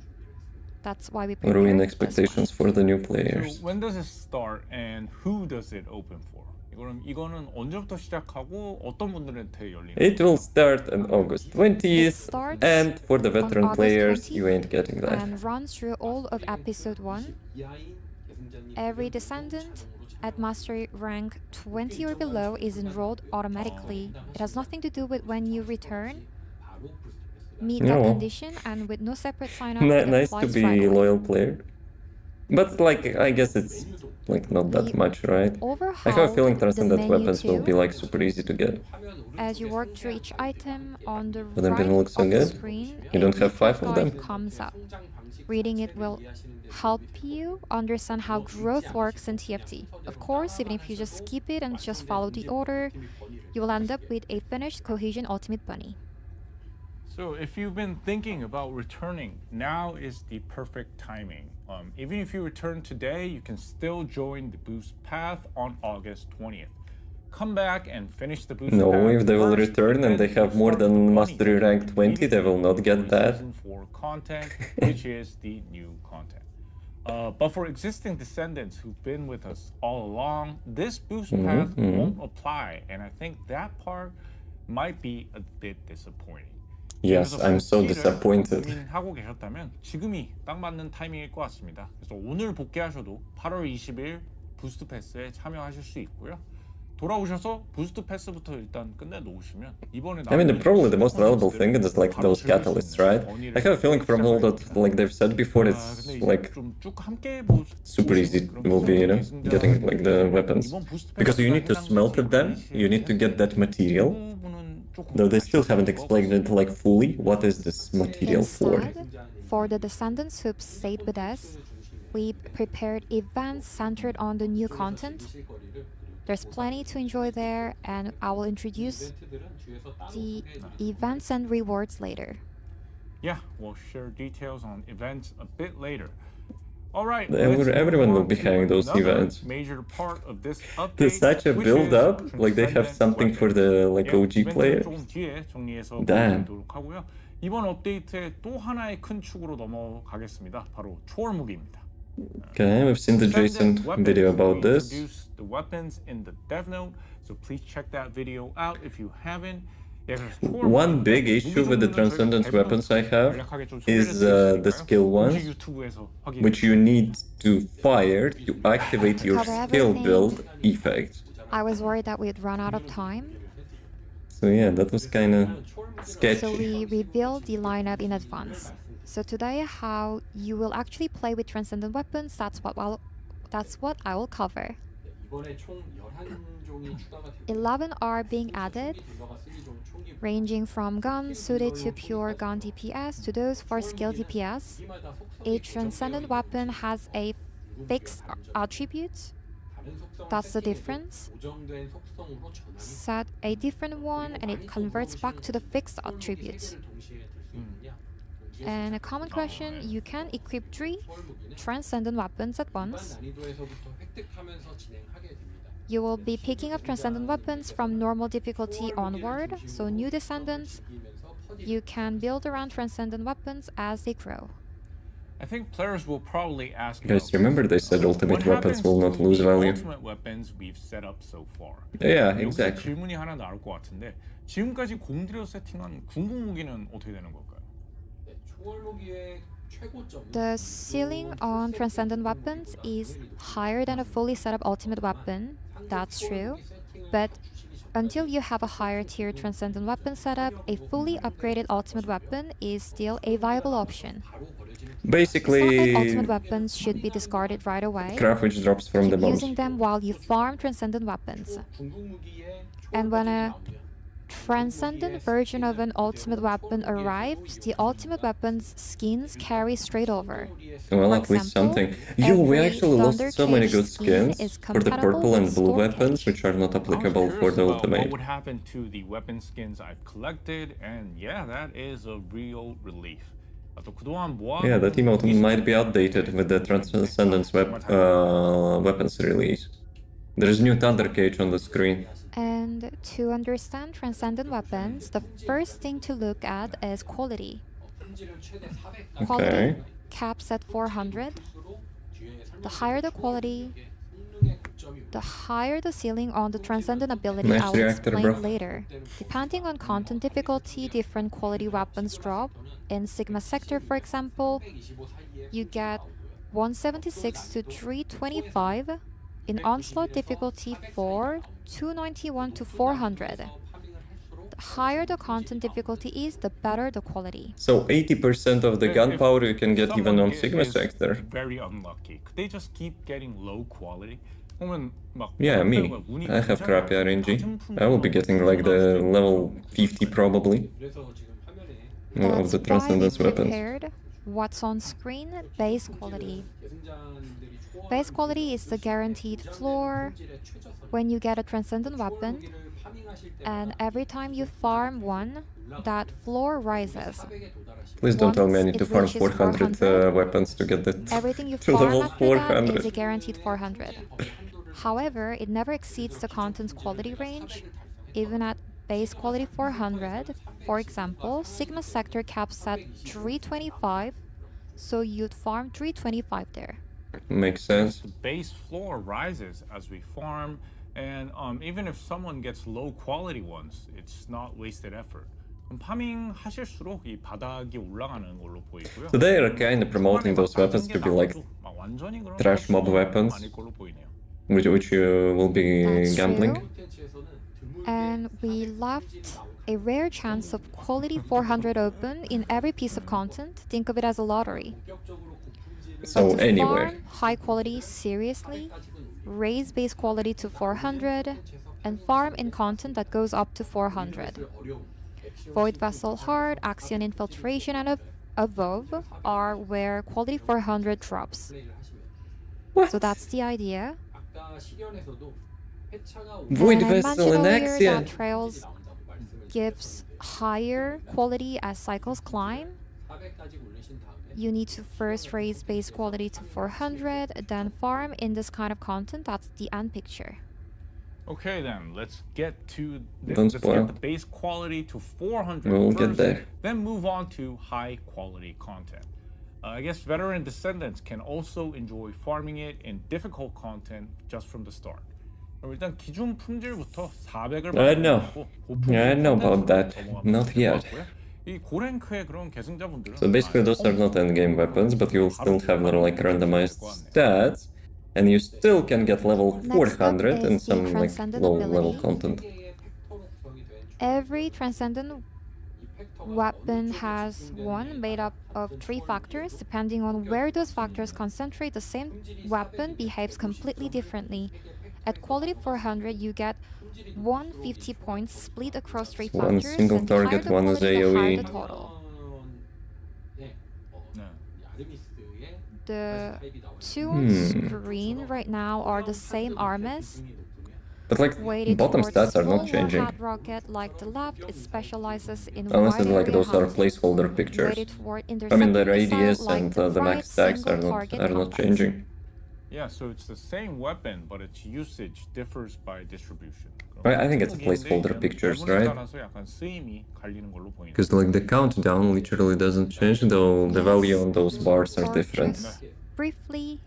That's why we ruin prepared this expectations for the new So players. when does it start and who does it open for? 이거는 언제부터 시작하고 어떤 분들한테 열리는? It will start on August 20th, starts and for the on veteran August players, 20th you ain't getting one, that. and runs through all of episode 1. Every descendant at mastery rank 20 or below is enrolled automatically. It has nothing to do with when you return. Meet Yeah, that well. condition, and with no separate sign up, Nice to be a loyal player. But like, I guess it's like not that We much, right? I have a overhauled feeling the Transcendent menu weapons will too. be like super easy to get. As you work through each item on the But then right didn't look so of the good. screen, You a don't have detailed 5 of them? guide comes up. Reading it will help you understand how growth works in TFT. Of course, even if you just skip it and just follow the order, you will end up with a finished Cohesion Ultimate Bunny. So if you've been thinking about returning, now is the perfect timing. Even if you return today, you can still join the boost path on August 20th. Come back and finish the boost path. No, if they will first, return and then they have you'll more start the than bunny mastery build rank 20, they will not get for that. Season 4 content, which is the new content. But for existing descendants who've been with us all along, this boost path won't apply, and I think that part might be a bit disappointing. Yes, 그래서 I'm so 복귀를 disappointed. 고민하고 계셨다면 지금이 딱 맞는 타이밍일 것 같습니다. 그래서 오늘 복귀하셔도 8월 20일 부스트 패스에 참여하실 수 있고요. 돌아오셔서 부스트 패스부터 일단 끝내 놓으시면 이번에 I mean, 나오는 probably the most valuable 콘텐츠들을 thing is like 바로 those 즐길 수 catalysts, 있는 right? 권위를 I have a feeling from all that, like they've said before, it's 근데 이제 like 좀 쭉 함께 super easy will be, getting like the weapons. Because you need to smelt them, you need to get that material. Though they still haven't explained it like fully, what is this material for? Instead, for the descendants who've stayed with us, we prepared events centered on the new content. There's plenty to enjoy there, and I will introduce the events and rewards later. Yeah, we'll share details on events a bit later. All right, Everyone will be having those events. Major part of this update. There's such a which build is up, like they have Descendant something for the like 예, OG 이벤트는 players. 조금 뒤에 정리해서 Damn. 보여드리도록 하고요. 이번 업데이트의 또 하나의 큰 축으로 넘어가겠습니다. 바로 초월 무기입니다. Okay, we've seen the Jason video about this. Introduce the weapons in the dev note, so please check that video out if you haven't. One big issue with the Transcendent weapons I have is the skill ones, which you need to fire to activate your skill build effect. I was worried that we'd run out of time, So yeah, that was kinda sketchy. so we revealed the lineup in advance. So today, how you will actually play with Transcendent weapons, that's what I will cover. 11 are being added, ranging from guns suited to pure gun DPS to those for skill DPS. Each Transcendent weapon has a fixed attribute. That's the difference. Set a different one and it converts back to the fixed attributes. And a common question, you can equip 3 Transcendent weapons at once. You will be picking up Transcendent weapons from normal difficulty onward, so new Descendants, you can build around Transcendent weapons as they grow. I think players will probably ask Guys, about remember they this. said ultimate What weapons happens will not to lose the value. ultimate weapons we've set up so far. Yeah, 여기서 exactly. 질문이 하나 나올 것 같은데 지금까지 공들여 세팅한 궁극 무기는 어떻게 되는 걸까요? The ceiling on Transcendent weapons is higher than a fully set up ultimate weapon, that's true, but until you have a higher tier Transcendent weapon setup, a fully upgraded ultimate weapon is still a viable option. It's not that Basically, ultimate weapons should be discarded right away. craft which drops from the Keep bombs. using them while you farm Transcendent weapons. And when a Transcendent version of an ultimate weapon arrives, the ultimate weapon's skins carry straight over. Well, For at least example, something. Yo, we every actually lost Thunder so many Cage good skin skins is for the compatible purple and with blue Storm weapons, Cage. which are not I was applicable for curious the about what ultimate. would happen to the weapon skins I've collected, and yeah, that is a real relief. 또 그동안 Yeah, that emote might be outdated with the Transcendence weapons release. There's new Thunder Cage on the screen. And to understand Transcendent weapons, the first thing to look at is quality. Quality Okay. caps at 400. The higher the quality, the higher the ceiling on the Transcendent ability. Nice I will reactor, explain bro. later. Depending on content difficulty, different quality weapons drop. In Sigma Sector, for example, you get 176 to 325. In Onslaught difficulty 4, 291 to 400. The higher the content difficulty is, the better the quality. So 80% of the gunpowder you can get even on someone Sigma is Sector. very unlucky. Could they just keep getting low quality? 그러면 막 Yeah, me. 운이 I have 괜찮아요. crappy RNG. 가슴 I will be getting like the level 50 probably of the That's why we Transcendence weapons. prepared what's on screen, base quality. Base quality is the guaranteed floor when you get a Transcendent weapon, and every time you farm one, that floor rises. Please don't tell me I Once need to it farm reaches 400 400, weapons to get that Everything you to farm level after that is a 400. guaranteed 400. However, it never exceeds the content's quality range. Even at base quality 400, for example, Sigma Sector caps at 325, so you'd farm 325 there. Makes sense. The base floor rises as we farm, and even if someone gets low quality ones, it's not wasted effort. 파밍 하실수록 이 바닥이 올라가는 걸로 보이고요. So they are kind of promoting those weapons to be like 막 완전히 그런 trash mob weapons. 아닐 걸로 보이네요. which you will be That's gambling. true. And we left a rare chance of quality 400 open in every piece of content. Think of it as a lottery. So To anyway, farm high quality seriously, raise base quality to 400, and farm in content that goes up to 400. Void Vessel Hard, Axion Infiltration, and above are where quality 400 drops. So that's the idea. Void And Vessel in mentioned earlier that Axia. Trails gives higher quality as cycles climb. You need to first raise base quality to 400, then farm in this kind of content. That's the end picture. Okay, then let's get to Don't let's spoil. get the base quality to 400 We'll first, get there. then move on to high quality content. I guess veteran descendants can also enjoy farming it in difficult content just from the start. 그럼 일단 기준 품질부터 400을 I know. I know about that. Not yet. 이 고랭크의 그런 계승자분들은 So basically those are not endgame weapons, but you'll still have like randomized stats, and you still can get level Next up 400 is and the some like Transcendent low level ability. content. Every transcendent weapon has one made up of 3 factors. Depending on where those factors concentrate, the same weapon behaves completely differently. At quality 400, you get 150 points split across 3 So one factors, single and the higher target, the one is quality, the higher AoE. the total. The two on screen right now are the same armies. But like Weighted bottom towards stats are small not changing. warhead rocket like the left, it specializes in Unless wide like area those are hunting. placeholder pictures. Weighted toward I mean the interceptor radius missile, like and the the max right stacks are single not target combat. changing. Yeah, so it's the same weapon, but its usage differs by distribution. I think it's placeholder pictures, right? Because like the countdown literally doesn't change, though the value on those bars are Or different. just briefly,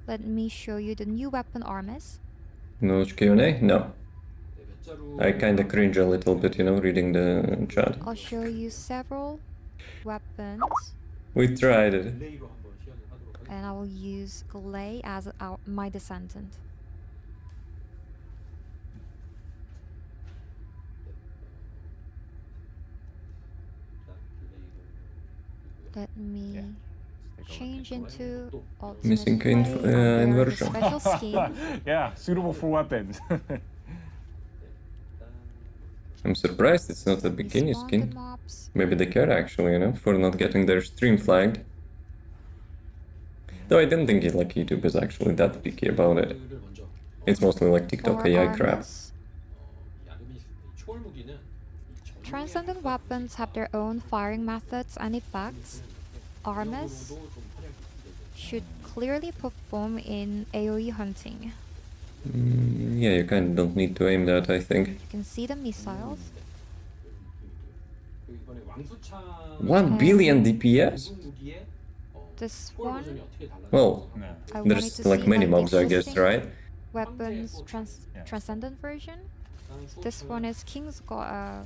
let me show you the new weapon armies. No Q&A? No. I kinda cringe a little bit, you know, reading the chat. I'll show you several weapons, We tried it. and I will use gs:Debon as my descendant. Let me change into ultimate Missing play. I'm wearing the inversion. special skin. Yeah, suitable for weapons. I'm surprised it's not a bikini Spawn the skin. mobs. Maybe they care actually, you know, for not getting their stream flagged. Though I don't think like YouTube is actually that picky about it. It's mostly like TikTok For AI crap. armies. Transcendent weapons have their own firing methods and effects. Armies should clearly perform in AoE hunting. Yeah, you kinda don't need to aim that, I think. You can see the missiles. 1 billion DPS? This one, Well, I wanted there's to like see many the mobs, I guess, existing right? weapons transcendent version. This one is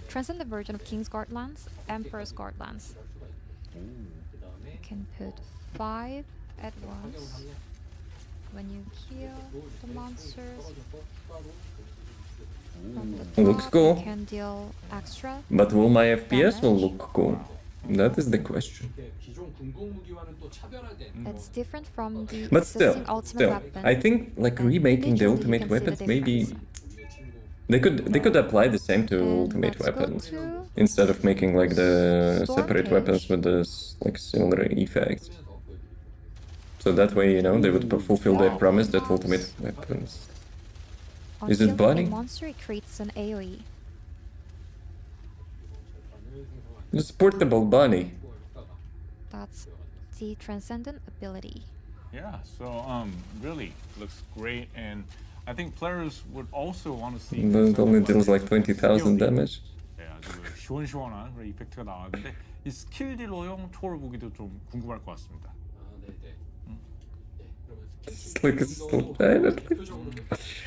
transcendent version of King's Guard Lance, Emperor's Guard Lance. You can put 5 at once when you kill the monsters. From the top, Looks cool. You can deal extra. But will my FPS will damage. look cool? That is the question. It's different from the But still, existing ultimate weapon. I think like and remaking the visually you ultimate can see the weapons, maybe difference. they could apply the same to And ultimate let's go weapons to instead of making like the Storm separate Cage. weapons with this like similar effects. So that way, you know, they would fulfill their promise that ultimate weapons. On Is it killing Bunny? a monster, it creates an AoE. This portable bunny. That's the transcendent ability. Yeah, so really looks great, and I think players would also want to see. But it only deals like 20,000 damage. 네, 아주 시원시원한 그런 이펙트가 나왔는데 이 스킬 딜러용 초월 무기도 좀 궁금할 것 같습니다. Look, it's still bad.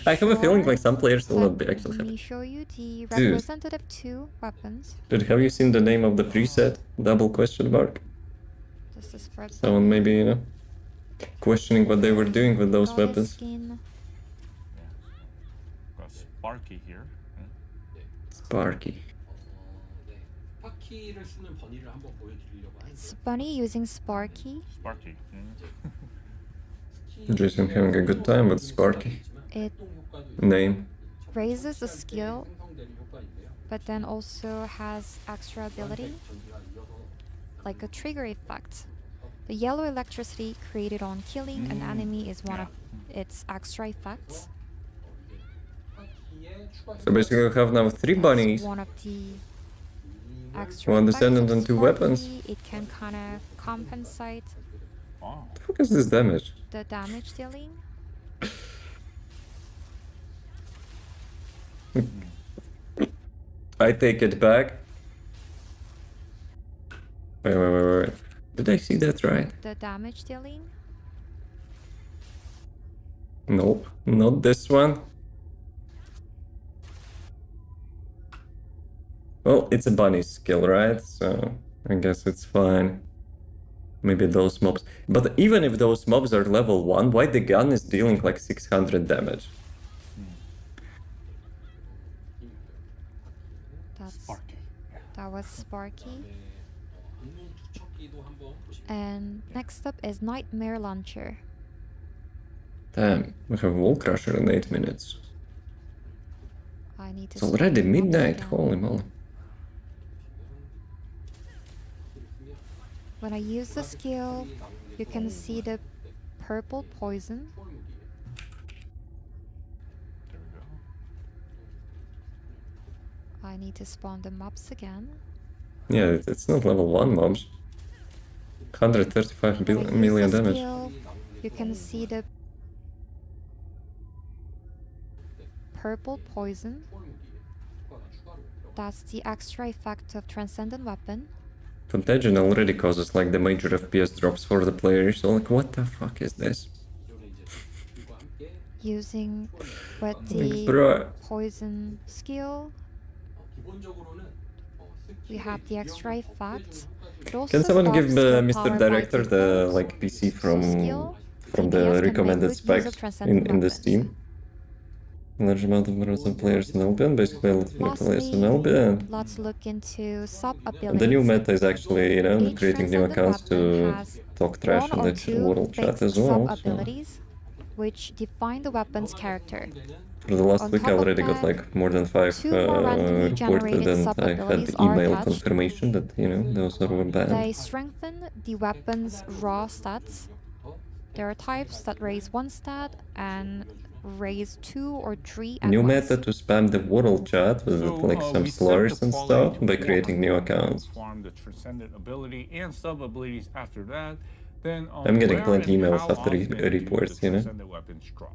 I have a feeling like some players will not be actually Let me happy. show you the Dude. representative 2 weapons. Dude, have you seen the name of the preset? Double question mark. This is for Someone maybe, you know, questioning what they were doing with those goddess weapons. skin. Got Sparky here. Sparky. It's Bunny using Sparky. Sparky. Jason having a good time with Sparky. It Name. raises the skill, but then also has extra ability, like a trigger effect. The yellow electricity created on killing an enemy is one of its extra effects. So basically we have now 3 bunnies. One of the extra One effects Descendant of and 2 Sparky. weapons. It can kind of compensate Wow. What the fuck is this damage? the damage dealing. I take it back. Wait. Did I see that right? The damage dealing. Nope, not this one. Well, it's a bunny skill, right? So I guess it's fine. Maybe those mobs. But even if those mobs are level 1, why the gun is dealing like 600 damage? Sparky. That was Sparky. And next up is Nightmare Launcher. Damn, we have Wall Crusher in 8 minutes. I need to It's already spam the mobs midnight, again. holy moly. When I use the skill, you can see the purple poison. There we go. I need to spawn the mobs again. Yeah, it's not level 1 mobs. 135 When I use million the damage. skill, you can see the purple poison. That's the extra effect of Transcendent Weapon. Contagion already causes like the major FPS drops for the players, so like what the fuck is this? Using with the Bruh. poison skill, we have the extra effect. It also Can someone give buffs the Mr. power by Director the default. like PC Skill, from DPS the can make recommended good use of specs Transcendent in the Weapons. Steam? Large amount of rows of players in Open, basically a lot of players in Lastly, Open. let's look into sub-abilities. And the new meta is actually, you know, Each creating new Transcendent accounts weapon to has talk trash one in or the two world chat fixed as well. So. sub-abilities, which define the weapon's character. For the last On week I top of already got that, like more than 5 two more randomly reported generated and I had sub-abilities are email attached. confirmation that, you know, those are banned. They strengthen the weapon's raw stats. There are types that raise 1 stat and raise 2 or 3 at New once. meta to spam the world chat with like some we set slurs the and quality stuff to by creating 400 new and accounts. Farm the transcendent ability and sub abilities after that. Then I'm getting where plenty and emails how after often do reports, the you know. transcendent weapons drop.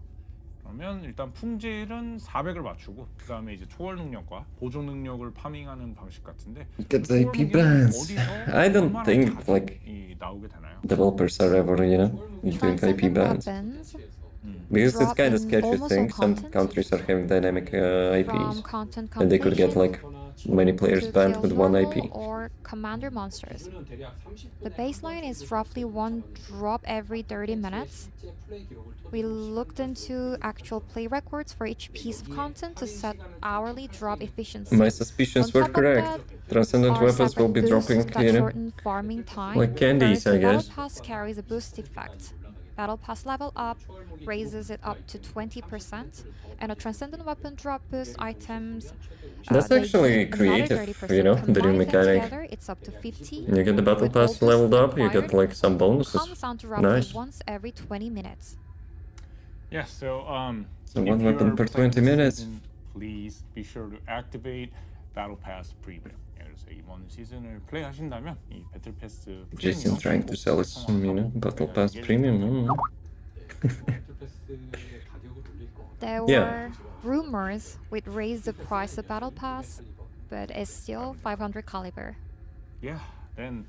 그러면 일단 품질은 400을 맞추고 그다음에 이제 초월 능력과 보조 능력을 파밍하는 방식 같은데 Get the 초월 IP 무기는 bans. 어디서 I don't 얼마나 think 자주 like 나오게 되나요? developers are ever, you know, doing IP Transcendent bans. weapons Because it's drop kind of in sketchy almost thing. all Some content. countries are having dynamic IPs. From content And they could get like many players to banned kill with one normal IP. or commander monsters. The baseline is roughly 1 drop every 30 minutes. We looked into actual play records for each piece of content to set hourly drop efficiency. My suspicions On were top of correct. that, Transcendent are weapons will be separate boosts dropping, that you know, shorten farming time. like candies, First, I the Battle guess. Pass carries a boost effect. Battle Pass level up raises it up to 20%, and a Transcendent Weapon drop boost items. That's they actually give another creative, 30%. you know, the new Combine them mechanic. together, it's up to 50. You get the battle With all pass leveled boosts up, you get acquired, like some bonuses. comes down to roughly Nice. once every 20 minutes. Yeah, so So if one weapon you're per playing 20 this minutes. season, please be sure to activate Battle Pass Premium. 예, 그래서 이번 시즌을 플레이하신다면 이 배틀 패스 Jason trying to sell us some, you know, battle pass premium. There Yeah. were rumors we'd raise the price of Battle Pass, but it's still 500 caliber. Yeah, then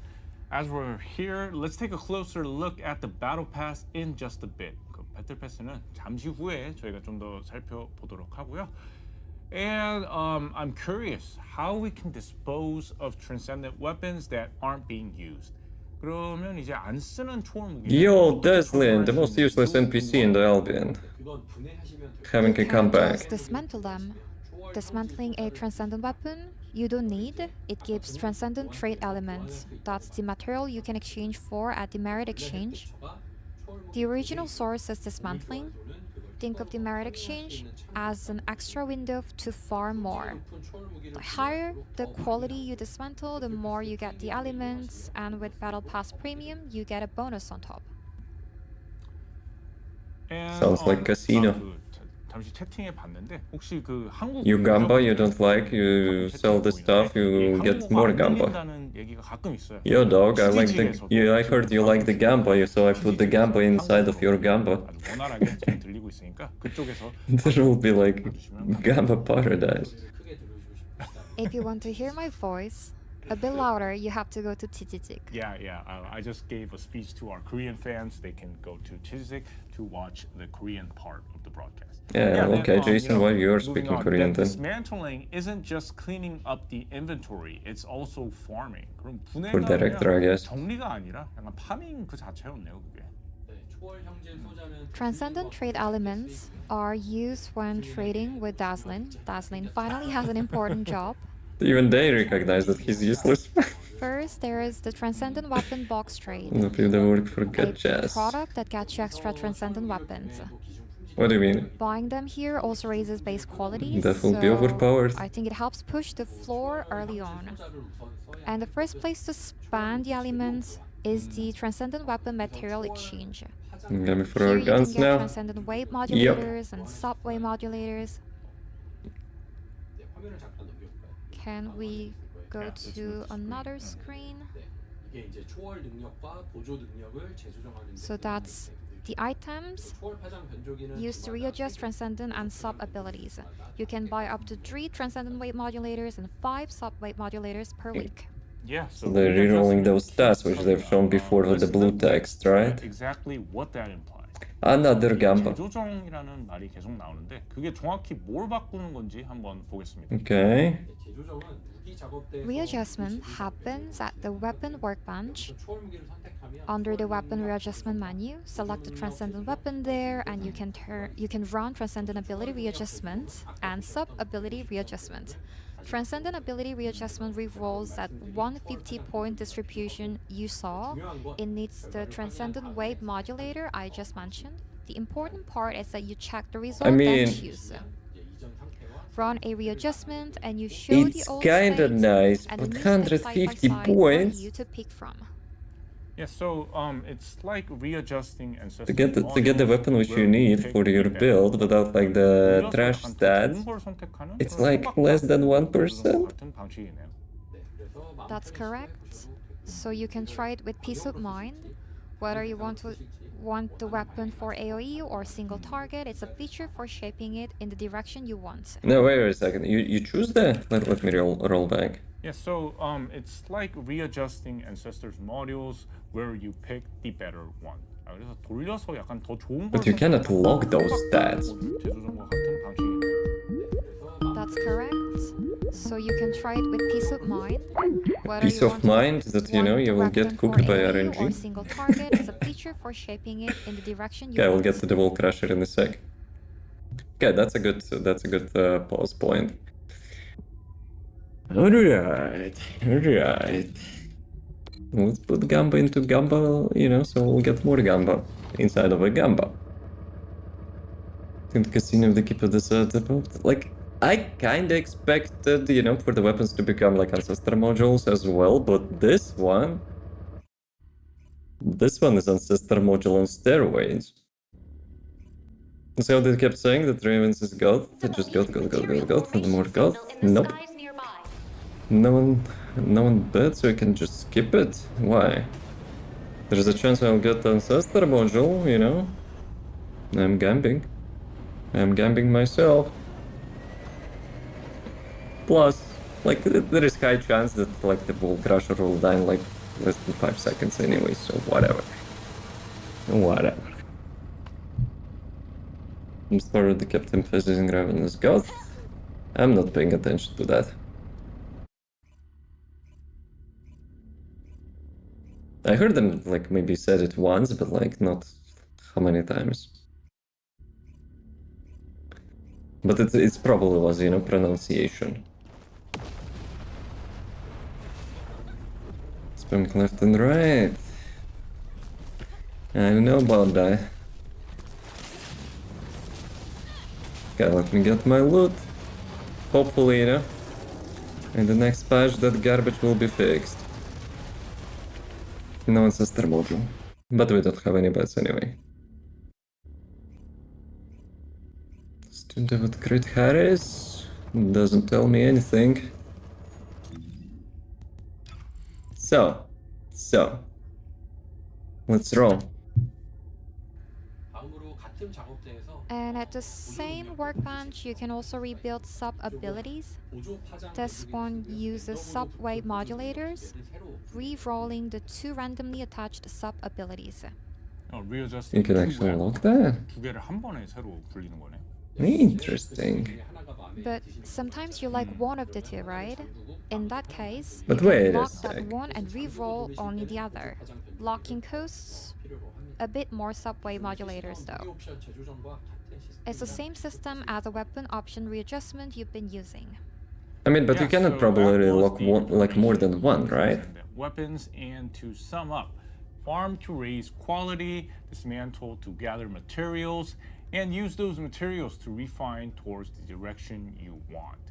as we're here, let's take a closer look at the Battle Pass in just a bit. 그 배틀 패스는 잠시 후에 저희가 좀 더 살펴보도록 하고요. And I'm curious how we can dispose of transcendent weapons that aren't being used. 그러면 이제 안 쓰는 초월 무기. Yo, Descendant, the most useless NPC in the Albion. Having a You can comeback. just dismantle them. Dismantling a transcendent weapon you don't need, it gives transcendent trait elements. That's the material you can exchange for at the merit exchange. The original source is dismantling. Think of the merit exchange as an extra window to farm more. The higher the quality you dismantle, the more you get the elements, and with Battle Pass Premium, you get a bonus on top. And Sounds like casino. 잠시 채팅에 봤는데 혹시 그 한국 You gamba you don't like, you sell the stuff, you get more gamba. 다는 얘기가 가끔 있어요. Yo dog, I like the 치즈직에서도 I heard you like the gamba, so I put the gamba inside of your gamba. 아주 원활하게 잘 들리고 있으니까 그쪽에서 There will be like gamba paradise. If you want to hear my voice a bit louder, you have to go to 찌찌직. Yeah. I just gave a speech to our Korean fans. They can go to 찌찌직 to watch the Korean part of the broadcast. Yeah, okay, Jason, why you're moving speaking on, Korean that then? dismantling isn't just cleaning up the inventory, it's also farming. 그럼 For director, I guess. 정리가 아니라 약간 파밍 그 자체였네요, 그게. Transcendent trade elements are used when trading with Dazzlin. Dazzlin finally has an important job. Even they recognize that he's useless. First, there is the Transcendent Weapon Box Trade, No people work for a gadgets. product that gets you extra Transcendent weapons. What do you mean? Buying them here also raises base qualities, That will be so overpowered. I think it helps push the floor early on. And the first place to spend the elements is the Transcendent Weapon Material Exchange. Got me for Here our you can guns get now. Transcendent Wave Modulators and Sub-Wave Modulators. Can we go to another screen? So that's the items used to readjust Transcendent and Sub abilities. You can buy up to 3 Transcendent Wave Modulators and 5 Sub-Wave Modulators per week. Yeah, So they're rerolling those stats which they've shown before with the blue text, right? Exactly what that implies. Another gamba. 재조정이라는 말이 계속 나오는데 그게 정확히 뭘 바꾸는 건지 한번 보겠습니다. Okay. Readjustment happens at the weapon workbench. Under the weapon readjustment menu, select the Transcendent weapon there, and you can run Transcendent ability readjustment and Sub ability readjustment. Transcendent ability readjustment rerolls that 150-point distribution you saw. It needs the Transcendent Wave Modulator I just mentioned. The important part is that you check the result mean, and choose. Run a readjustment and you show the It's old kinda state nice, and but the new state side by 150 side points. for you to pick from. Yeah, so it's like readjusting ancestral To get the weapon which you need for your build without like the trash stats, it's like less than 1%. That's correct. So you can try it with peace of mind. Whether you want the weapon for AoE or single target, it's a feature for shaping it in the direction you want. No, wait a second. You choose that? Let me roll back. Yeah, so it's like readjusting ancestors modules where you pick the better one. 그래서 돌려서 약간 더 좋은 걸 But you cannot log those stats. 재조정과 같은 방식이네요. That's correct. So you can try it with peace of mind. Whether Peace you of want mind that you know want you the will get weapon for cooked by AoE or RNG. single target, it's a feature for shaping it in the direction you Okay, we'll want. get to the wall crusher in a sec. Okay, that's a good pause point. Alright. Let's put gamba into gamba, so we'll get more gamba inside of a gamba. In the casino of the keep of the set, like, I kinda expected, for the weapons to become like ancestor modules as well, but this one is ancestor module on steroids. So they kept saying that Ravens is God, just God, and more God. Nope. No one bet, so I can just skip it? Why? There's a chance I'll get the ancestor module, I'm gambling. I'm gambling myself. Plus, like, there is high chance that, like, the Bull Crusher will die in, like, less than 5 seconds anyway, so whatever. I'm sorry the captain emphasizing Ravenous God. I'm not paying attention to that. I heard them, like, maybe said it once, but, like, not how many times. But it's probably was, pronunciation. Spam left and right. I don't know about that. Okay, let me get my loot. Hopefully, in the next patch that garbage will be fixed. No ancestor module. But we don't have any bets anyway. Wonder what crit hat is? Doesn't tell me anything. So, let's roll. And at the same workbench, you can also rebuild sub-abilities. This one uses sub-wave modulators, re-rolling the 2 randomly attached sub-abilities. readjust You can actually lock that. 두 개를 한 번에 새로 굴리는 거네. Interesting. But sometimes you like one of the two, right? In that case, But you wait can a lock that sec. one and re-roll only the other. Locking costs a bit more sub-wave modulators though. It's the same system as the weapon option readjustment you've been using. I mean, but you Yeah, cannot so probably that was lock the one, like more than information one, for right? Descendant weapons, and to sum up, farm to raise quality, dismantle to gather materials, and use those materials to refine towards the direction you want.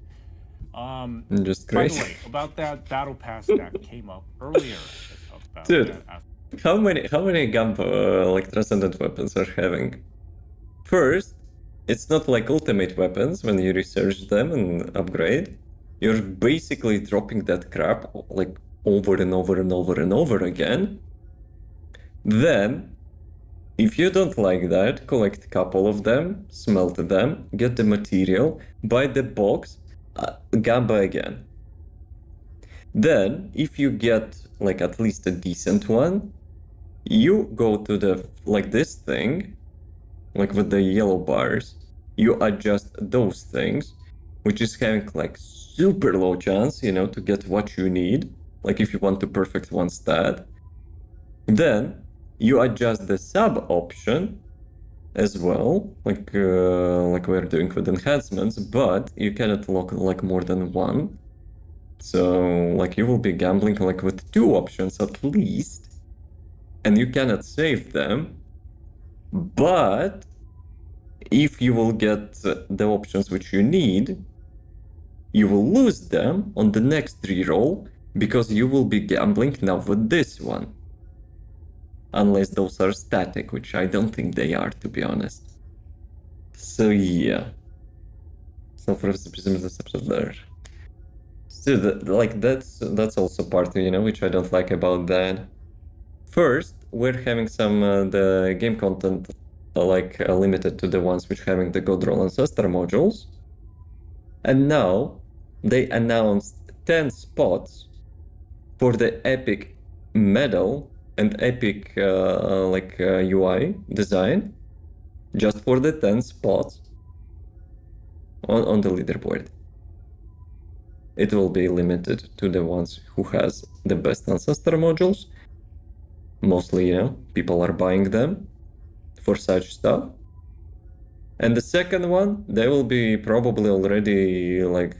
Just By great. the way, about that battle pass that came up earlier, let's talk about Dude. that after. How many gunpowder like transcendent weapons are having? First, it's not like ultimate weapons when you research them and upgrade. You're basically dropping that crap like over and over and over and over again. Then, if you don't like that, collect a couple of them, smelt them, get the material, buy the box, 𝐂𝐿𝐵 again. Then, if you get like at least a decent one, you go to the like this thing, like with the yellow bars, you adjust those things, which is having like super low chance, you know, to get what you need, like if you want to perfect one stat. Then you adjust the sub option as well, like we're doing with enhancements, but you cannot lock like more than one. So like you will be gambling like with 2 options at least, and you cannot save them. But if you will get the options which you need, you will lose them on the next reroll because you will be gambling now with this one. Unless those are static, which I don't think they are, to be honest. So yeah. So for this episode there. So like that's also part, you know, which I don't like about that. First, we're having some the game content limited to the ones which having the God Roll Ancestor modules. And now they announced 10 spots for the epic medal and epic UI design, just for the 10 spots on the leaderboard. It will be limited to the ones who has the best ancestor modules. Mostly, you know, people are buying them for such stuff. And the second one, they will be probably already like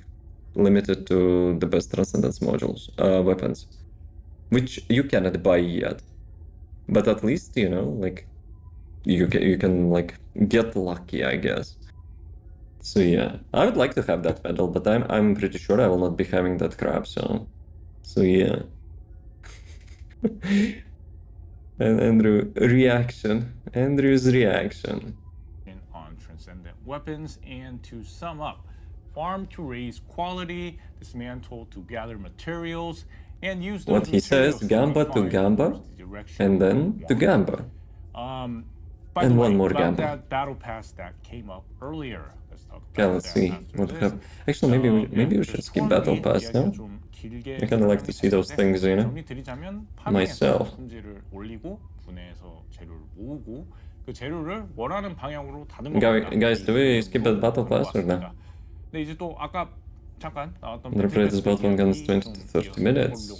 limited to the best transcendence modules, weapons, which you cannot buy yet. But at least, you know, like you can like get lucky, I guess. So yeah, I would like to have that medal, but I'm pretty sure I will not be having that crap. So yeah. And Andrew's reaction. On transcendent weapons, and to sum up, farm to raise quality, dismantle to gather materials, and use those What he says, materials 𝐂𝐵 to refine 𝐂𝐵, towards the direction and you then to want. 𝐂𝐵. By And the one way, more about 𝐂𝐵. that battle pass that came up earlier. Let's talk about Okay, let's that see after what this. happened. Actually, maybe we should skip battle pass, no? I kind of like to see those things, you know, 정리드리자면 myself. 품질을 올리고 분해해서 재료를 모으고 그 재료를 원하는 방향으로 Guys, do we skip the battle pass or not? 근데 이제 또 아까 잠깐 나왔던 Replay this battle guns 20 to 30 minutes.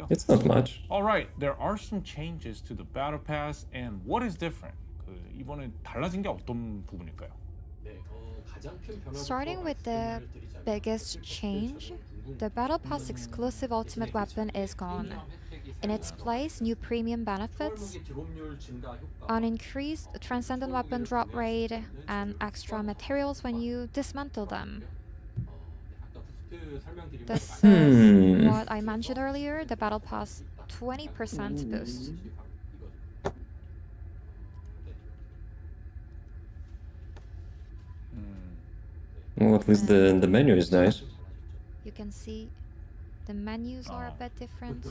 It's not much. Alright, there are some changes to the battle pass, and what is different? 그 이번에 달라진 게 어떤 부분일까요? Starting with the biggest change, the Battle Pass exclusive ultimate weapon is gone. In its place, new premium benefits, an increased transcendent weapon drop rate, and extra materials when you dismantle them. This is what I mentioned earlier, the Battle Pass 20% boost. Well, at least the menu is nice. You can see the menus are a bit different.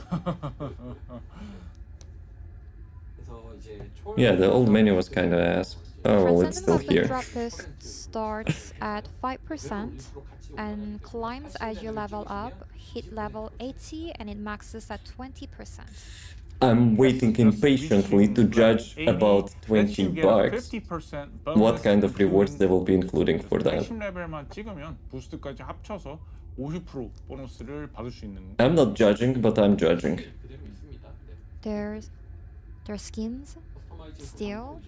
Yeah, the old menu was kind of ass. Oh, well, it's Transcendent still weapon here. drop boost starts at 5% and climbs as you level up, hit level 80, and it maxes at 20%. I'm waiting Just impatiently to reaching judge level 80 about lets 20 you get a bucks. 50% What bonus, kind of rewards they will be including for that. 80 레벨만 찍으면 부스트까지 합쳐서 50% 보너스를 받을 수 있는. I'm not judging, but I'm judging. There's skins still,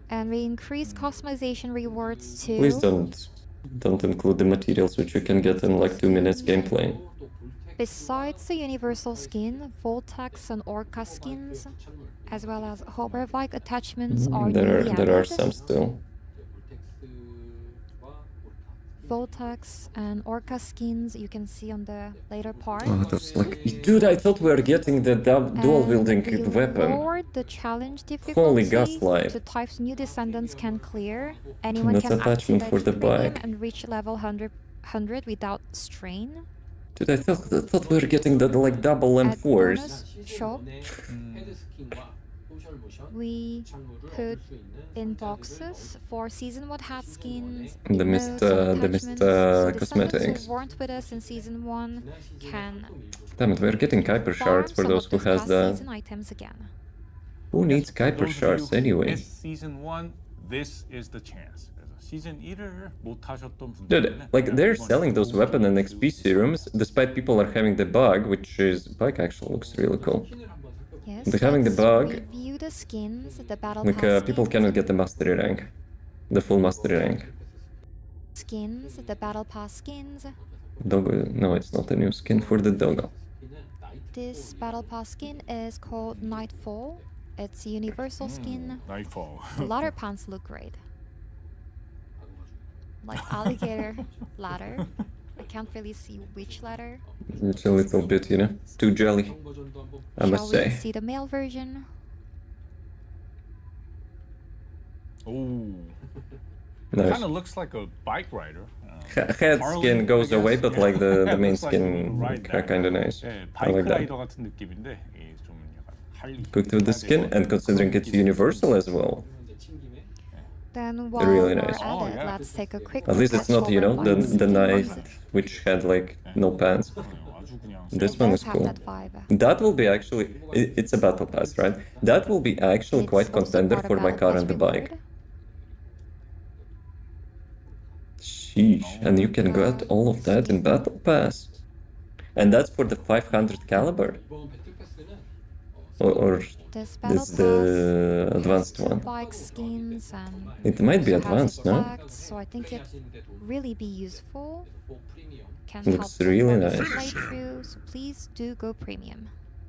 and we increase customization rewards too. Please don't include the materials which you can get in like 2 minutes gameplay. Besides the universal skin, Voltex and Orca skins, as well as 𝐂𝐫𝐞𝐵 attachments are newly There are added. some still. Voltex and Orca skins you can see on the later part. Oh, that's like, dude, I thought we were getting the dual wielding We weapon. lowered the challenge difficulty Holy gaslight. to types new descendants can clear. Anyone That's can attachment activate for the premium bike. and reach level 100 without strain. Dude, I thought we were getting the like double At M4s. bonus shop, we put in boxes for season 1 hat skins, The mist, emotes, and the mist, attachments, so descendants cosmetics. who weren't with us in season 1 can Damn it, we're getting Kuiper farm shards for some those of who those has past the... season items again. Who needs For Kuiper those of shards you who anyway? missed season 1, this is the chance. 그래서 시즌 1을 못 하셨던 Dude, 분들은 like they're selling those weapon and XP serums despite people are having the bug, which is... Bike actually looks really cool. Yes, They're having the let's bug. review the skins, the battle Like pass people skins. cannot get the mastery rank. The full mastery rank. Skins, the battle pass skins. Doggo, no, it's not a new skin for the doggo. This battle pass skin is called Nightfall. It's a universal skin. Nightfall. The ladder pants look great. Like alligator ladder. I can't really see which ladder. It's a little bit, you know, too jelly, I must Shall we say. see the male version? Oh, Nice. kind of looks like a bike rider. Head Harley, skin goes I away, guess. but like the Yeah, main looks like you skin ride that. kind of nice. 예, I 바이크 like that. 라이더 같은 느낌인데 예, 좀 약간 할리. Cooked with the skin, and considering it's universal as well. Then while Really we're nice. at Oh, it, yeah. let's take a quick At least look it's at not, you know, the Shogun knight skins. which had like no pants. 아주 그냥 This It one does is have cool. that vibe. That will be actually, it's a battle pass, right? That will be actually It's quite also contender part for of my Battle car Pass and the bike. reward. Sheesh, and you can get all of that in battle pass. And that's for the 500 caliber. Or This battle this the pass advanced has two one. bike skins and It might be also has advanced, no? effects, so I think it really be useful. Can Looks help really someone nice. play through, so please do go premium.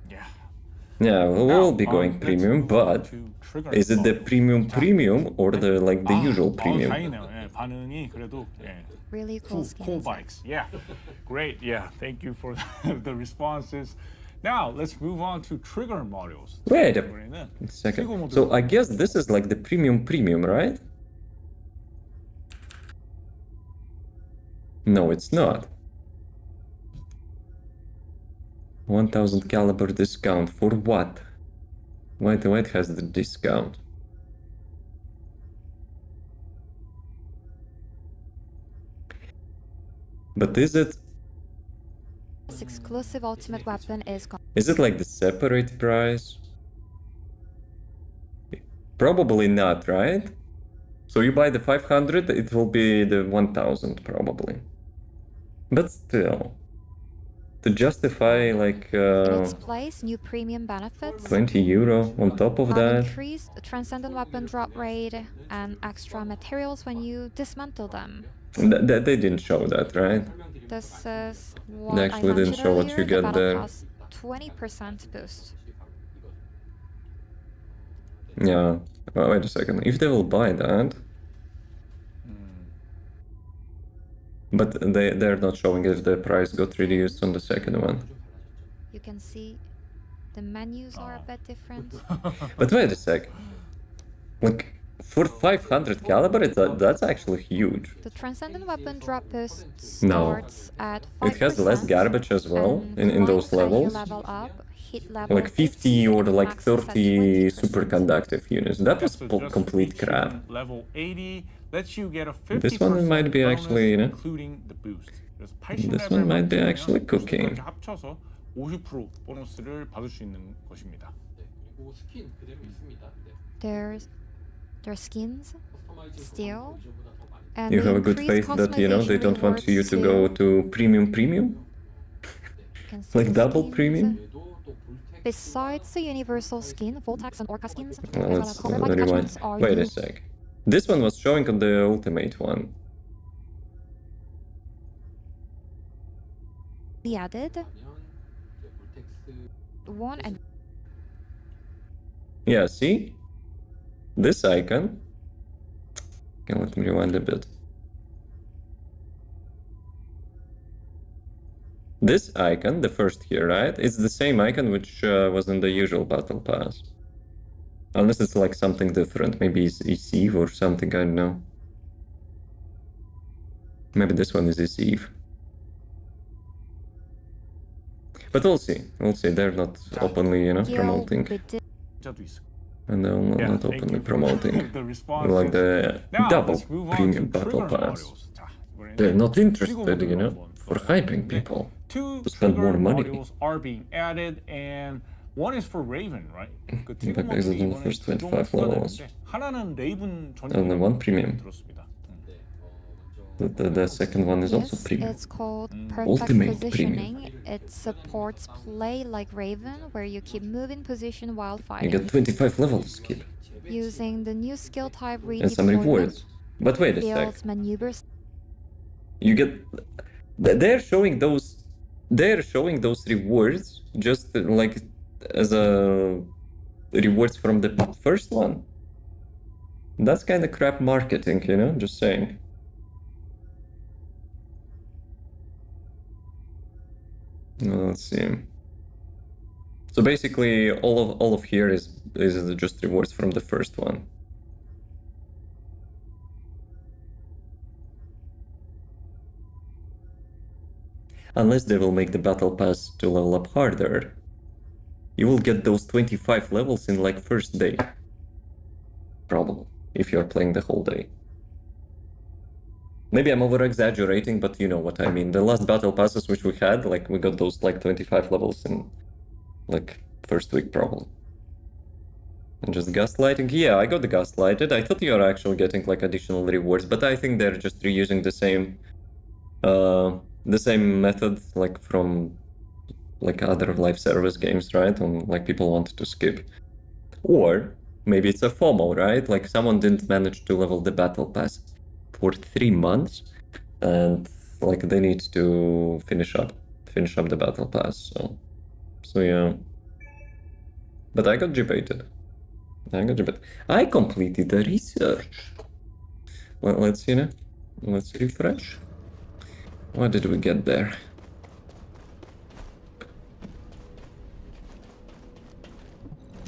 yeah. Yeah, we'll be going let's premium, move on but to trigger is it the models. premium or the like the usual premium? 다행이네요. 예, 반응이 그래도 예. Really cool skins. Cool bikes. Yeah. Great. Yeah. Thank you for the responses. Now let's move on to trigger modules. Wait a 이번에는 트리거 second. 모듈. So I guess this is like the premium, right? No, it's not. 1000 caliber discount for what? Why it has the discount? But is it This exclusive ultimate weapon is like the separate price? Probably not, right? So you buy the 500, it will be the 1000 probably. But still, to justify like in its place, new premium benefits. 20 euro on top of Have that. increased transcendent weapon drop rate and extra materials when you dismantle them. They didn't show that, right? This is what They I actually didn't mentioned show what earlier, you the get battle there. pass 20% boost. Yeah. Oh, wait a second. If they will buy that, but they're not showing if the price got reduced on the second one. You can see the menus are a bit different. But wait a sec. Like, For 500 caliber, that's actually huge. The Transcendent weapon drop boost No. starts at 5%. It has less garbage as well and in those climbs as you levels. level up, hit level Like 50 80, or and like maxes at 30 20%. superconductive units. That was So just complete crap. reaching level 80 lets you get a 50% This one might be bonus, actually, you know, including the boost. 그래서 this one might be actually cooking. 합쳐서 50% 보너스를 받을 수 있는 것입니다. There's skins still. And You they have a good increase faith that, you know, they don't want you to go to premium? You can see Like the double skins. premium? Besides the universal skin, Voltax and Orca skins, Let's cover-like rewind. attachments are Wait a sec. This one was showing on the ultimate one. newly added. One and Yeah, see? This icon. Okay, let me rewind a bit. This icon, the first here, right? It's the same icon which was in the usual battle pass. Unless it's like something different. Maybe it's Eve or something, I don't know. Maybe this one is Eve. But we'll see. We'll see. They're not openly, you know, promoting. And they're not thank openly you for promoting the responses. like the Now, double let's move on premium to battle trigger pass. modules. 자, 이번에는 They're not 트리거 interested, you know, 모듈로 for 한번 hyping 네. people. Two to spend more trigger money. modules are being added, and one is for Raven, right? 그 트리거 Impact exit 모듈이 in the 이번에 first 두 종을 25 levels. 추가되는데 하나는 레이븐 And the 전용 one premium. 들었습니다. The second one is also yes, premium. it's called perfect Ultimate positioning. It supports play like Raven, where you keep moving position while You fighting. get 25 levels skip Using the new skill type and some rewards. But wait a sec. builds maneuvers. You get they're showing those rewards just like as a rewards from the first one. That's kind of crap marketing, you know, just saying. Let's see. So basically all of here is just rewards from the first one. Unless they will make the battle pass to level up harder. You will get those 25 levels in like first day. Probably, if you're playing the whole day. Maybe I'm over-exaggerating, but you know what I mean. The last battle passes which we had, like we got those like 25 levels in like first week probably. And just gaslighting? Yeah, I got the gaslighted. I thought you were actually getting like additional rewards, but I think they're just reusing the same method like from like other live service games, right? On like people wanted to skip. Or maybe it's a FOMO, right? Like someone didn't manage to level the battle pass for 3 months and like they need to finish up the battle pass. So yeah. But I got debated. I completed the research. Well, let's refresh. What did we get there?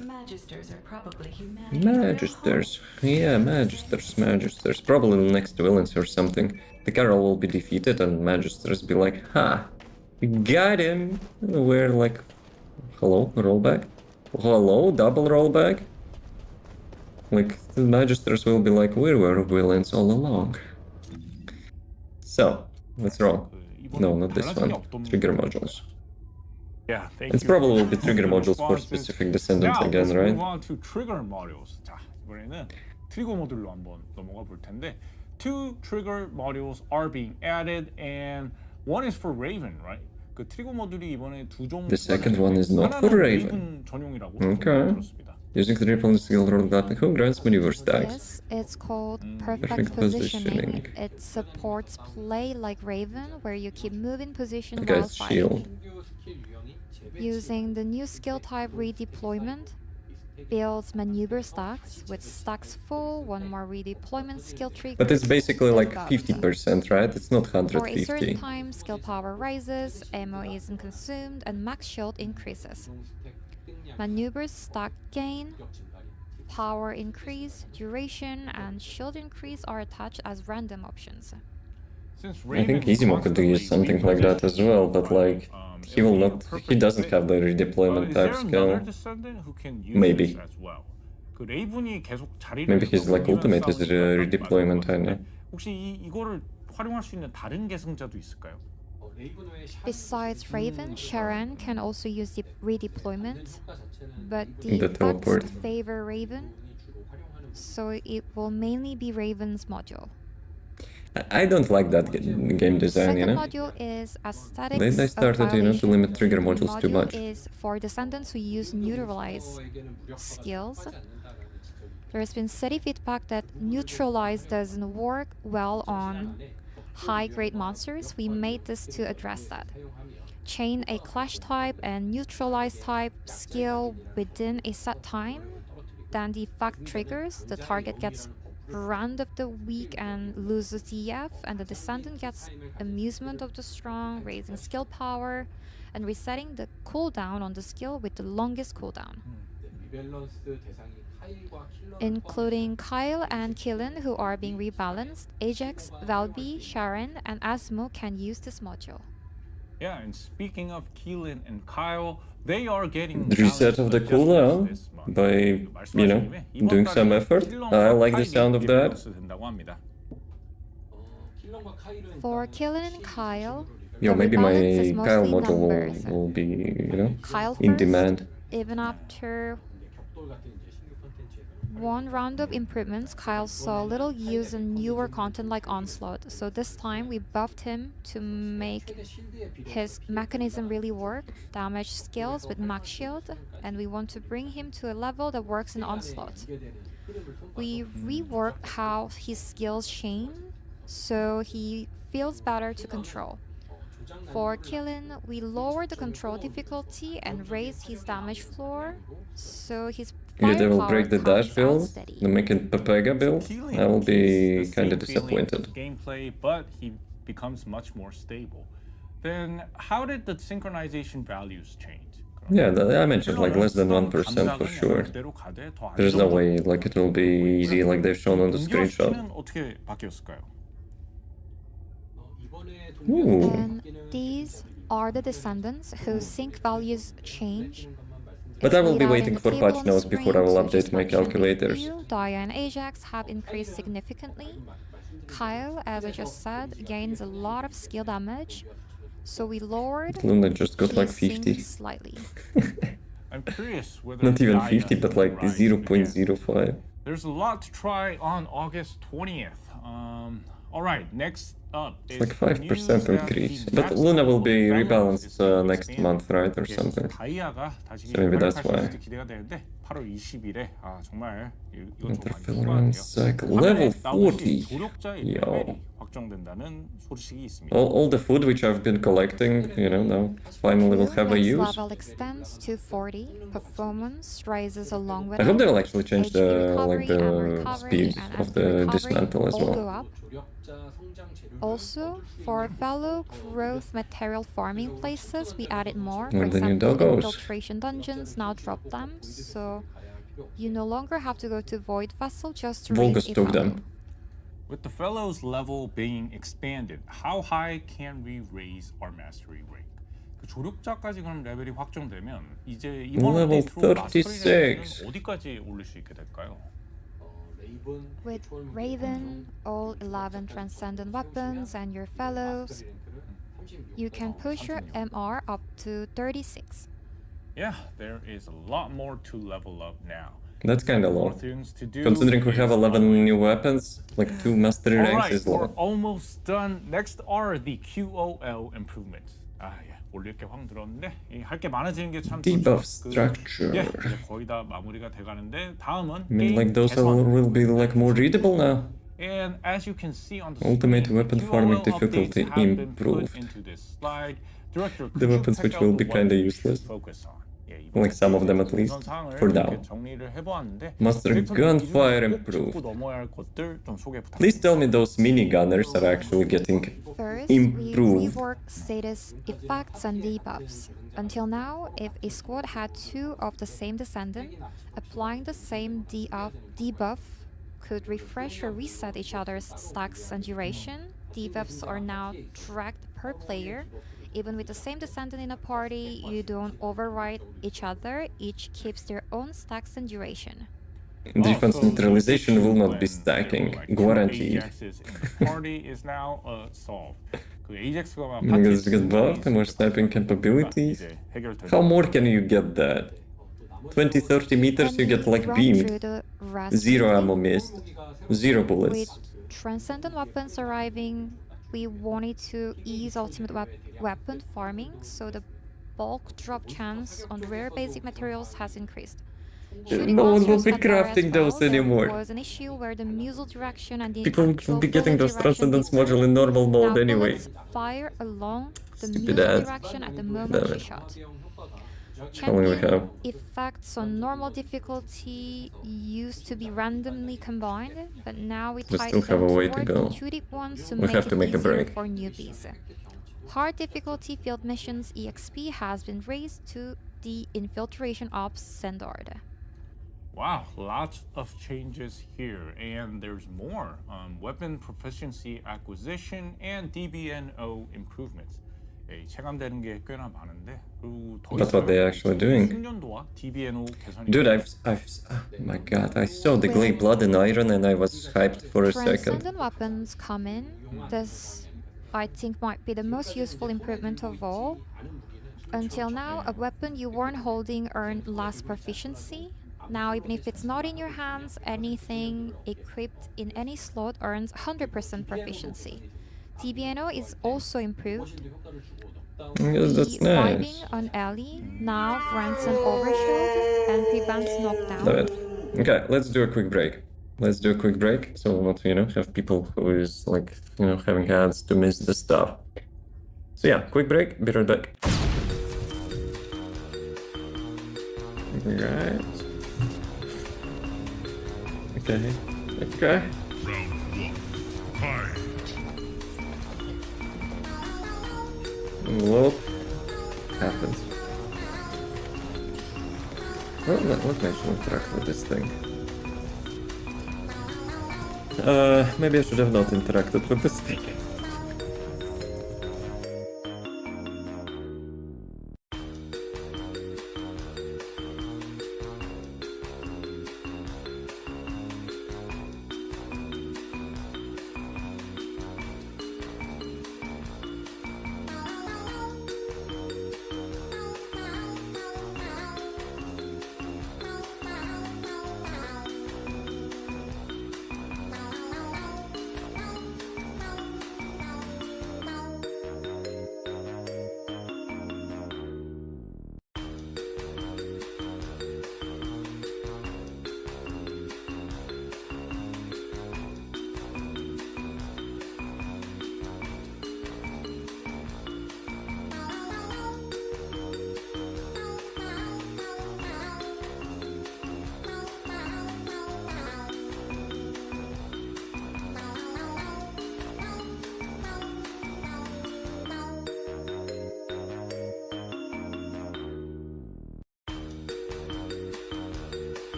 Magisters are probably humanity. Magisters. Yeah, Magisters. Probably the next villains or something. The Carol will be defeated and Magisters be like, ha! We got him! We're like, hello, rollback? Hello, double rollback? Like, the Magisters will be like, we were villains all along. So, what's wrong? No, not this one. Trigger modules. Yeah, thank It's you probably for will be trigger the modules for responses. specific Descendants Now, again, let's right? move on to trigger modules. 자, 이번에는 트리거 모듈로 한번 넘어가 볼 텐데, two trigger modules are being added, and one is for Raven, right? 그 트리거 모듈이 이번에 두 종. The second one is not for Raven. 전용이라고 Okay. 들었습니다. Using the triple skill rollback, who grants maneuver stacks? Yes, it's called perfect Perfect positioning. positioning. It supports play like Raven, where you keep moving position Okay, while it's fighting. shield. Using the new skill type redeployment, builds maneuver stacks with stacks full, one more redeployment skill trigger. But it's basically like build up. 50%, right? It's not For a certain 150. time, skill power rises, ammo isn't consumed, and max shield increases. Maneuver stack gain power increase, duration, and shield increase are attached as random options. Since I think Raven's 𝐂𝐫𝐞𝐿 could use something like that as well, but like he will not. He doesn't have the redeployment type skill. Maybe. 그 레이븐이 계속 자리를 Maybe his like ultimate is redeployment kinda. 혹시 이거를 활용할 수 있는 다른 계승자도 있을까요? Besides Raven, Sharon can also use the redeployment, but the The teleport. effects favor Raven, so it will mainly be Raven's module. I don't like that game design, Second you know. module is aesthetics. They of started, you know, to violation. limit trigger modules too Module much. is for Descendants who use neutralize skills. There's been steady feedback that neutralize doesn't work well on high-grade monsters. We made this to address that. Chain a clash type and neutralize type skill within a set time. Then the effect triggers, the target gets Brand of the Weak and loses DF, and the Descendant gets Amusement of the Strong, raising skill power, and resetting the cooldown on the skill with the longest cooldown. Including Kyle and Killen, who are being rebalanced, Ajax, Valby, Sharon, and Asmo can use this module. Yeah, and speaking of Keelan and Kyle, they are getting Reset of the cooldown by, you know, doing some effort. I like the sound of that. For Killen and Kyle, Yo, the maybe my rebalance is Kyle mostly module numbers. will be, you know, Kyle in first, demand. even after one round of improvements, Kyle saw little use in newer content like Onslaught, so this time we buffed him to make his mechanism really work, damage skills with max shield, and we want to bring him to a level that works in Onslaught. We reworked how his skills chain, so he feels better to control. For Killen, we lowered the control difficulty and raised his damage floor, so his Yeah, they will firepower break the dash comes out build, steady. they make it Pepega build. I will be kinda disappointed. Gameplay, but he becomes much more stable. Then how did the synchronization values change? Yeah, I mentioned like less than 1% for sure. There's no way like it will be easy like they've shown on the screenshot. 어떻게 바뀌었을까요? Ooh. And these are the Descendants whose sync values change. But I will be Laid out waiting in the for table patch on notes screen, before I will so update just my mention a calculators. few. Daya and Ajax have increased significantly. Kyle, as I just said, gains a lot of skill damage, so we lowered Luna just got like his sync 50. slightly. I'm curious whether Not even Daya 50, but like will rise again. 0.05. There's a lot to try on August 20th. All right, next up It's like 5% increase. But Luna will be rebalanced next month, right? Or something. 다이아가 다시 So maybe that's why. 기대가 되는데 8월 20일에 정말 이거 좀 Interference 많이 cycle. Level 40. 조력자의 Yo. 레벨이 확정된다는 소식이 있습니다. All the food which I've been collecting, you know, now finally will have a Next use. level extends to 40. Performance rises along with I hope it. they will actually change HP the recovery, like ammo the recovery, speed and of MP the recovery dismantle as all go well. up. Also, for fellow growth material farming places, we added more. For And the new example, doggos. infiltration dungeons now drop them, so you no longer have to go to Void Vessel just to Volgas raise a took fellow. them. With the fellows level being expanded, how high can we raise our mastery rank? 그 조력자까지 그럼 레벨이 확정되면 이제 이번 Level 업데이트로 마스터리 36. 레벨은 어디까지 올릴 수 있게 될까요? With Raven, all 11 transcendent weapons, and your fellows, you can push your MR up to 36. Yeah, there is a lot more to level up now. That's kinda More low. things to do. Considering we have is 11 always- new weapons, like 2 mastery ranks Alright, is we're low. almost done. Next are the QOL improvements. 예, 올릴 게 확 늘었는데 할 게 많아지는 게 참 Debuff 좋죠. structure. 예, 이제 거의 다 마무리가 돼가는데 다음은 I mean, 게임 like those 개선. will be like more readable now. And as you can see on the Ultimate screen, weapon the farming QOL updates difficulty have been put improved. into this slide. Director, The could you weapons pick which out will the be ones kinda we should useless. Focus on. Like some of them at least, for now. Master gunfire improved. Please tell me those minigunners are actually getting First, we improved. reworked status effects and debuffs. Until now, if a squad had 2 of the same Descendant, applying the same debuff could refresh or reset each other's stacks and duration. Debuffs are now tracked per player. Even with the same Descendant in a party, you don't override each other, each keeps their own stacks and duration. Defense neutralization will not be stacking, guaranteed. Party is now solved. Because it gets buffed and more sniping capabilities. How more can you get that? 20-30 meters you get like beamed. 0 ammo missed. 0 bullets. With Transcendent weapons arriving, we wanted to ease ultimate weapon farming, so the bulk drop chance on rare basic materials has increased. No one will be crafting those anymore. There was an issue where the muzzle direction and the People will be getting those Transcendence module in normal mode now anyway. bullets fire along the Stupid muzzle ass. direction at the moment Damn you it. shot. How many we have? Champion effects on normal difficulty used to be randomly combined, but now we We tied still have them a way to toward go. intuitive ones to We make have it to make a easier break. for newbies. Hard difficulty field missions EXP has been raised to the Infiltration Ops standard. Wow, lots of changes here, and there's more. Weapon proficiency acquisition and DBNO improvements. 체감되는 게 꽤나 많은데. That's what they're actually doing. 숙련도와 DBNO 개선이. Dude, oh my god, I saw the Glade Blood and Iron and I was hyped for a second. Transcendent weapons come in. This, I think, might be the most useful improvement of all. Until now, a weapon you weren't holding earned less proficiency. Now, even if it's not in your hands, anything equipped in any slot earns 100% proficiency. DBNO is also improved. Yes, that's The nice. vibing on Ellie now grants an overshield and prevents knockdown. Love it. Okay, let's do a quick break. Let's do a quick break so we'll not, have people who is like, having ads to miss the stuff. So yeah, quick break, be right back. Right. Okay. Okay. What happens? Well, let me actually interact with this thing. Maybe I should have not interacted with this thing.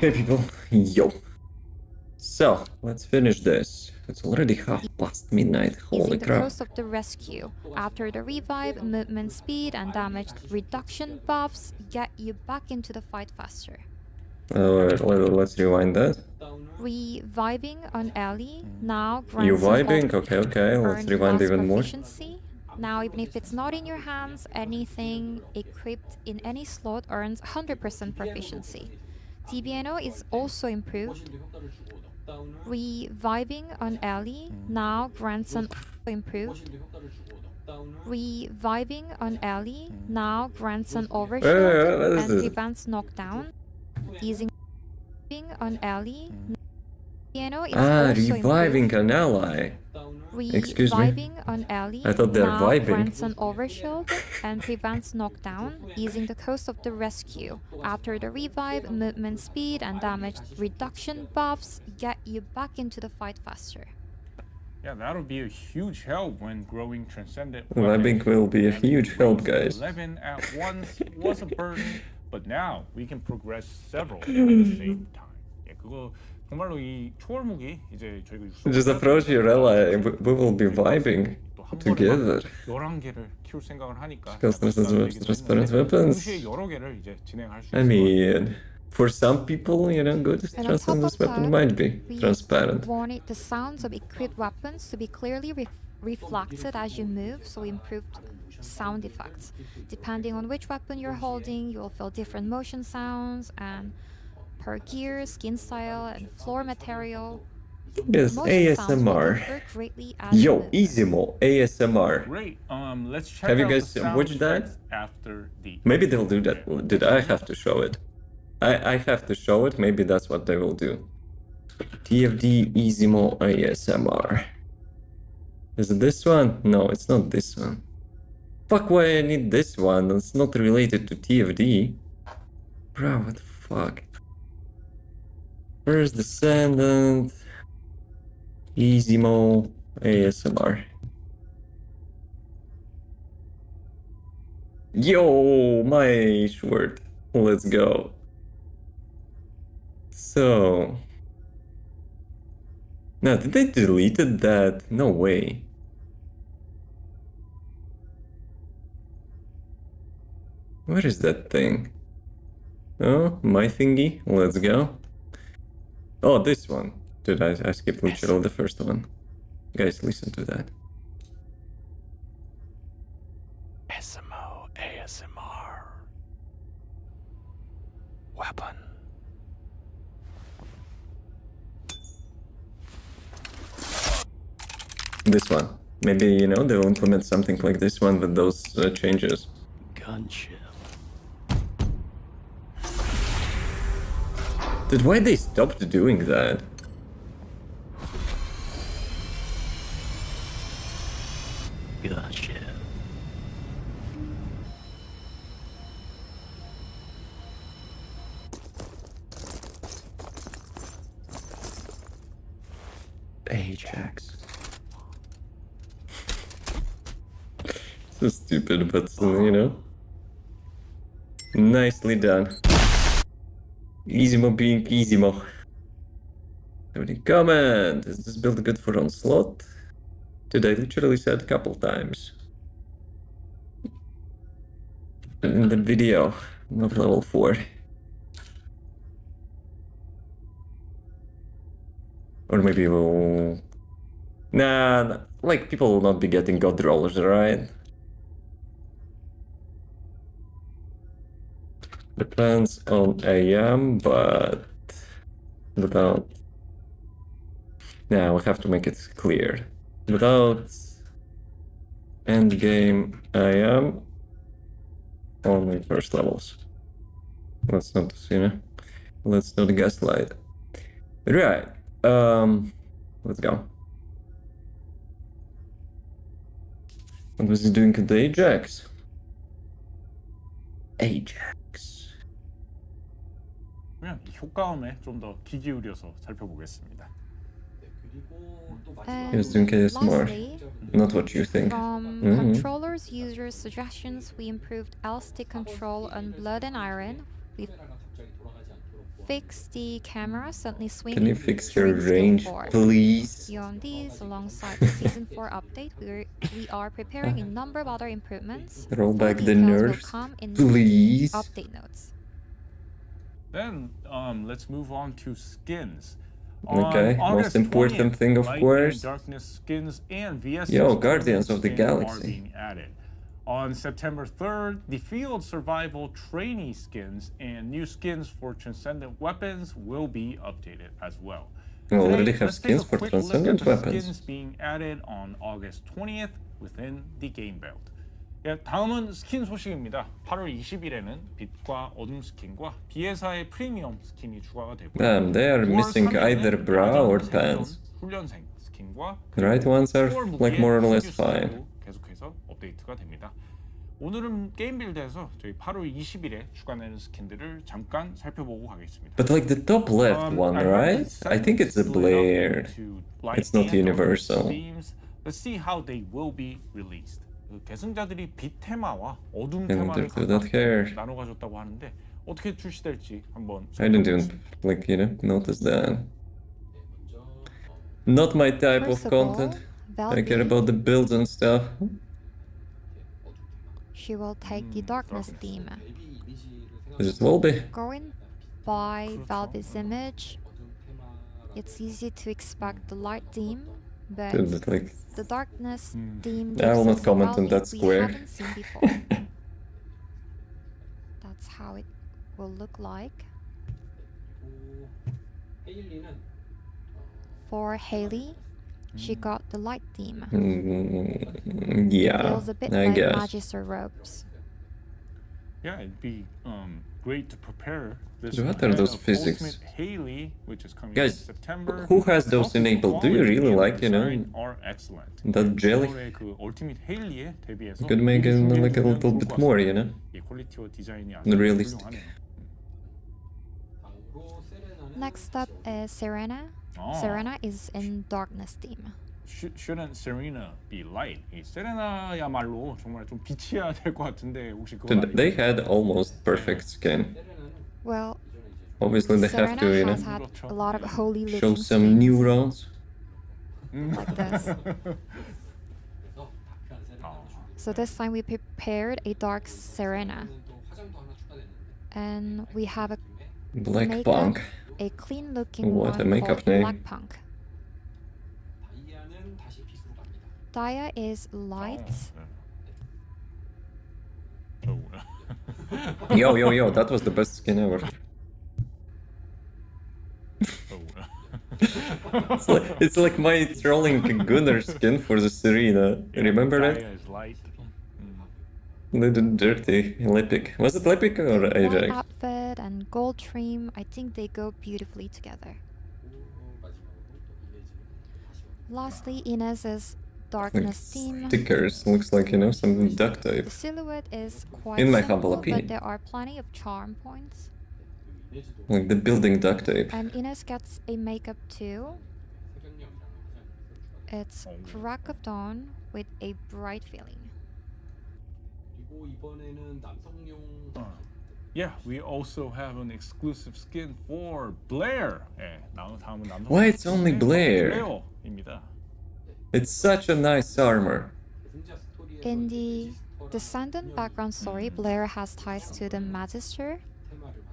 Okay, people. Yo. So, let's finish this. It's already midnight. Holy Using the crap. Coast of the Rescue. After the revive, movement speed and damage reduction buffs get you back into the fight faster. Let's rewind that. Reviving on Ellie now You grants an vibing? Okay, let's earned rewind plus even more. proficiency. Now, even if it's not in your hands, anything equipped in any slot earns 100% proficiency. TBNO is also improved. Reviving on Ellie now grants an improved. Reviving on Ellie now grants an overshield what is and this? prevents knockdown. Easing on Ellie. TBNO is Ah, also reviving improved. an ally. Excuse me? Reviving on Ellie I thought they're now vibing. grants an overshield and prevents knockdown, easing the cost of the rescue. After the revive, movement speed and damage reduction buffs get you back into the fight faster. Yeah, that'll be a huge help when growing Transcendent Vibing weapons. will be a Having huge help, raised guys. 11 at once was a burden, but now we can progress several at the same time. 예, 그거 정말로 이 초월무기 이제 저희가 Just approach your ally. We will be vibing together. 11개를 키울 생각을 하니까 Transparent weapons. 동시에 여러 개를 이제 진행할 수 I 있을 mean, for some people, you know, good And on top transcendent of weapon that, might be we transparent. wanted the sounds of equipped weapons to be clearly reflected as you move, so we improved sound effects. Depending on which weapon you're holding, you will feel different motion sounds, and per gear, skin style, and floor material, Yes, motion sounds will ASMR. differ greatly as you Yo, move. ''𝐂𝐫𝐞𝐚𝐭 ASMR. Great. Let's check Have you out guys the sound watched that? effects after the Maybe they'll do that. Did I have to show it? I have to show it. Maybe that's what they will do. TFD 𝐂𝐫𝐞𝐚 ASMR. Is it this one? No, it's not this one. Fuck, why I need this one? It's not related to TFD. Bro, what the fuck? Where's Descendant? 𝐂𝐫𝐞𝐚 ASMR. Yo, my sword. Let's go. So... Now, did they deleted that? No way. Where is that thing? Oh, my thingy. Let's go. Oh, this one. Dude, I skipped literally the first one. Guys, listen to that. SMO ASMR. Weapon. This one. Maybe, you know, they'll implement something like this one with those changes. Gunship. Dude, why they stopped doing that? Gunship. Ajax. So stupid, but you know. Nicely done. 𝐂𝐫𝐞𝐚 being 𝐂𝐫𝐞𝐚. Nobody comment. Is this build good for onslaught? Dude, I literally said a couple times in the video of level 4. Or maybe we'll... Nah, like people will not be getting god rollers, right? Depends on AM, but without... Yeah, we have to make it clear. Without endgame AM, only first levels. Let's not, you know, let's not gaslight. Right, let's go. What was he doing with the Ajax? Ajax. 그러면 이 효과음에 좀 더 귀 기울여서 살펴보겠습니다. And Yes, doing ASMR. lastly, Not what you think. from Mhm. controllers users suggestions, we improved L stick control on Blood and Iron. We fix the camera suddenly swinging? Can you fix your during skill range, 4? please? Beyond these, alongside the Season 4 update, we are preparing a number of other improvements. Roll Full back the details will nerfs, come in please. update notes. Then let's move on to skins. Okay, On most August important 20th, thing, of Light course. and Darkness skins and VS Yo, Guardians of the skins are Galaxy. being added. On September 3rd, the Field Survival Trainee skins and new skins for Transcendent weapons will be updated as well. We already Today, have let's take a skins for quick look at Transcendent the weapons. skins being added on August 20th within the game belt. 예, 다음은 스킨 소식입니다. 8월 20일에는 빛과 어둠 스킨과 비에사의 프리미엄 스킨이 추가가 되고요. Damn, they are 9월 missing 3일에는 either bra or 야전 pants. 생존 훈련생 스킨과 The right ones are 10월 like 무기의 more or less 신규 fine. 스킨도 계속해서 업데이트가 됩니다. 오늘은 게임 빌드에서 저희 8월 20일에 추가되는 스킨들을 잠깐 살펴보고 가겠습니다. But like the top left one, I have right? the I think it's a split up Blair. into light It's not and dark universal. themes. Let's see how they will be released. 그 계승자들이 빛 테마와 어둠 And 테마를 do that hair. 나눠 가졌다고 하는데 어떻게 출시될지 한번 I didn't even like notice that. Not my type First of of all, content. I care Valby, about the builds and stuff. she will take the darkness theme. Is it Volby? Going by Valby's image, it's easy to expect the light theme, but Dude, like the darkness theme I will gives not us a comment on value that we square. haven't seen before. That's how it will look like. For Hayley, she got the light theme. Yeah, Feels a bit I like guess. Magister robes. Yeah, it'd be great to prepare this. What are ahead those of physics? Ultimate Haley, which is coming Guys, in September. who has those Also, the enabled? Do you quality really and like, design are excellent. that jelly? 올해 그 Ultimate Haley에 대비해서 Could make it 미리 like a 준비해주면 little 좋을 bit 것 more, 같습니다. you know? 이 퀄리티와 디자인이 아주 Realistic. 훌륭하네요. Next up is Serena. 아. Serena is in darkness theme. Shouldn't Serena be light? 이 세레나야말로 정말 좀 빛이어야 될 것 같은데 혹시 그거 Dude, they had almost perfect skin. Well, Obviously, they have Serena to, you know, has had a lot of holy show looking some skins neurons. like this. So this time we prepared a dark Serena. And we have a Black makeup, Punk. a clean looking What a one makeup called name. Black Punk. Daya is light. Oh. Yo, that was the best skin ever. It's like my trolling Gunnar skin for the Serena. Remember that? Daya is light. They did dirty. Lepic. Was it Lepic or White Ajax? outfit and gold trim, I think they go beautifully together. Lastly, Inez's Like darkness theme. stickers. Looks like, you know, some duct tape. The silhouette is quite In my simple, humble but opinion. there are plenty of charm points. Like the building duct tape. And Inez gets a makeup too. It's crack of dawn with a bright feeling. Yeah, we also have an exclusive skin for Blair. 예, 다음은 남성. Why it's only Blair? Blair입니다. It's such a nice armor. In the Descendant background story, Blair has ties to the Magister.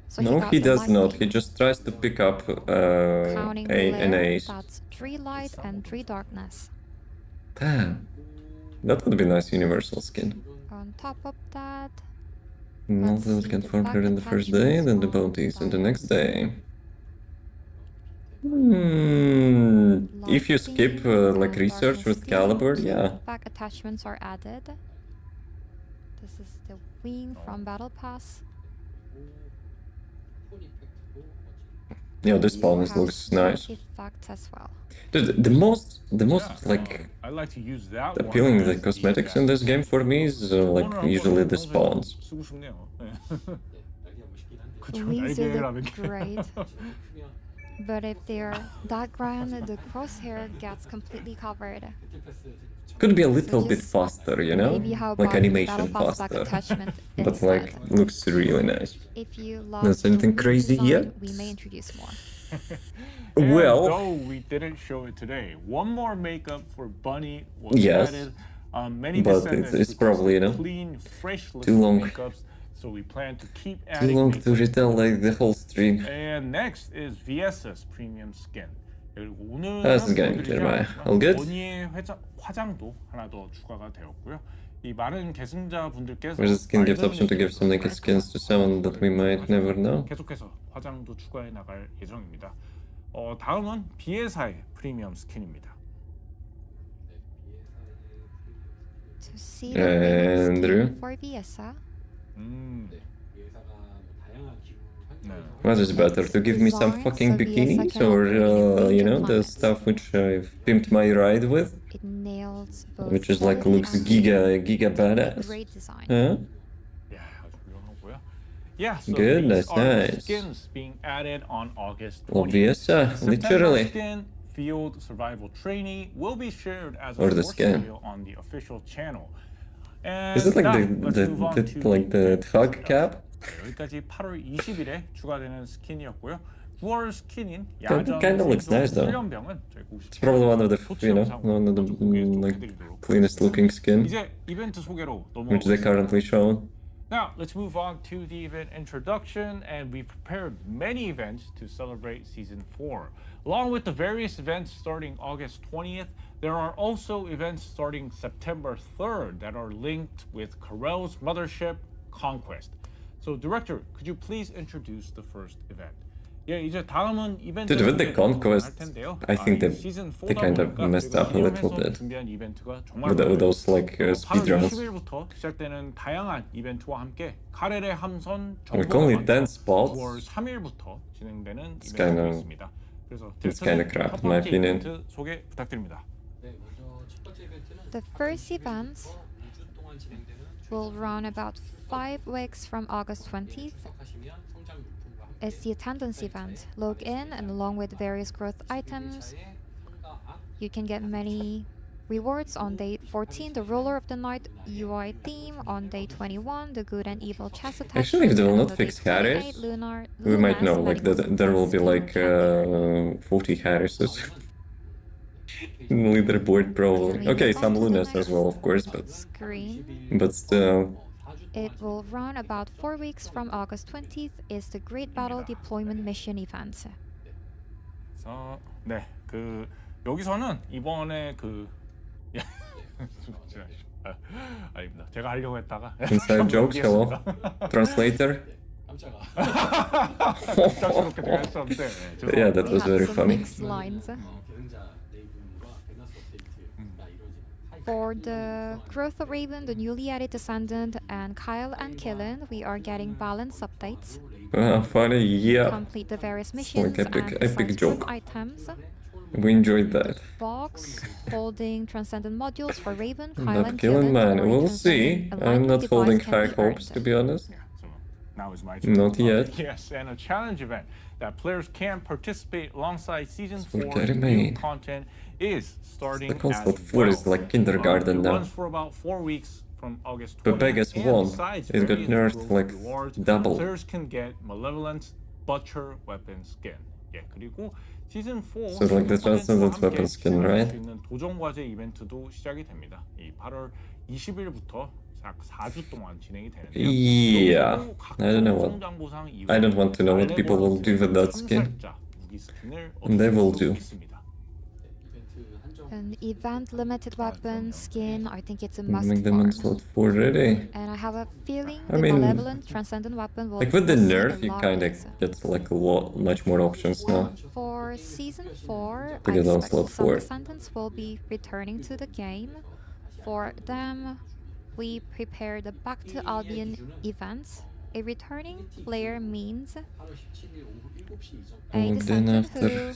So No, got he the does light not. theme. He just tries to pick up Counting an Blair, ace. that's 3 light and 3 darkness. Damn. That would be nice universal skin. On top of that, Multiples see get the formed back in the first day, then the attachments bounties in the on next that. day. If you light skip theme like and research darkness with theme, Caliber, 2 yeah. back attachments are added. This is the wing from Battle Pass. Yeah, this You bonus have looks smart nice. effects as well. Dude, the most Yeah, like I like to use that appealing one the as cosmetics in this game for me is like usually the spawns. 쓰고 싶네요. 예. The 그쵸, wings do 날개라는 look 게. great. But if they're that grand, the crosshair gets completely covered. Could be a little bit just faster, you know? Maybe how Like about animation Battle Pass back faster. attachment But instead. like, looks really nice. If you love There's the anything wing crazy design, yet? we may introduce more. And Well- though we didn't show it today, one more makeup for Bunny was Yes. added. Many But Descendants it's requested probably, you know, clean, fresh too long. makeups, so we plan to keep Too adding long to makeups. retell like the whole stream. And next is VSS Premium Skin. 그리고 오늘은 How's it going, Jeremiah? All good? 버니의 화장도 하나 더 추가가 되었고요. 이 많은 계승자분들께서 Where's the skin gift option to give some naked skins to someone that we might never know? 계속해서 화장도 추가해 나갈 예정입니다. 다음은 비에사의 프리미엄 스킨입니다. To see the premium Andrew? skin for Viesa, What is better, to give me some fucking bikinis or, you know, the stuff which I've pimped my ride with? it nails both Which is like quality looks and giga a badass. great design. Huh? 예, 아주 훌륭하고요. Yeah, so Good, these that's are the nice. skins being added on August 20th. Obvious, September literally. skin field survival trainee will be shared as a Or the source skin. video on the official channel. And Is it like now, the let's move on to like the hug cap? 여기까지 8월 20일에 추가되는 스킨이었고요. 9월 스킨인 Kinda looks nice, though. 훈련병은 저희 It's probably one of the, you know, one of the like cleanest looking skin 이제 이벤트 소개로 which they 넘어가겠습니다. currently shown. Now, let's move on to the event introduction, and we prepared many events to celebrate Season 4. Along with the various events starting August 20th, there are also events starting September 3rd that are linked with Corel's mothership, Conquest. So, Director, could you please introduce the first event? 예, 이제 다음은 이벤트 Dude, with the 소개 Conquest, 할 텐데요. I think 시즌 they kind of 4다 messed 보니까 up a little 이름에서 bit. 준비한 이벤트가 정말 With 많아요. those like 8월 speedruns. 20일부터 시작되는 다양한 이벤트와 함께 카렐의 함선 Like 정보가 only 많고 10 spots? 9월 3일부터 진행되는 It's 이벤트가 kinda- 있습니다. 그래서 it's kinda crap, 첫 in my 번째 opinion. 이벤트 소개 부탁드립니다. The first event will run about 5 weeks from August 20th. It's the attendance event. Log in, and along with various growth items, you can get many rewards on day 14, the Ruler of the Night UI theme, on day 21, the Good and Evil chess attachment. Actually, if they will and not on fix day 28, Harris, Lunar, we might know like Luna's that there will be like 40 Harrises. in the leaderboard probably. Okay, some Lunas as well, of course, screen. but still. It will run about 4 weeks from August 20th. Is the Great Battle Deployment Mission event. 네, 여기서는 이번에 아닙니다. 제가 하려고 했다가 Inside jokes, hello. Translator. 갑작스럽게 제가 했었는데 네, Yeah, that We was had very some funny. mixed lines. For the growth of Raven, the newly added Descendant, and 𝐂𝐿 and 𝐂𝐿, we are getting balance updates. Funny, yeah. Complete the various missions epic- and epic besides growth joke. items. We enjoyed that. Box holding Transcendent modules for Raven, Not 𝐂𝐿 and killing 𝐂𝐿, man, or we'll Transcendant. see. A I'm lightning not device holding can high be hopes, earned. to be honest. so now is my turn. Not yet. Yes, and a challenge event that players can participate alongside Season 4 gotta new remain. content is starting The console as 4 is well. like kindergarten It now. runs for about 4 weeks from August 20th. But Vegas and won. besides It got various nerfed growth like rewards, double. Players can get Malevolence Butcher Weapon Skin. 예, 그리고 시즌 4 So like the Transcendent weapon skin, right? 수 있는 도전 과제 이벤트도 시작이 됩니다. 이 8월 20일부터 약 4주 동안 진행이 되는데요. Yeah, 여기서도 I don't know what. 성장 보상 이외에 I don't want to know what people will do with that skin. 참살자 무기 스킨을 And they will 얻을 수 do. 있습니다. An event limited weapon skin, I think it's a must Make them on for. slot 4 ready. And I have a feeling I the mean, Malevolent Transcendent weapon will Like with the will see nerf, a you lot kinda of use. get like a lot, much more options now. For Season 4, To I get on expect slot some 4. Descendants will be returning to the game. For them, we prepare the Back to Albion events. A returning player means a Logged in Descendant after who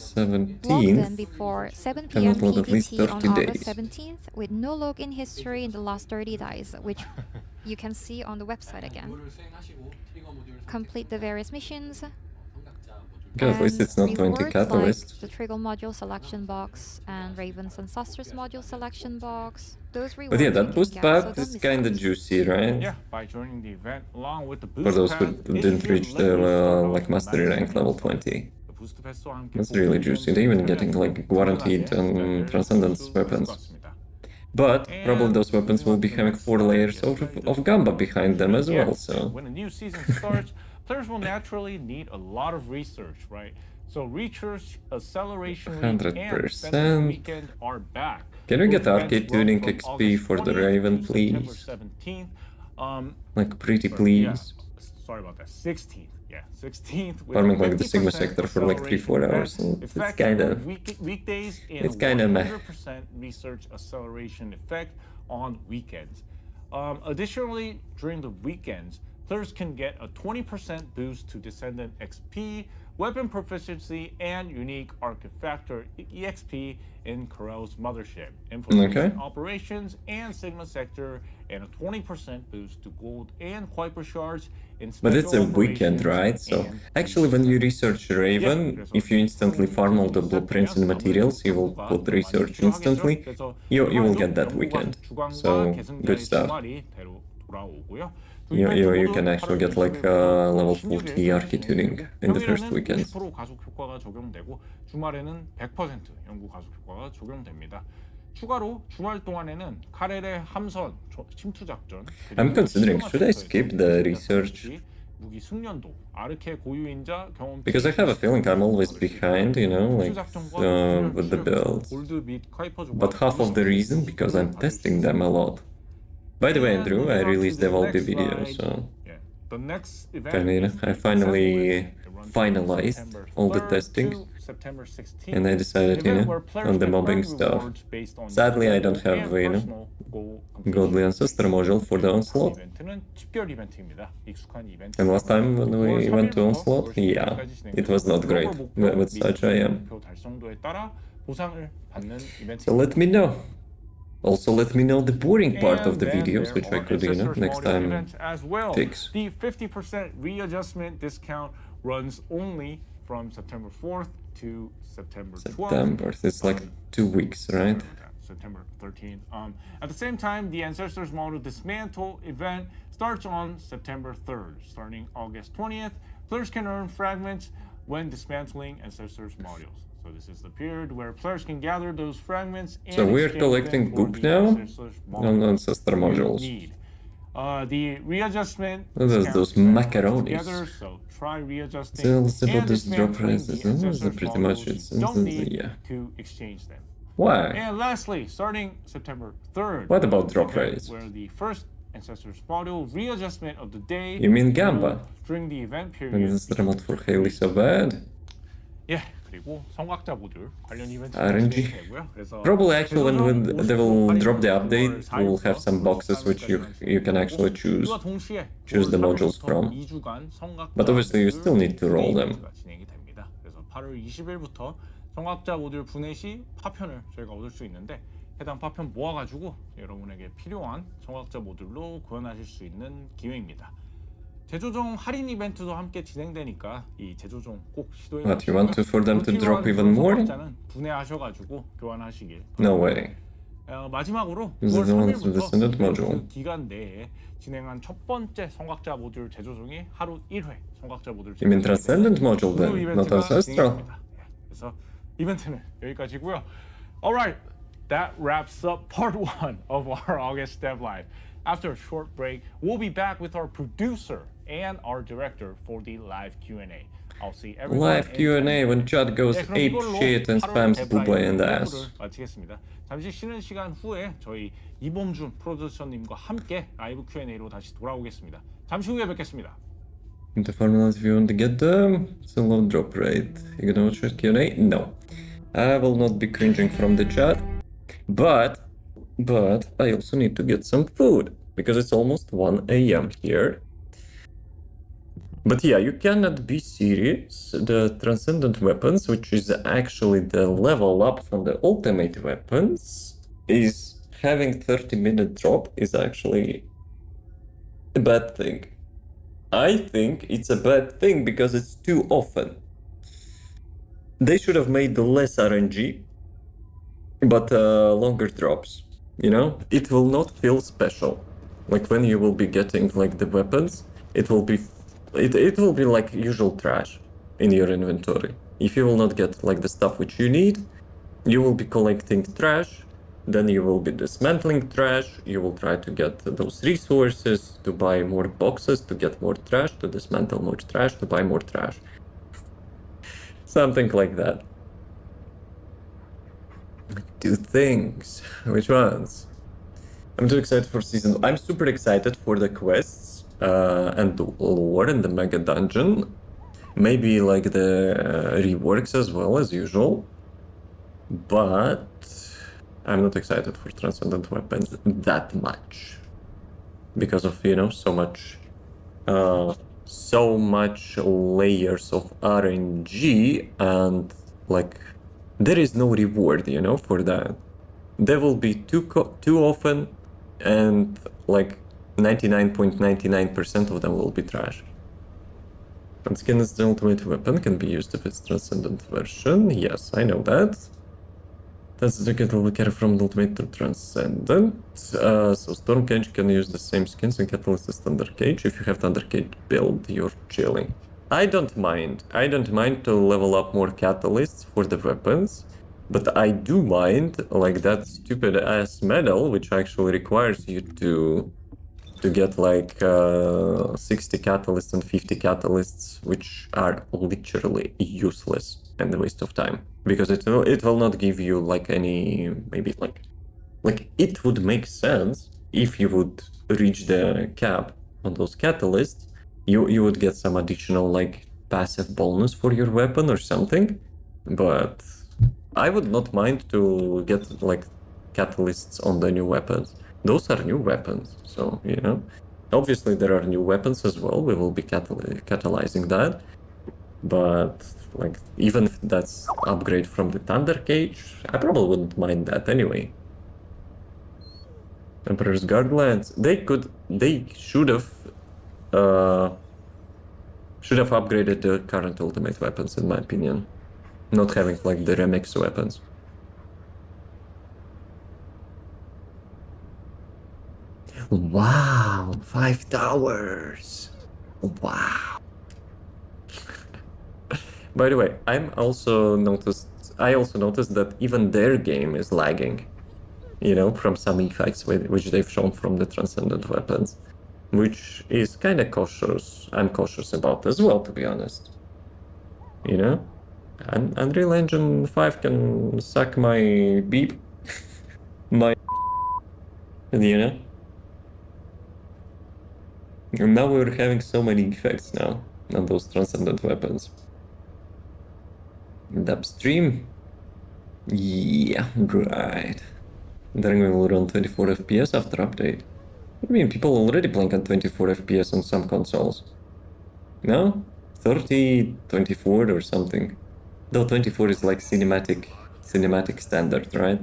logged in 17th. before 7 Cannot p.m. load at least PDT on 30 August days. 17th with no login history in the last 30 days, which you can see on the website again. Complete the various missions. Okay, at least And it's not 20 rewards catalyst. like the Trigger module selection box and Raven's Ancestors module selection box. Those rewards But yeah, you that can boost get, path so don't is miss kinda out. juicy, right? Yeah, by joining the event along with the boost For those pass, who it didn't should reach let you the start off like mastery nice rank and level strong. 20. The boost pass와 함께 That's really juicy. They're even getting like guaranteed transcendence weapons. But probably those weapons will be having 4 layers of 𝐂𝐵𝐴 behind them as well, so... When a new season starts, players will naturally need a lot of research, right? So research, acceleration week, and 100%. weekend are back. Can we get Those arcade events run tuning from XP August for the 20th Raven, to September please? 17th. Like, pretty Yeah, please. sorry about that. 16th. Yeah, 16th. with Farming a like the Sigma 50% sector for like 3-4 hours, and it's effective kinda... on weekdays and it's kinda meh. 100% research acceleration effect on weekends. Additionally, during the weekends, players can get a 20% boost to Descendant XP, weapon proficiency, and unique artifactor EXP in Corel's Mothership, infiltration operations, and Sigma sector, and a 20% boost to gold and Kuiper shards in special But it's a weekend, right? So, actually when you research Raven, if you instantly farm all the blueprints and materials, you will put research instantly, you will get that weekend. So, good stuff. You can actually get like level 40 arcade tuning in the first weekend. 50% 가속 효과가 적용되고 주말에는 100% 연구 가속 효과가 적용됩니다. 추가로 주말 동안에는 카렐의 함선 침투 작전 I'm considering, should I skip the research? 무기 숙련도 아르케 고유인자 경험 Because I have a feeling I'm always behind, you know, like with the builds. 골드 및 카이퍼 조각 But half of the reason because I'm testing them a lot. By the way, Andrew, I released the LB video, so the next event I finally finalized all the testing, and I decided, you know, on the mobbing stuff. Sadly, I don't have, you know, Godly Ancestor module for the Onslaught. And last time when we went to Onslaught, yeah, it was not great with such I am. So let me know. Also, let me know the boring part of the videos, which I could, you know, next time fix. The 50% readjustment discount runs only from September 4th to September 12th. September, it's like 2 weeks, right? September 13th. At the same time, the Ancestors Model Dismantle event starts on September 3rd. Starting August 20th, players can earn fragments when dismantling Ancestors modules. So this is the period where players can gather those fragments and so we're collecting goop now on Ancestor modules. The readjustment those macaronis. Together, so try readjusting So it's about and this drop dismantling prices, the Ancestors pretty much modules. it's Don't need yeah. to exchange them. Why? And lastly, starting September 3rd, What about drop rates? where the first Ancestors module readjustment of the day. You mean Gamba? During the event period. And is the mod for Haley so bad? 예, 그리고 성각자 모듈 관련 이벤트 RNG. 되고요. 그래서 Probably actually when they will drop the update, we will have some boxes which you can actually choose the modules from. But obviously you still need to roll them. 진행이 됩니다. 그래서 8월 20일부터 성각자 모듈 분해 시 파편을 저희가 얻을 수 있는데 해당 파편 모아가지고 여러분에게 필요한 성각자 모듈로 구현하실 수 있는 기회입니다. 재조정 할인 이벤트도 함께 진행되니까 이 재조정 꼭 시도해 보시고요. What, you want for them to drop even more? 분해하셔가지고 교환하시길. No way. 마지막으로 This is the one with the Descendant module. 그 기간 내에 진행한 첫 번째 성각자 모듈 재조정이 하루 1회 성각자 모듈 You mean Transcendent module then, not Ancestral? 그래서 이벤트는 여기까지고요. Alright, that wraps up part 1 of our August Dev Live. After a short break, we'll be back with our producer and our director for the live Q&A. I'll see everyone Live Q&A when chat goes ape shit and spams Bubba in the ass. 마치겠습니다. 잠시 쉬는 시간 후에 저희 이범준 프로듀서님과 함께 라이브 Q&A로 다시 돌아오겠습니다. 잠시 후에 뵙겠습니다. The formulas if you want to get them, it's a low drop rate. You gonna watch it Q&A? No. I will not be cringing from the chat, but I also need to get some food, because it's almost 1 AM here. But yeah, you cannot be serious. The Transcendent weapons, which is actually the level up from the ultimate weapons, is having 30-minute drop is actually a bad thing. I think it's a bad thing because it's too often. They should have made less RNG, but longer drops. You know, it will not feel special. Like when you will be getting like the weapons, it will be like usual trash in your inventory. If you will not get like the stuff which you need, you will be collecting trash, then you will be dismantling trash, you will try to get those resources to buy more boxes, to get more trash, to dismantle more trash, to buy more trash. Something like that. Two things. Which ones? I'm too excited for season. I'm super excited for the quests and the lore in the mega dungeon. Maybe like the reworks as well as usual. But I'm not excited for transcendent weapons that much. Because of, you know, so much layers of RNG and like there is no reward, you know, for that. There will be too often, and like 99.99% of them will be trash. And skin is the ultimate weapon, can be used if it's transcendent version. Yes, I know that. That's the kettle carry from the ultimate to transcendent. So Storm Cage can use the same skins and Catalyst as Thunder Cage. If you have Thunder Cage build, you're chilling. I don't mind. I don't mind to level up more catalysts for the weapons, but I do mind like that stupid ass medal, which actually requires you to get like 60 catalysts and 50 catalysts, which are literally useless and a waste of time, because it will not give you like any, maybe like it would make sense if you would reach the cap on those catalysts. You would get some additional like passive bonus for your weapon or something, but I would not mind to get like catalysts on the new weapons. Those are new weapons, so you know. Obviously there are new weapons as well, we will be catalyzing that, but like even if that's upgrade from the Thunder Cage, I probably wouldn't mind that anyway. Emperor's Guardlands, they should have upgraded the current ultimate weapons, in my opinion. Not having like the remix weapons. Wow, 5 towers. Wow. By the way, I also noticed that even their game is lagging. You know, from some effects which they've shown from the transcendent weapons, which is kind of cautious. I'm cautious about as well, to be honest. You know, and Unreal Engine 5 can suck my beep, my, you know. And now we're having so many effects now on those transcendent weapons. And upstream, yeah, right. Then we will run 24 FPS after update. I mean, people already playing at 24 FPS on some consoles. No? 30, 24 or something. Though 24 is like cinematic standard, right?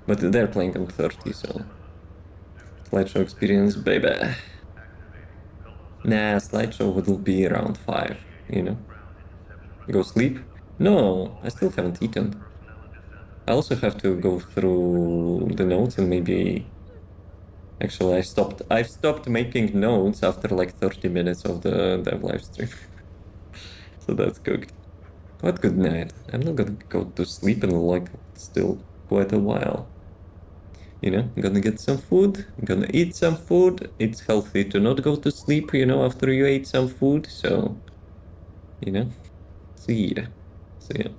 But they're playing on 30, so... Slideshow experience, baby. Nah, slideshow will be around 5, you know? Go sleep? No, I still haven't eaten. I also have to go through the notes and maybe... Actually, I've stopped making notes after like 30 minutes of the dev live stream. So that's cooked. But good night. I'm not gonna go to sleep in like still quite a while. You know, I'm gonna get some food, I'm gonna eat some food. It's healthy to not go to sleep, you know, after you ate some food, so... You know? See ya. See ya.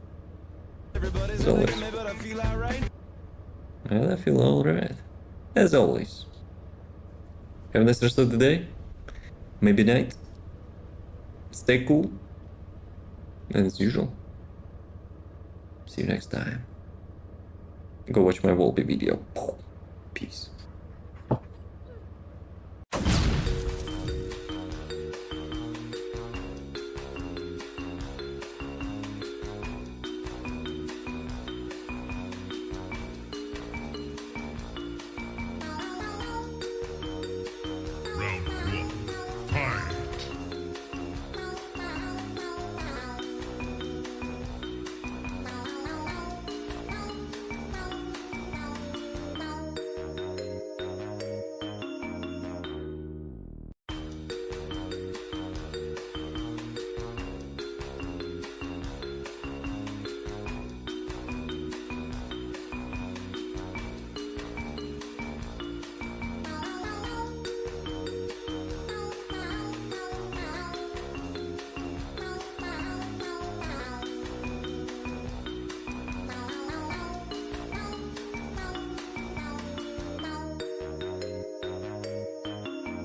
As always. Well, I feel alright. As always. Have a nice rest of the day. Maybe night. Stay cool. And as usual. See you next time. Go watch my Wolby video. Peace. Round one. Fight.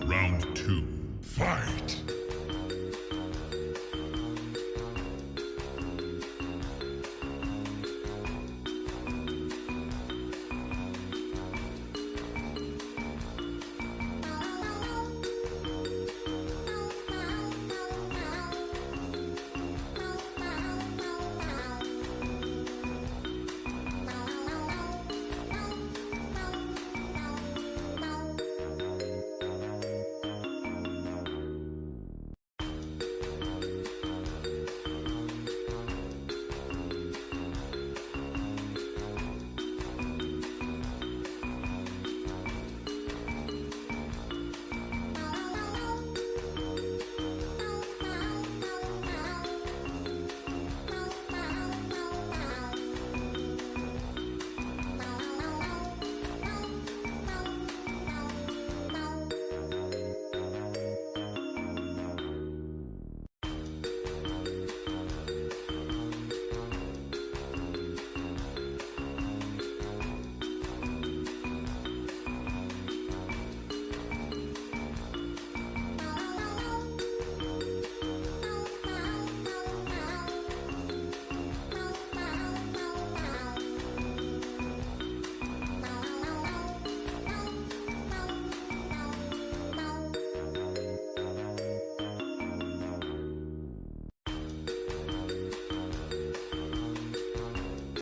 Round 2. Fight!